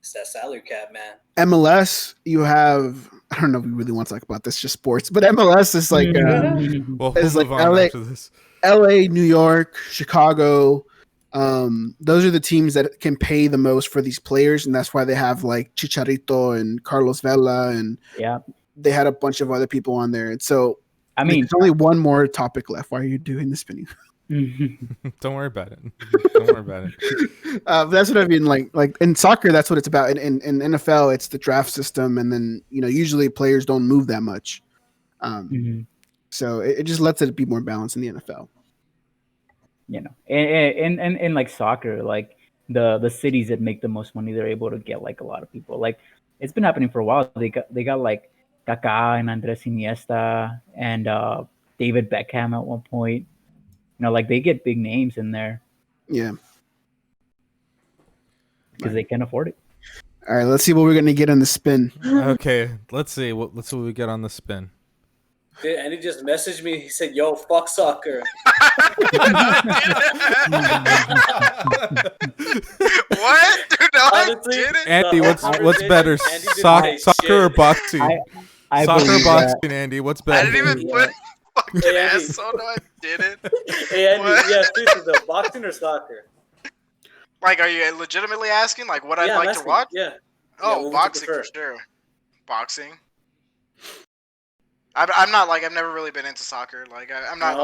It's that salary cap, man. MLS, you have, I don't know if we really want to talk about this, just sports, but MLS is like we'll is move like on LA, after this. LA, New York, Chicago. Those are the teams that can pay the most for these players, and that's why they have like Chicharito and Carlos Vela, and they had a bunch of other people on there. And so I mean, there's only one more topic left. Why are you doing the spinning? Don't worry about it. Don't worry about it. That's what I mean. Like in soccer, that's what it's about. In NFL, it's the draft system, and then usually players don't move that much. So it just lets it be more balanced in the NFL. And like soccer, like the cities that make the most money, they're able to get like a lot of people. Like it's been happening for a while. They got like Kaká and Andres Iniesta and David Beckham at one point. Like they get big names in there. Yeah. Because they can afford it. All right, let's see what we're gonna get on the spin. Okay, let's see what we get on the spin. And he just messaged me. He said, "Yo, fuck soccer." What? Dude, no, Honestly, I didn't. Andy, what's better, soccer or boxing? Soccer or boxing, Andy? What's better? I didn't even put fucking asshole. No, I didn't. Hey, Andy, yeah, seriously though, boxing or soccer? Like, are you legitimately asking, like, what I'd like to watch? Yeah. Oh, boxing for sure. Boxing. I'm not like I've never really been into soccer. Like I'm not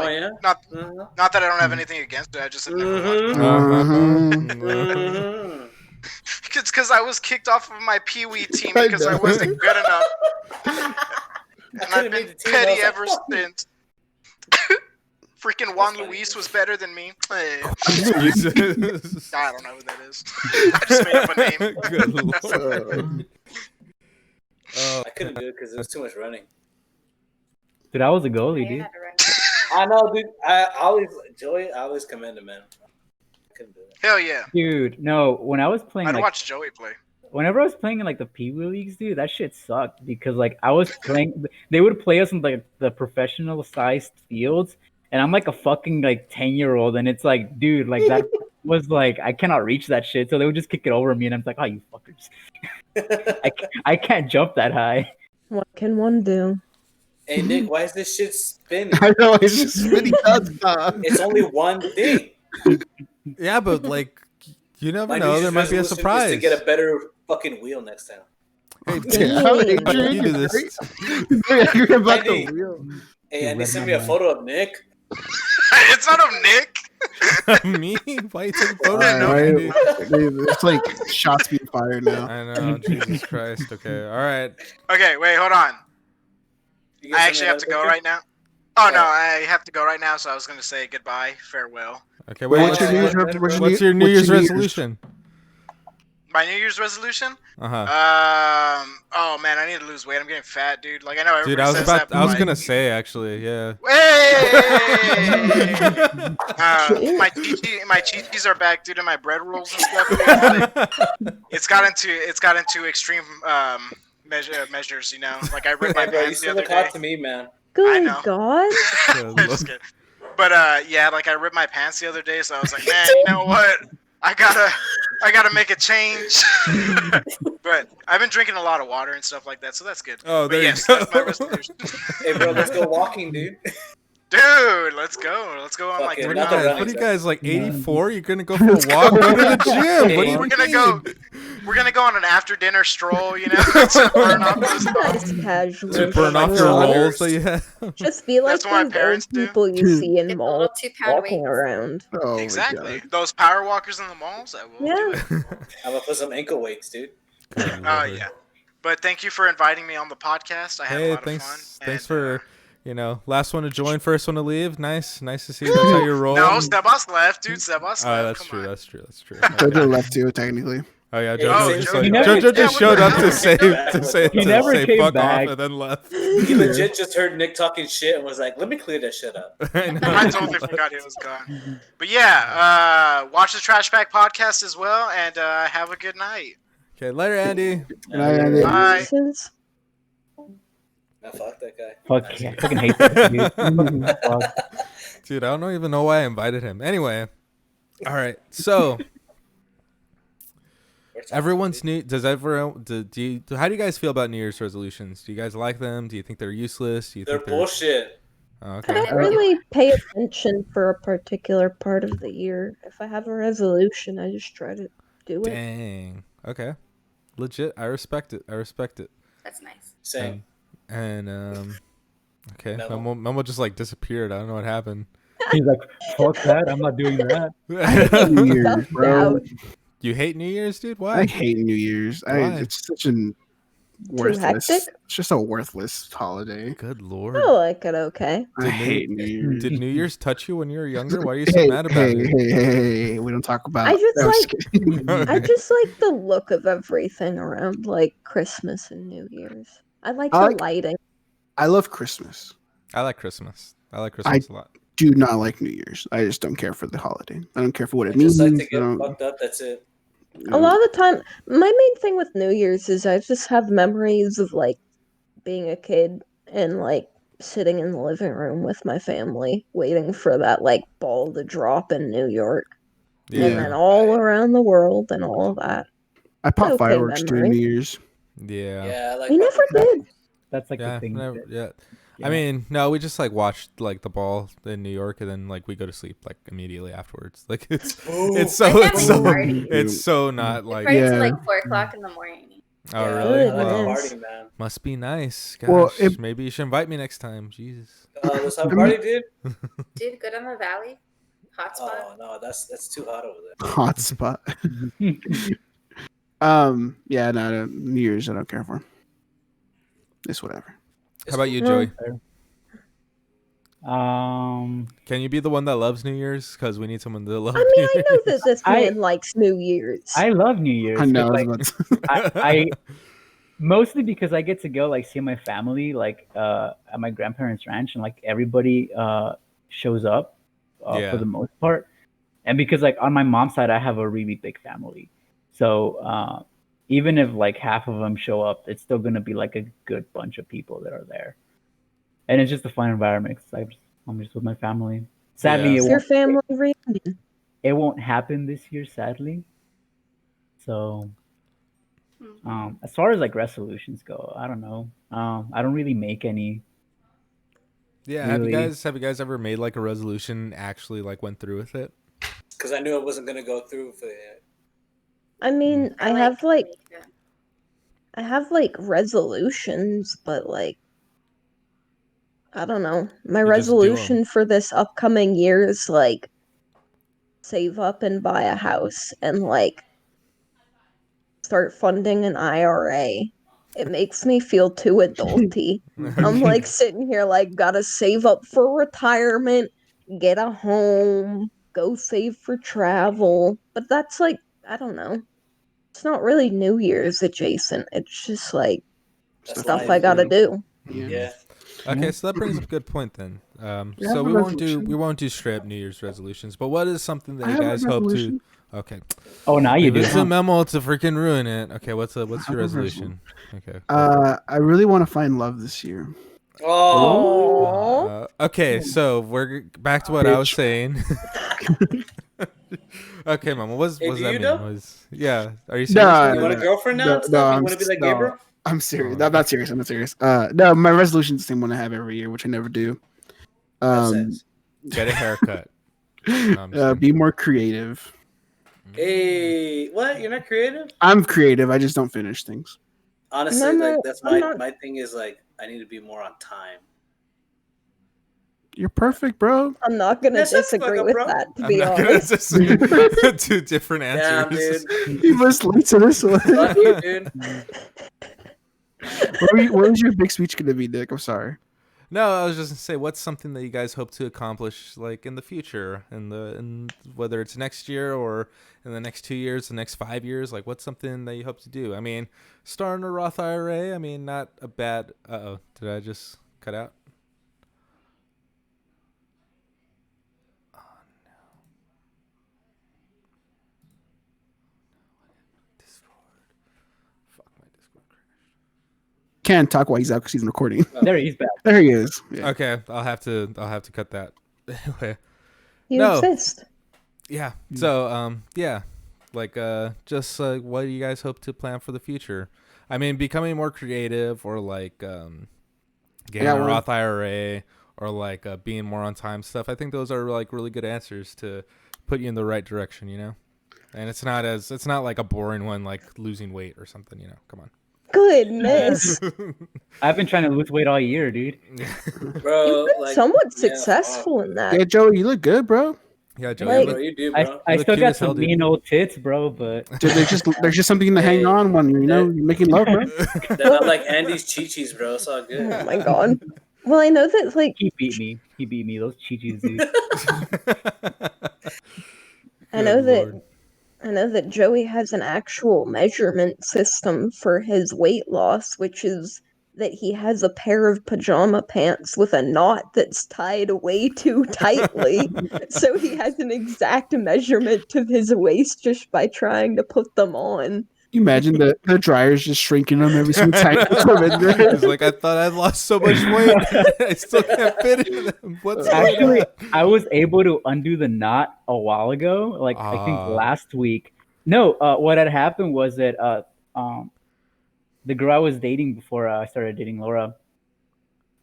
not that I don't have anything against it. I just have never watched it. It's because I was kicked off of my Pee-wee team because I wasn't good enough, and I've been petty ever since. Freaking Juan Luis was better than me. Hey. I don't know who that is. I just made up a name. Good Lord. I couldn't do it because it was too much running. Dude, I was a goalie, dude. I know, dude. I always commend him, man. I couldn't do it. Hell yeah. Dude, no, when I was playing, I'd watch Joey play. Whenever I was playing in like the Pee Wee leagues, dude, that shit sucked because like I was playing, they would play us in like the professional sized fields, and I'm like a fucking like 10-year-old, and it's like, dude, like that was like I cannot reach that shit, so they would just kick it over me, and I'm like, oh, you fuckers, I can't jump that high. What can one do? Hey Nick, why is this shit spinning? I know, it's just spinning nonstop. It's only one thing. Yeah, but like you never My know. New There might be a Year's surprise. resolution is to get a better fucking wheel next time. Hey, you do this. Hey, Andy, send me a photo of Nick. It's not of Nick. Me? Why you taking photos? It's like shots being fired now. I know. Jesus Christ. Okay. All right. Okay, wait, hold on. I actually have to go right now. Oh no, I have to go right now. So I was gonna say goodbye, farewell. Okay. Wait. What's your New Year's resolution? My New Year's resolution? Oh man, I need to lose weight. I'm getting fat, dude. Like I know everybody says that. I was gonna say actually, yeah. My cheese are back, dude, and my bread rolls and stuff. It's got into extreme measures, you know. Like I ripped my pants the other day. Hot to me, man. Good I know. God. Just kidding. But yeah, like I ripped my pants the other day, so I was like, man, you know what? I I gotta make a change. But I've been drinking a lot of water and stuff like that, so that's good. Oh, there but yes, you go. that's my resolution. Hey, bro, let's go walking, dude. Dude, let's go. Let's go on like Fucking 3 not the miles. running What are you guys like Yeah. 84? You're gonna go for a walk? Go to the gym. What do you We're gonna go. mean? We're gonna go on an after dinner stroll, you know, to burn off those Nice thoughts. casual. To burn like off your joggers. rolls that you have. Just be like That's what my those parents old do. people you see in Get the malls little 2-pound walking weights. around. Oh Exactly. my god. Those power walkers in the malls. I will do Yeah. it. I'm gonna put some ankle weights, dude. Good lord. Yeah. But thank you for inviting me on the podcast. I had a Hey, lot of fun. thanks and, for last one to join, first one to leave. Nice to see that's how you're rolling. No, Sebas left, dude. Sebas left. Oh, that's Come true. on. That's true. Jojo left too, technically. Oh yeah, Oh, Jojo just, he never- Jojo just yeah, showed what up the to hell? say He to never say came fuck back. off and then left. He legit just heard Nick talking shit and was like, "Let me clear that shit up." I know. I totally forgot he was gone. But yeah, watch the Trash Bag podcast as well, and have a good night. Okay, later, Andy. Good night, Andy. Bye. Deuces. Nah, fuck that guy. Fuck yeah, I fucking hate that dude. Fuck. Dude, I don't even know why I invited him. Anyway, all right. So everyone's new. Does everyone? Do you? How do you guys feel about New Year's resolutions? Do you guys like them? Do you think they're useless? Do you They're think they're bullshit. Oh, I okay? don't really pay attention for a particular part of the year. If I have a resolution, I just try to do it. Dang. Okay. Legit. I respect it. That's nice. Same. And okay. Memo. Memo just like disappeared. I don't know what happened. He's like, fuck that, I'm not doing that. New Year's, bro. Out. You hate New Year's, dude? Why? I hate New Year's. Why? It's such an worthless. hectic? It's just a worthless holiday. Good lord. I like it okay. I hate New Year's. Did New Year's touch you when you were younger? Why are you so mad about it? Hey, we don't talk about I just No, like kidding. I just like the look of everything around like Christmas and New Year's. I like I the like- lighting. I love Christmas. I like Christmas. I like Christmas a lot. Do not like New Year's. I just don't care for the holiday. I don't care for what I it means. just like to I get don't- fucked up. That's it. A lot of the time, my main thing with New Year's is I just have memories of like being a kid and like sitting in the living room with my family waiting for that like ball to drop in New York and then all around the world and all of that. I pop Okay, fireworks during memory. New Year's. Yeah. Yeah, I like We that. never did. That's like Yeah, the thing. never, that- yeah. yeah. I mean, no, we just like watched like the ball in New York, and then like we go to sleep like immediately afterwards. Like it's so My it's family so party. it's so not The like party's Yeah. at like 4:00 in the morning. oh Yeah, really? I like Wow. a Goodness. party, man. Must be nice. Gosh, Well, it- maybe you should invite me next time. Jesus. Let's have a party, dude. Dude, good on the valley. Hot spot. Oh no, that's too hot over there. Hot spot. Yeah, no, New Year's I don't care for. It's whatever. How about you, cool. Joey? Um, Can you be the one that loves New Year's? Because we need someone to love. I mean, New I know Year's. that this I- man likes New Year's. I love New Year's. I know. 'cause, I like, was about to- I mostly because I get to go like see my family like at my grandparents' ranch and like everybody shows up Yeah. for the most part, and because like on my mom's side I have a really big family, so even if like half of them show up, it's still gonna be like a good bunch of people that are there, and it's just a fun environment. 'Cause I'm just with my family. Sadly, Yeah. It's your family reunion. it won't happen this year, sadly. So, as far as like resolutions go, I don't know. I don't really make any. Yeah. Have you Really? guys ever made like a resolution and actually like went through with it? Because I knew I wasn't gonna go through for it. I mean, I like have like yeah. I have like resolutions, but like I don't know. My You just do 'em. resolution for this upcoming year is like save up and buy a house and like start funding an IRA. It makes me feel too adulty. I'm like sitting here like gotta save up for retirement, get a home, go save for travel. But that's like I don't know. It's not really New Year's adjacent. It's just like That's stuff life, I gotta you do. Yeah. Okay, so that brings up a good point then. Yeah, So I we have a won't do straight up New Year's resolutions. But what is something that I you have a guys hope to? resolution. Okay, Oh, now you if do. it's huh? a memo to freaking ruin it. Okay, what's your have a resolution? Okay. I really want to find love this year. Oh. Aww. Okay, so we're back to what I was saying. Okay, Mama. What's Hey, does do that you mean? know? Are you serious? No, You want a girlfriend now and stuff? You want to be like Gabriel? I'm serious. Oh. I'm not serious. I'm not serious. No, my resolution is the same one I have every year, which I never do. Have sex. Get a haircut. No, I'm just kidding. Be more creative. Hey, what? You're not creative? I'm creative. I just don't finish things. Honestly, No, like that's I'm my not. my thing is like I need to be more on time. You're perfect, bro. I'm not gonna Yeah, shut the fuck disagree up, with bro. that. To I'm be not gonna honest, disagree. Two different Damn, answers. dude. You must listen to this one. Fuck you, dude. What was your big speech gonna be, Nick? I'm sorry. No, I was just gonna say, what's something that you guys hope to accomplish, like in the future, in whether it's next year or in the next 2 years, the next 5 years. Like, what's something that you hope to do? I mean, starting a Roth IRA. I mean, not a bad. Oh, did I just cut out? Oh no! Discord. Fuck, my Discord crashed. Can't talk while he's out because he's recording. There he's back. There he is. Yeah. Okay, I'll have to cut that. Anyway, you No. exist. yeah. So yeah, like just what do you guys hope to plan for the future? I mean, becoming more creative, or like getting a one. Roth IRA, or like being more on time stuff. I think those are like really good answers to put you in the right direction, you know. And it's not like a boring one like losing weight or something, you know. Come on. Goodness, I've been trying to lose weight all year, dude. Bro, you've been like somewhat yeah, successful in that. Yeah, Joey, you look good, bro. Yeah, Joe. Like- you look, Bro, you do, I, bro. I look still cute got as hell, some dude. mean old tits, bro, but Dude, there's just something to hang Hey, on when you're making love, bro. They're not like Andy's chi-chis, bro. It's all Oh good. my god. Well, I know that like he beat me. He beat me. Those chi-chis, dude. I know Good that Lord. I know that Joey has an actual measurement system for his weight loss, which is that he has a pair of pajama pants with a knot that's tied way too tightly. So he has an exact measurement of his waist just by trying to put them on. You imagine the dryer's just shrinking them every single time you come in there. He's like, I thought I lost so much weight. I still can't fit in them. What's Actually, going I was able to undo the knot a while ago, like I think last week. No, what had happened was that the girl I was dating before I started dating Laura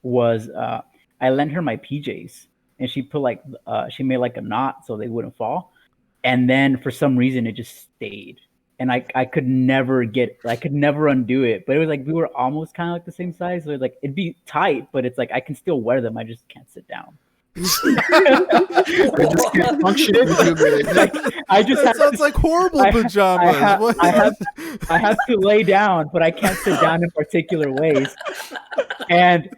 was I lent her my PJs, and she put like she made like a knot so they wouldn't fall, and then for some reason it just stayed, and I could never undo it. But it was like we were almost kind of like the same size, so it was like it'd be tight, but it's like I can still wear them. I just can't sit down. I just can't function. I just that have sounds to, like horrible I pajamas. have, What? I have to lay down, but I can't sit down in particular ways. And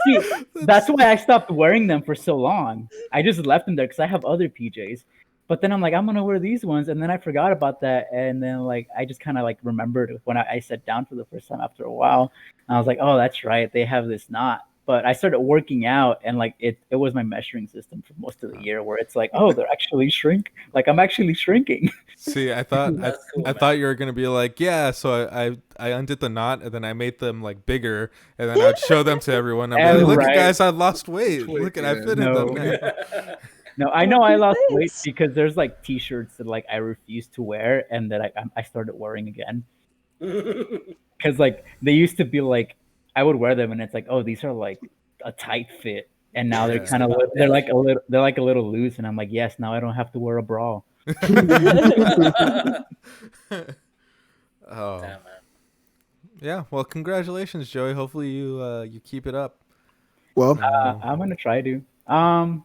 see, that's why I stopped wearing them for so long. I just left them there because I have other PJs. But then I'm like, I'm gonna wear these ones, and then I forgot about that, and then like I just kind of like remembered when I sat down for the first time after a while, and I was like, oh, that's right, they have this knot. But I started working out, and like it was my measuring system for most of the year, where it's like, oh, they're actually like I'm actually shrinking. See, I thought That's cool, I man. thought you were gonna be like, yeah. So I undid the knot, and then I made them like bigger, and then I'd show them to everyone. I'm like, look, Right. guys, I lost weight. Look at I fit in them. No. Now. No, I know I lost This. weight because there's like T-shirts that like I refuse to wear, and that I started wearing again. Because like they used to be like I would wear them, and it's like, oh, these are like a tight fit, and now they're Yeah. kind of they're like a little loose, and I'm like, yes, now I don't have to wear a bra. Oh, Damn, man. yeah. Well, congratulations, Joey. Hopefully you keep it up. Well, I'm gonna try to.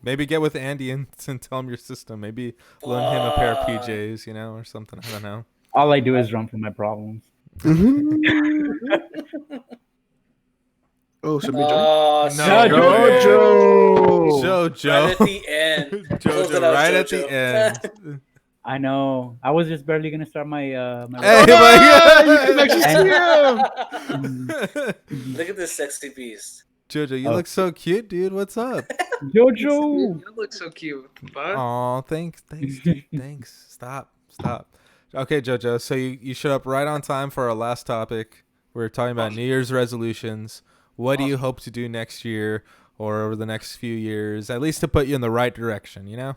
Maybe get with Andy and tell him your system. Maybe loan him a pair of PJs, you know, or something. I don't know. All I do is run from my problems. oh, so Oh, No, Jojo. Jojo. Right at the end. Close it Jojo, out, right at Jojo. the end. I know. I was just barely gonna start my my. Hey, You can actually see him. Look at this sexy beast. Jojo, you Oh. look so cute, dude. What's up? Jojo. You look so cute, bud. Aw, thanks, dude. Thanks. Stop. Okay, Jojo. So you showed up right on time for our last topic. We're talking about New Year's resolutions. What do you hope to do next year or over the next few years, at least to put you in the right direction? You know.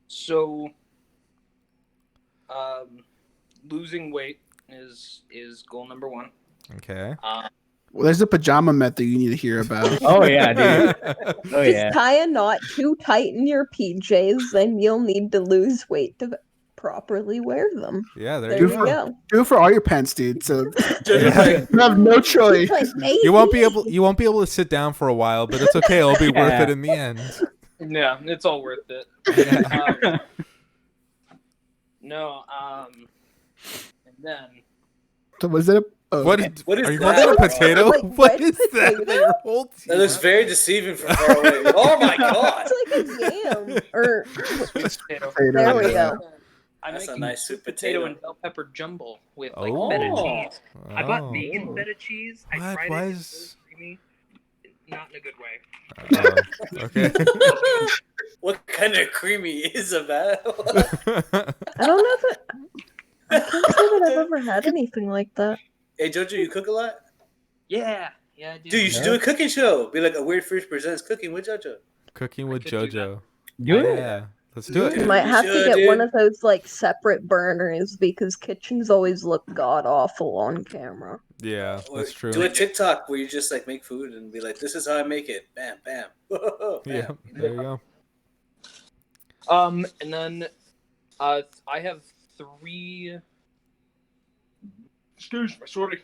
So, Losing weight is goal number 1. Okay. Well, there's a pajama method you need to hear about. Oh yeah, dude. Oh Just yeah. tie a knot too tight in your PJs, and you'll need to lose weight to properly wear them. Yeah, there There you you go. go. Do it for all your pants, dude. So Yeah. you have no choice. It's like, You won't be maybe. able to sit down for a while, but it's okay. It'll be worth Yeah. it in the end. Yeah, it's all worth it. Yeah. No, and then So was it? What Okay. is, What is are you that, holding a bro? potato? Like What red is that? potato? Your whole That looks very deceiving from far away. Oh my god! It's like a yam. Or sweet potato. Potato, there we yeah. go. I'm That's a making nice sweet sweet potato potato. and bell pepper jumble with Oh. feta cheese. I bought Oh. vegan feta cheese. I What? tried Why it. is- It's really creamy. Not in a good way. Okay. What kind of creamy is it, man? I don't know that. I can't say that I've ever had anything like that. Hey Jojo, you cook a lot? Yeah, I do. Dude, you should do a cooking show. Be like a Weird Fish presents cooking with Jojo. Cooking with I could do JoJo. Do it. Yeah. Let's do You it. might have to should, get one dude. of those like separate burners because kitchens always look god awful on camera. Yeah, Or that's true. do a TikTok where you just like make food and be like, "This is how I make it." Bam, bam. bam. Yeah, there you go. And then I have 3. Excuse me, sorry.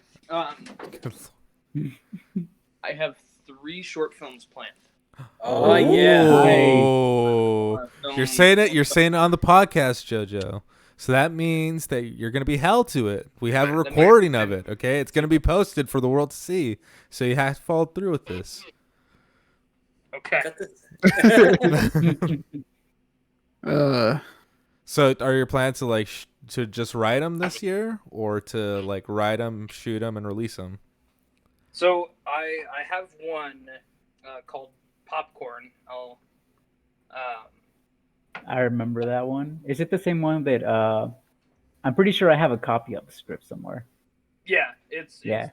I have 3 short films planned. Oh yeah. Oh, you're saying it on the podcast, JoJo. So that means that you're going to be held to it. We have a recording of it, okay? It's going to be posted for the world to see. So you have to follow through with this. Okay. Cut this- So are your plans to like to just write them this year, or to like write them, shoot them, and release them? So I have one called Popcorn. I remember that one. Is it the same one that I'm pretty sure I have a copy of the script somewhere. Yeah, it's Yeah.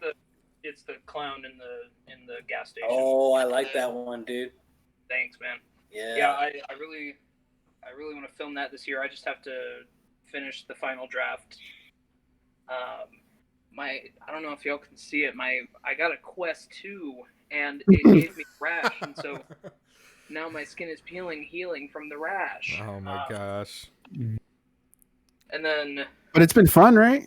it's the clown in the gas station. Oh, I like that one, dude. Thanks, man. Yeah. Yeah, I really want to film that this year. I just have to finish the final draft. I don't know if y'all can see it. I got a Quest 2 and it gave me a rash, and so now my skin is healing from the rash. Oh my gosh. And then But it's been fun, right?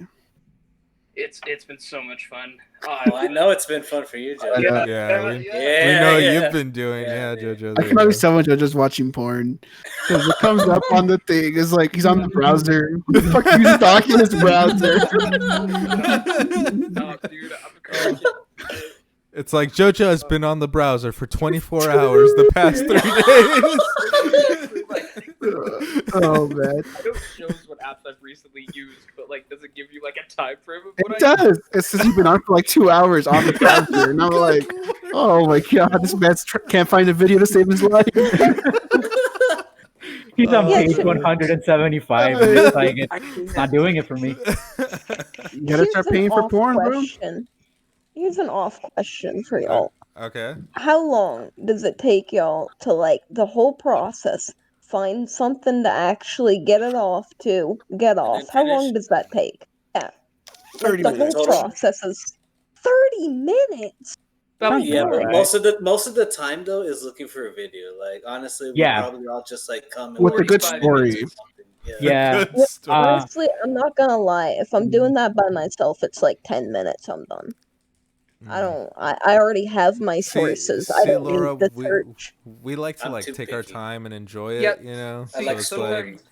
it's been so much fun. Oh, I know it's been fun for you, Jojo. Yeah, we Yeah, know what yeah. you've been doing. Yeah, JoJo. I there you can always go. tell when JoJo's watching porn because it comes up on the thing. It's like he's on the browser. What the fuck are you talking in his browser? No, dude, I'm crazy. It's like JoJo has been on the browser for 24 hours the past 3 Oh man, I know it shows what apps I've recently used, but like, does it give you like a time frame of what it I does. It says you've been on for like 2 hours on the browser, and I'm like, oh my god, this man can't find a video to save his life. He's on Yeah, page sure. 175. And it's like it's not doing it for me. You gotta start paying for porn, bro. question. Here's an off question for y'all. Okay. How long does it take y'all to like the whole process? Find something to actually get it off to get off. How long finish? does that take? Yeah. 30 the minutes whole total. process is 30 minutes. About Yeah, but Right. most of the time though is looking for a video. Like honestly, we Yeah. probably all just like come and With a good 45 story. minutes or something. Yeah. Yeah. Good story. Honestly, I'm not gonna lie. If I'm doing that by myself, it's like 10 minutes. I'm done. I don't. I already have my sources. I don't Laura, need the search. we like to I'm like too take our picky. time and enjoy it, Yeah. you know. I like it's sometimes-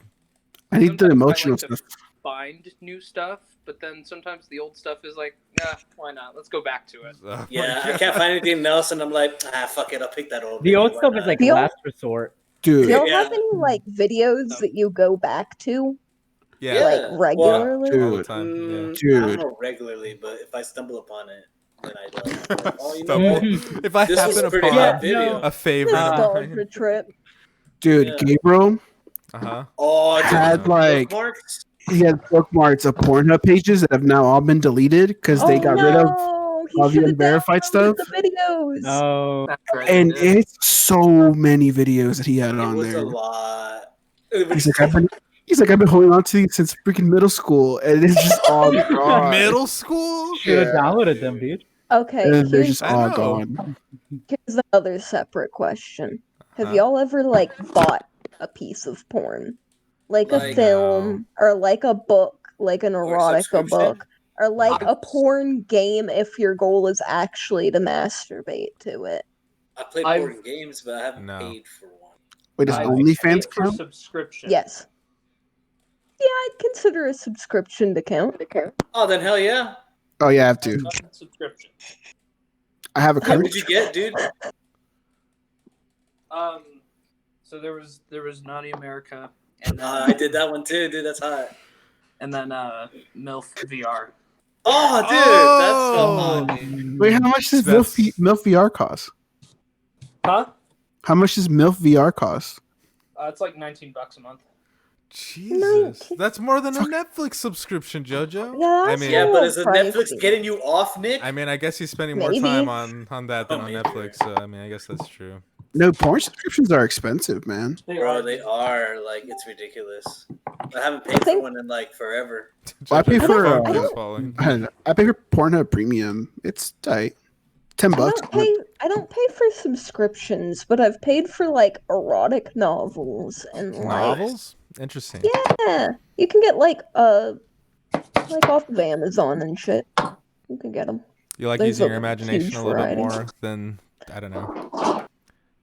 I need the Sometimes I emotional like to stuff. find new stuff, but then sometimes the old stuff is like, nah, why not? Let's go back to it. oh my Yeah, I God. can't find anything else, and I'm like, fuck it, I'll pick that old. The video, old why stuff is not? like The old- last resort. Do Dude, y'all Yeah. have any like videos that you go back to Yeah. like Well, regularly? All the dude, time. I Dude. don't know regularly, but if I stumble upon it, then I don't. I'm like, oh, you know Stumble. what? Mhm. If I This was happen a pretty upon hot Yeah, video. a favorite, Nostalgia trip. dude, Yeah. Gabriel uh-huh. Oh, dude, had like bookmarks? he had bookmarks of Pornhub pages that have now all been deleted because they Oh, got rid of no! He all the should've unverified downloaded stuff. The videos. No. And it's so many videos that he had It on was there. a lot. He's like, He's like, I've been holding on to these since freaking middle school, and it's just all gone. Middle school? Should have downloaded them, dude. Okay, And they're here's just all gone. another separate question. Have Huh? y'all ever like bought a piece of porn? Like a film or like a book, like an erotica subscription? book, or like a porn game if your goal is actually to masturbate to it. I play board games, but I haven't paid for one. Wait, does I've OnlyFans paid for count? subscription. Yes. Yeah, I'd consider a subscription to count. Oh, then hell yeah. Oh yeah, I have to. Subscription. I have a What code. did you get, dude? So there was Naughty America, and I did that one too, dude. That's hot. and then MILF VR. Oh, dude, that's so hot, dude. Wait, how much does MILF VR cost? Huh? How much does MILF VR cost? It's like $19 a month. Jesus, that's more than a Netflix subscription, JoJo. Yeah, I mean, Yeah, but is the Netflix getting you off, Nick? I mean, I guess he's spending more Maybe. time on that than on Netflix. So I mean, I guess that's true. No, porn subscriptions are expensive, man. Bro, they are. Like, it's ridiculous. I haven't paid for one in, like, forever. Well, I pay for Phone is falling. I pay for Pornhub Premium. It's tight. $10. I don't pay for subscriptions, but I've paid for like erotic novels and like Novels? Interesting. yeah, you can get like off of Amazon and shit. You can get them. You like There's using a your imagination huge a little bit variety. more than, I don't know.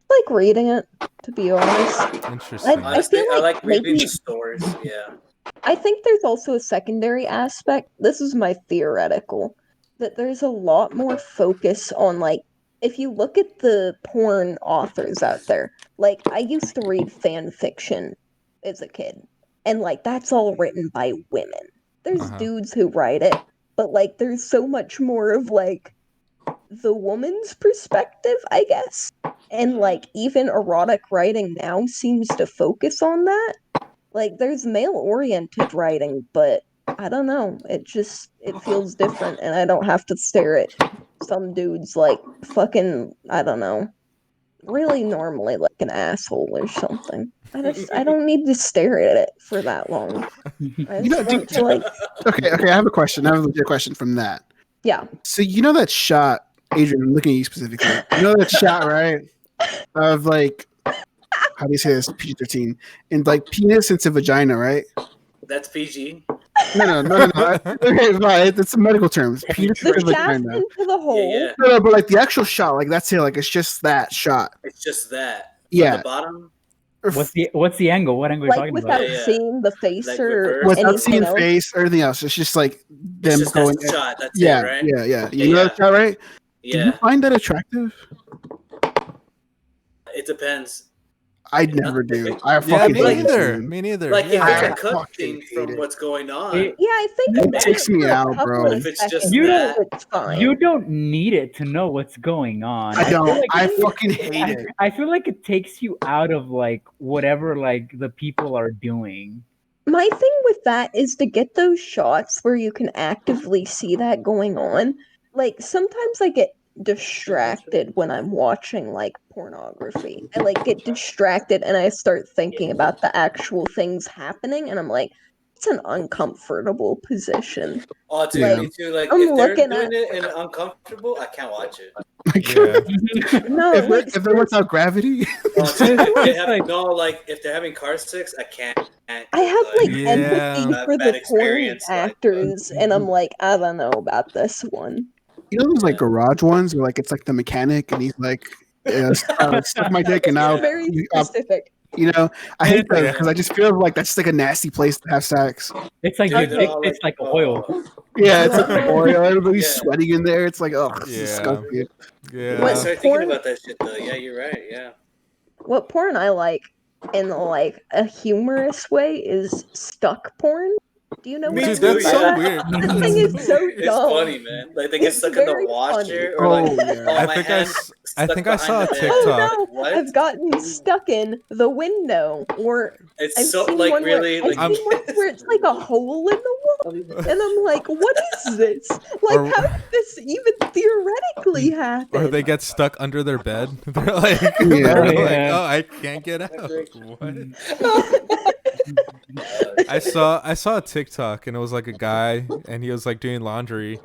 Like reading it, to be honest. Interesting. I feel I like like reading maybe the stories. Yeah. I think there's also a secondary aspect. This is my theoretical that there's a lot more focus on like if you look at the porn authors out there. Like I used to read fan fiction as a kid, and like that's all written by women. There's dudes who write it, but like there's so much more of like the woman's perspective, I guess. And like even erotic writing now seems to focus on that. Like there's male oriented writing, but I don't know. It feels different and I don't have to stare at some dudes like fucking I don't know. Really normally like an asshole or something. I don't need to stare at it for that long. I just want to like Okay, I have a question. I have a legit question from that. yeah. So you know that shot, Adrian, I'm looking at you specifically. You know that shot, right? Of like, how do you say this? PG-13. And like penis into vagina, right? That's PG. No. Okay, fine. It's medical terms. Penis The into shaft vagina. into the hole. Yeah. No, but like the actual shot, like that's it. Like it's just that shot. It's just that. Yeah. From the bottom. What's the angle? What angle are you Like talking without about? Yeah. seeing the face Like or reverse. Without anything seeing else. face or anything else. It's just like them It's just going. that shot. That's Yeah, it, right? yeah. You know that shot, right? Do you Yeah. find that attractive? It depends. I never do. I Yeah, fucking me hate neither. it. Me neither. Like if I it's a cut fucking thing from hate it. what's going on. It- Yeah, I think It it's takes me for a out, couple bro. of If it's just seconds, You that. it's fine. You don't need it to know what's going on. I don't. feel like I fucking hate it. I feel like it takes you out of like whatever like the people are doing. My thing with that is to get those shots where you can actively see that going on. Like sometimes I get distracted when I'm watching like pornography. I like get distracted and I start thinking about the actual things happening and I'm like, it's an uncomfortable position. Oh, dude, Yeah. me too. Like I'm if they're looking doing at- it and uncomfortable, I can't watch it. Yeah. No, like if they're without gravity, Oh, dude, if they It's have, like- no, like if they're having car sex, I can't. I have like Yeah. empathy Bad- for bad the porn experience, like, actors and I'm like, I don't know about this one. you know those like garage ones where like it's like the mechanic and he's like, suck my dick and now Very specific. you know I hate that Yeah. because I just feel like that's just like a nasty place to have sex. It's like Dude, your they're dick all tastes like oh. oil. Yeah, it's like oil. Everybody's Yeah. sweating in there. It's like, oh, it's Yeah. disgusting. I Yeah. started thinking about that shit though. Yeah, you're right. Yeah. What porn I like in like a humorous way is stuck porn. Do you know Me what I Dude, mean that's by so that? weird. That thing is so It's dumb. funny, man. Like they get It's stuck in the very washer, funny. or like, Oh, yeah. I my think hand I stuck think I saw a behind the bed. TikTok. Oh no, What? I've gotten stuck in the window, or It's I've so seen like one really where, like. I've seen ones where it's like a hole in the wall, and I'm like, what is this? Like, Or- how did this even theoretically happen? Or they get stuck under their bed. They're like, Yeah. they're like, Yeah. oh, I can't get out. What? I saw a TikTok and it was like a guy and he was like doing laundry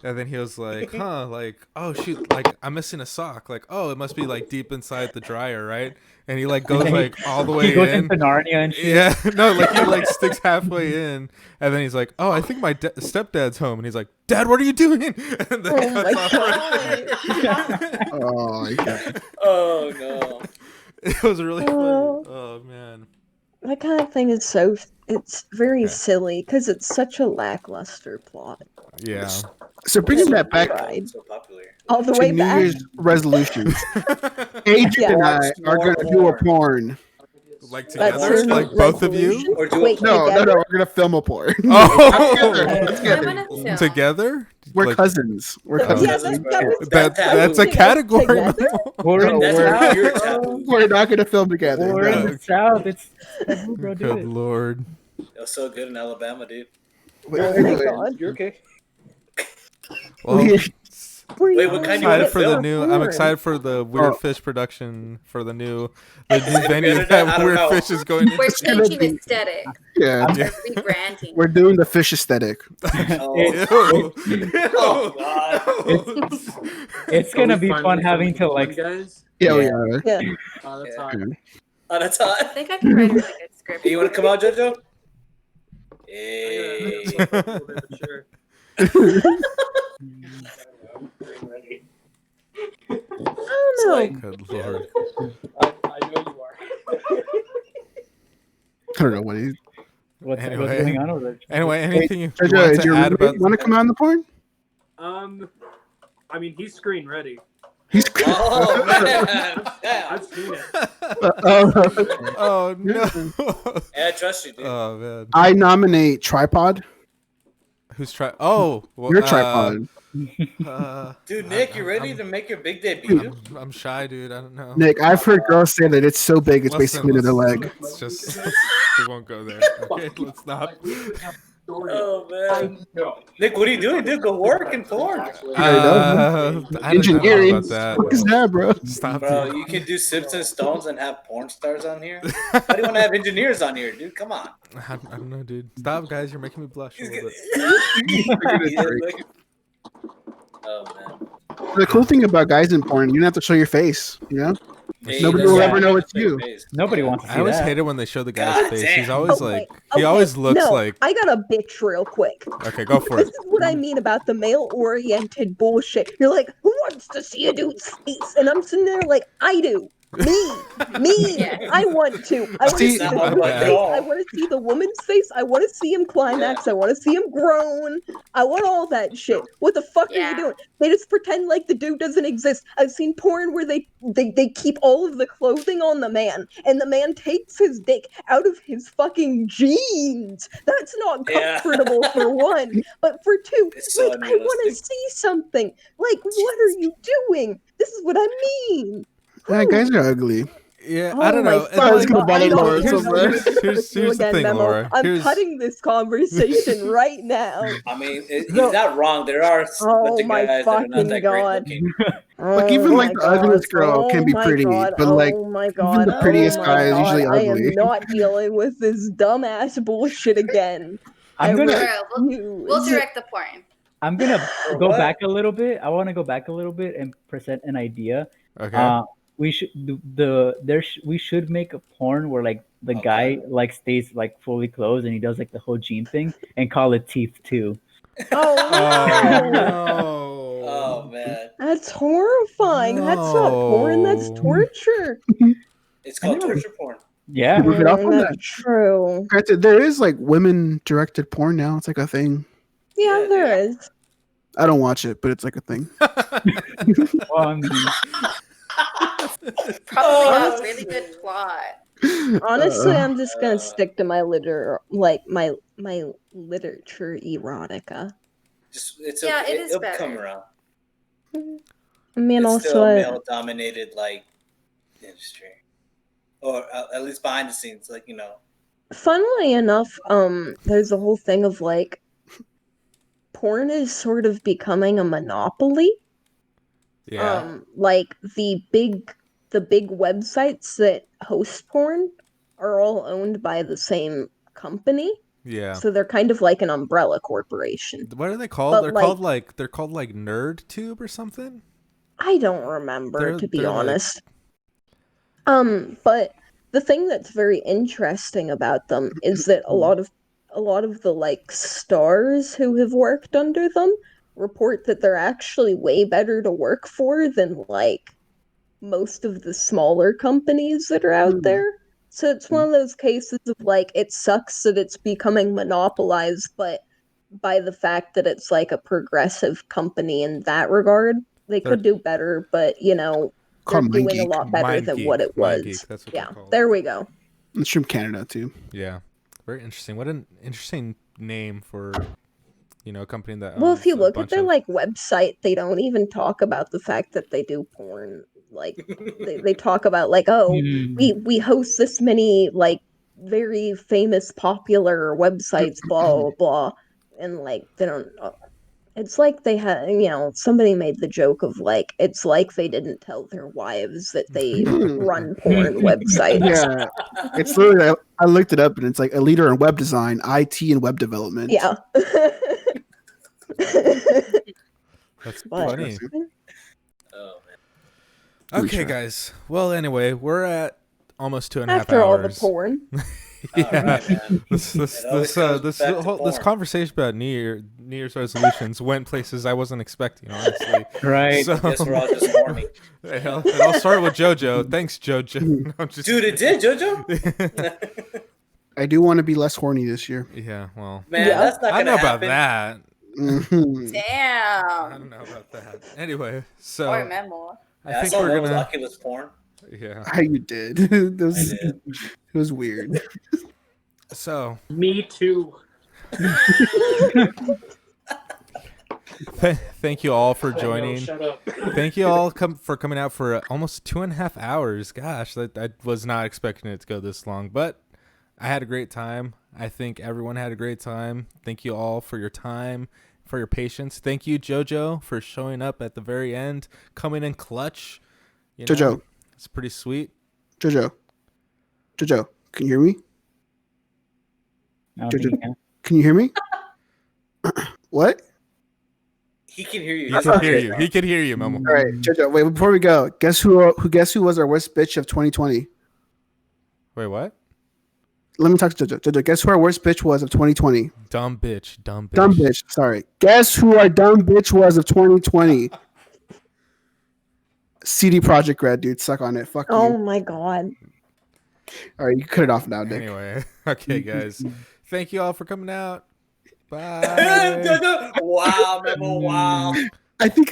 and then he was like, huh, like, oh shoot, like I'm missing a sock. Like, oh, it must be like deep inside the dryer, right? And he like goes like all the He way goes in. into Narnia and shit. Yeah, no, like he like sticks halfway in and then he's like, oh, I think my stepdad's home. And he's like, Dad, what are you doing? And then Oh my cuts off right there. Oh my god. Oh no. It was really funny. Oh man. That kind of thing is so. It's very Okay. silly because it's such a lackluster plot. Yeah. So bringing that back Tried. So popular. All the to way New back. Year's resolutions, Adrian Yeah. and I are gonna do a porn. Like That's together, your like both of you. resolution? Or do Wait, No, together? we're gonna film a porn. Oh, Together. I want to film. together. We're Like, cousins. We're Yeah, cousins. that was that's a together. category. We're in That's the not your South. taboo. We're not gonna film together. We're in No. the South. It's taboo, bro. Do Good it. lord. It was so good in Alabama, dude. Wait, Oh my god. You're okay. Well, Wait, what kind you excited wanna for the film? new. I'm excited for the Weird Oh. Fish production for the new Is it venue better than- I that don't Weird know. Fish is going We're into. gonna changing be- aesthetic. Yeah, Yeah. We're rebranding. we're doing the fish aesthetic. Oh, Ew. oh god. It's gonna be fun having to like. guys. Yeah, Yeah. yeah. Yeah. Oh, that's Yeah. hot. Oh, that's I hot. think I can write a really good script. You want to come out, JoJo? I Hey. gotta a little bit, but sure. I don't know. Good lord. I know you are. I don't know what he's. What's Anyway. going on over there? Anyway, anything you Jojo, want is to your add about? want to come out in the porn? I mean, he's screen ready. He's. Oh man. Damn. I've seen it. Oh no. Yeah, I trust you, dude. Oh man. I nominate tripod. Who's try? Oh, well, Your tripod. Dude, Nick, you ready to make your big debut? I'm shy, dude. I don't know. Nick, I've heard girls say that it's so big, it's Listen, basically another leg. It's just we won't go there. Okay, let's stop. Oh man. Nick, what are you doing, dude? Go work in porn. I don't know Engineering. about that. What is that, bro? Stop. Bro, Dude. you can do Simps and Stones and have porn stars on here. Why do you want to have engineers on here, dude? Come on. I don't know, dude. Stop, guys. You're making me blush a little bit. Oh man. The cool thing about guys in porn, you don't have to show your face. You know, Hey, nobody that's will right. ever know it's you. Nobody wants to see I always that. hate it when they show the guy's God face. damn. He's always Okay, like, he okay, always looks no, like. I got a bitch real quick. Okay, go for This it. is what I mean about the male-oriented bullshit. You're like, who wants to see a dude's face? And I'm sitting there like, I do. Me. Yeah. I want to. I want to See, see the Sound dude's like face. y'all. I want to see the woman's face. I want to see him climax. I want to see him groan. I want all that shit. What the fuck are Yeah. you doing? They just pretend like the dude doesn't exist. I've seen porn where they keep all of the clothing on the man, and the man takes his dick out of his fucking jeans. That's not Yeah. comfortable for one, but for two, It's so like I want to unrealistic. see something. Like, what are you doing? This is what I mean. Yeah, guys are ugly. Yeah, Oh I don't my know. And, God, it's like, gonna bother I don't Laura care so about much. this with Here's you the again, thing, Memo. Laura. I'm Here's- cutting this conversation right now. I mean, he's No. not wrong. There are a Oh bunch of my guys that are not fucking that God. great looking. Like, even, Oh like, my the ugliest God. girl can be Oh my pretty, God. but, like, oh my even God. the prettiest oh guy my is God. usually I ugly. am not dealing with this dumbass bullshit again. I'm Bro, gonna we'll direct the porn. go What? back a little bit. I want to go back a little bit and present an idea. Okay. We should we should make a porn where like the Okay. guy like stays like fully clothed and he does like the whole gene thing and call it Teeth 2. Oh Oh no. no. Oh man, That's horrifying. That's not porn. That's No. torture. it's called torture porn. Yeah. Rip it off on That's that. true. Granted, there is like women-directed porn now. It's like a thing. Yeah, Yeah, there is. I don't watch it, but it's like a thing. Well, I mean, Probably got a really good plot. Honestly, I'm just gonna stick to my my literature erotica. Just it's Yeah, okay. it is It'll better. come around. I mean, It's still also, a male-dominated like industry, or at least behind the scenes, like funnily enough, there's a whole thing of like, porn is sort of becoming a monopoly. Yeah. Like the big websites that host porn are all owned by the same company. Yeah. So they're kind of like an umbrella corporation. What are they called? But, They're like- called like NerdTube or something. I don't remember, to be they're like- honest. But the thing that's very interesting about them is that a lot of the like stars who have worked under them report that they're actually way better to work for than like most of the smaller companies that are out there. So it's one of those cases of like it sucks that it's becoming monopolized, but by the fact that it's like a progressive company in that regard, they could do better, but you know, they're Called doing a MindGeek. lot better than what it was. MindGeek, that's what yeah, they're called. there we go. It's from Canada too. Yeah, very interesting. What an interesting name for, a company that. Well, if you owns a look at bunch their of- like website, they don't even talk about the fact that they do porn. Like they talk about like, oh, we host this many like very famous popular websites, blah blah blah, and like they don't. It's like they had, somebody made the joke of like, it's like they didn't tell their wives that they run porn websites. Yeah, it's literally. I looked it up, and it's like a leader in web design, IT, and web development. Yeah. That's But- funny. Oh man. Okay, guys. Well, anyway, we're at almost 2.5 After all the hours. porn. Yeah. This It always comes back to this porn. conversation about New Year's resolutions went places I wasn't expecting, honestly. Right. So, Guess we're all just horny. it all started with JoJo. Thanks, JoJo. No, I'm just Dude, it did, JoJo. I do want to be less horny this year. Yeah, well, Man, Yeah. that's not I gonna don't know about happen. that. Mhm. I don't Damn. know about that. Anyway, so Or Memo. I think saw we're that was gonna. Oculus porn. Yeah. How you did? That was, I did. It was weird. So Me too. thank you all for I know, joining. shut up. Thank you all for coming out for almost 2.5 hours. Gosh, I was not expecting it to go this long, but I had a great time. I think everyone had a great time. Thank you all for your time, for your patience. Thank you, JoJo, for showing up at the very end, coming in clutch. JoJo. It's pretty sweet. Jojo, can you hear me? I don't think Jojo. you can. Can you hear me? What? He can hear you. He He's can okay, hear you. bro. He can hear you, Momo. All right, Jojo. Wait, before we go, guess who was our worst bitch of 2020? Wait, what? Let me talk to Jojo. Jojo, guess who our worst bitch was of 2020? Dumb bitch. Dumb bitch. Dumb bitch. Sorry. Guess who our dumb bitch was of 2020? CD Project Red, dude. Suck on it. Fuck Oh you. my god. All right, you cut it off now, Nick. Anyway, okay, guys. Thank you all for coming out. Bye. Wow, Memo, wow. I think